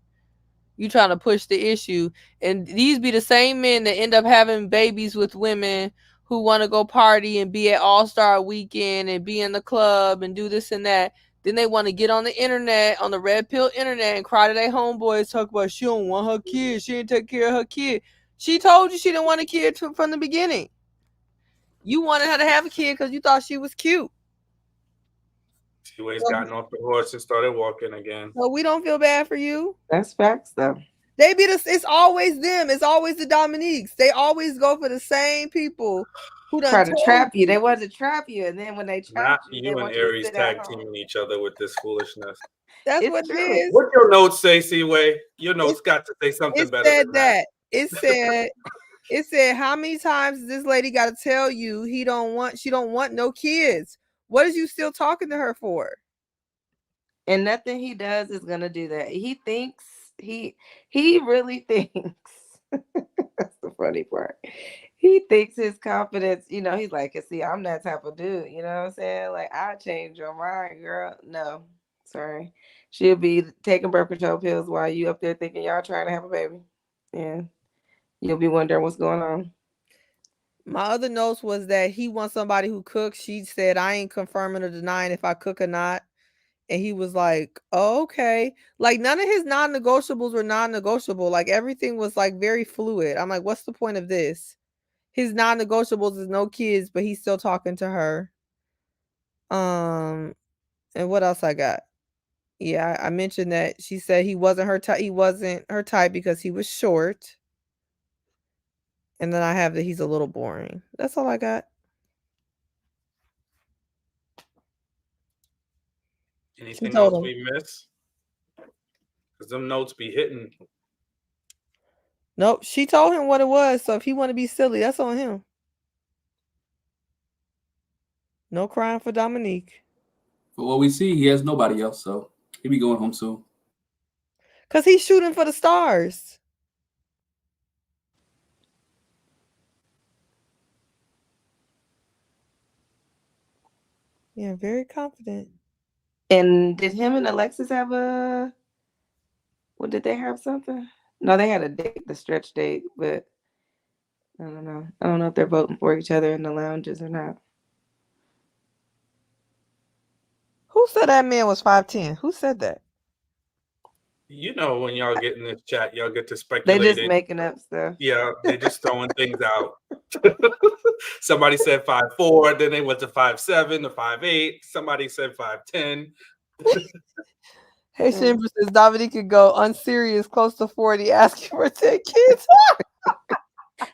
You trying to push the issue, and these be the same men that end up having babies with women who want to go party and be at All-Star Weekend and be in the club and do this and that. Then they want to get on the internet, on the red pill internet, and cry to their homeboys, talk about she don't want her kid, she didn't take care of her kid. She told you she didn't want a kid from the beginning. You wanted her to have a kid because you thought she was cute. She always gotten off the horse and started walking again. So we don't feel bad for you. That's facts, though. They be the. It's always them. It's always the Dominiques. They always go for the same people who done Try to told trap you. They want to trap you, and then when they Not trap you, they you and want you to Aries sit at tag home. teaming each other with this foolishness. That's It's what it true. is. What your notes say, Seaway? Your notes got to say something It better said than that. It said. It said how many times this lady got to tell you she don't want no kids. What is you still talking to her for? And nothing he does is gonna do that. He thinks he really thinks. That's the funny part. He thinks his confidence, he's like, see, I'm that type of dude, you know what I'm saying? Like, I change your mind, girl. No, sorry. She'll be taking birth control pills while you up there thinking y'all trying to have a baby. And you'll be wondering what's going on. My other notes was that he wants somebody who cooks. She said, I ain't confirming or denying if I cook or not. And he was like, oh, okay. Like none of his non-negotiables were non-negotiable. Like everything was like very fluid. I'm like, what's the point of this? His non-negotiables is no kids, but he's still talking to her. And what else I got? Yeah, I mentioned that she said he wasn't her type. He wasn't her type because he was short. And then I have that he's a little boring. That's all I got. Anything else we miss? Because them notes be hitting. Nope. She told him what it was. So if he want to be silly, that's on him. No crying for Dominique. But what we see, he has nobody else, so he'll be going home soon. Because he's shooting for the stars. Yeah, very confident. And did him and Alexis have did they have something? No, they had a date, the stretch date, but I don't know. I don't know if they're voting for each other in the lounges or not. Who said that man was 5'10"? Who said that? You know, when y'all get in this chat, y'all get to speculate. They're just making up stuff. Yeah, they're just throwing things out. Somebody said 5'4", then they went to 5'7" to 5'8". Somebody said 5'10". Hey, Shimber says Dominique could go unserious close to 40 asking for 10 kids.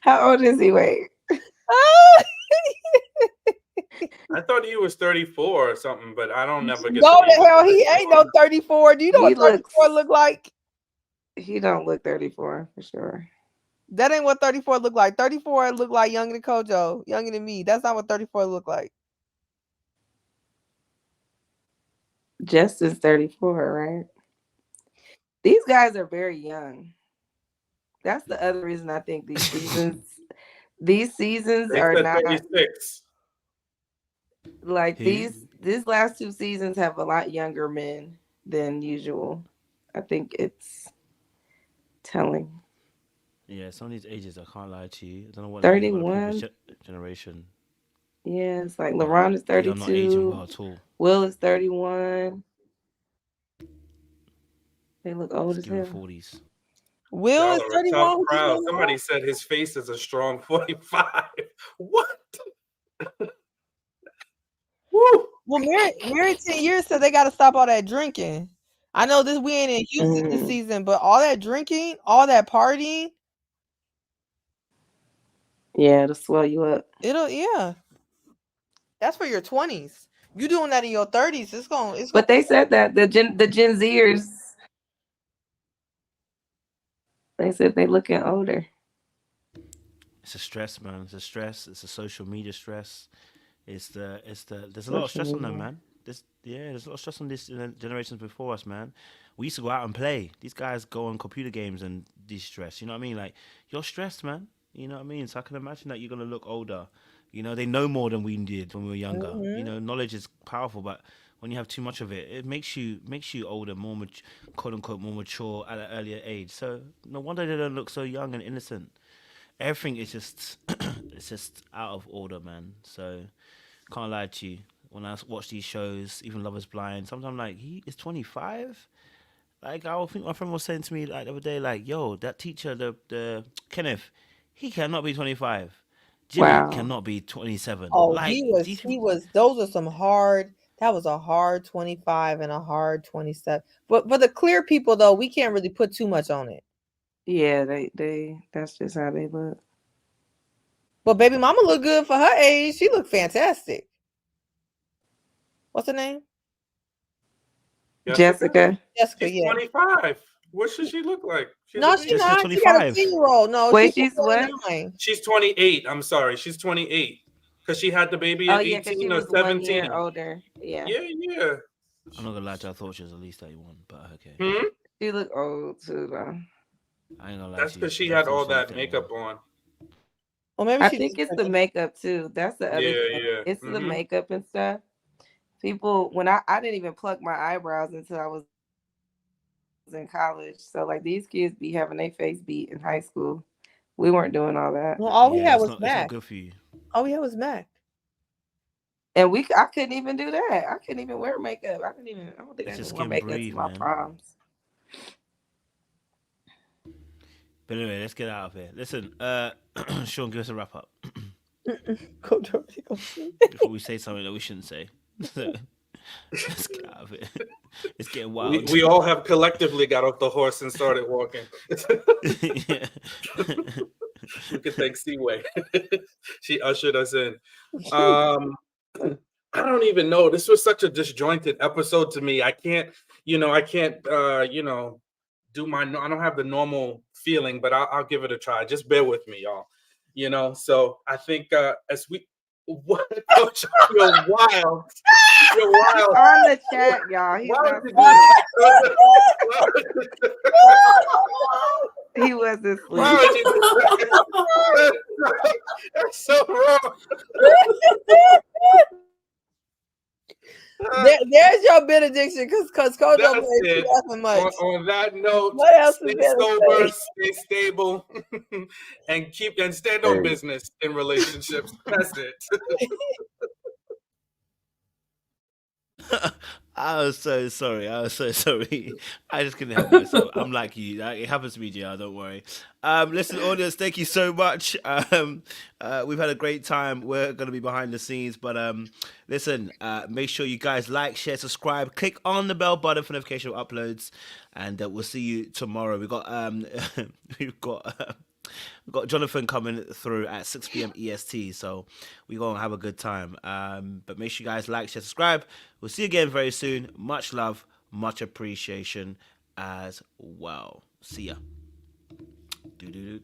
How old is he? Wait. I thought he was 34 or something, but I don't never get No, the hell, he ain't no 34. Do you know what 34 look like? He don't look 34 for sure. That ain't what 34 look like. 34 look like younger than Kojo, younger than me. That's not what 34 look like. Justin's 34, right? These guys are very young. That's the other reason I think these seasons are not 36. Like these last 2 seasons have a lot younger men than usual. I think it's telling. Yeah, some of these ages, I can't lie to you. I don't know what 31 generation. Yeah, it's like LeBron is 32. I'm not aging well at all. Will is 31. They look old as hell. 40s. Will is 31. Somebody said his face is a strong 45. What? Woo. Well, Mary 10 years said they got to stop all that drinking. I know we ain't in Houston this season, but all that drinking, all that partying. Yeah, it'll swell you up. Yeah. That's for your 20s. You doing that in your 30s? But they said that the Gen Zers, they said they looking older. It's a stress, man. It's a stress. It's a social media stress. There's a lot of stress on them, man. There's a lot of stress on these generations before us, man. We used to go out and play. These guys go on computer games and de-stress. You know what I mean? Like, you're stressed, man. You know what I mean? So I can imagine that you're gonna look older. You know, they know more than we did when we were younger. You know, knowledge is powerful, but when you have too much of it, it makes you older, more quote unquote more mature at an earlier age. So no wonder they don't look so young and innocent. Everything is just it's just out of order, man. So can't lie to you. When I watch these shows, even Love Is Blind, sometimes I'm like, he is 25. Like, I think my friend was saying to me like the other day, like, yo, that teacher, the Kenneth, he cannot be 25. Jimmy Wow. cannot be 27. Oh, like, he was. Those are some hard. That was a hard 25 and a hard 27. But for the clear people though, we can't really put too much on it. Yeah, they that's just how they look. But baby mama look good for her age. She looked fantastic. What's her name? Jessica. Jessica, She's yeah. 25. What should she look like? She's No, a she's baby. not. She got a 25. 10-year-old. No, Wait, she's she's what? 29. She's 28. I'm sorry. She's 28 because she had the baby Oh at yeah, because 18 she or was 1 year 17. older. Yeah. Yeah. I'm not gonna lie to you, I thought she was at least 31, but okay. Hmm? She look old too though. I ain't gonna lie That's to you. because she I had thought all she was that 31. makeup on. Well, maybe I she think just it's the makeup too. That's the other thing. Yeah. It's the makeup and stuff. People, when I didn't even pluck my eyebrows until I was in college. So like these kids be having their face beat in high school. We weren't doing all that. Well, all we had was it's Mac. not good for you. All we had was Mac. And I couldn't even do that. I couldn't even wear makeup. I don't think I Just even wear can't makeup breathe, to my man. proms. But anyway, let's get out of here. Listen, Sean, give us a wrap up Go Dorothy, go. before we say something that we shouldn't say. Let's get out of it. It's getting wild. We all have collectively got off the horse and started walking. Yeah. We could thank Seaway. She ushered us in. I don't even know. This was such a disjointed episode to me. I can't do I don't have the normal feeling, but I'll give it a try. Just bear with me, y'all. So I think as we what Coach, you're wild. You're wild. On the chat, y'all. He's Why not would you do that? he wasn't Why asleep. would you do that? That's so wrong. There's your benediction, because Coach That's don't play it. too much. On that note, What else is stay there to sober, say? stay stable, and stand on Hey. business in relationships. That's it. I was so sorry. I just couldn't help myself. I'm like you. It happens to me, JR. Don't worry. Listen, audience, thank you so much. We've had a great time. We're going to be behind the scenes, but listen, make sure you guys like, share, subscribe, click on the bell button for notification of uploads, and we'll see you tomorrow. We've got Jonathan coming through at 6 p.m. EST, so we're going to have a good time. But make sure you guys like, share, subscribe. We'll see you again very soon. Much love, much appreciation as well. See ya.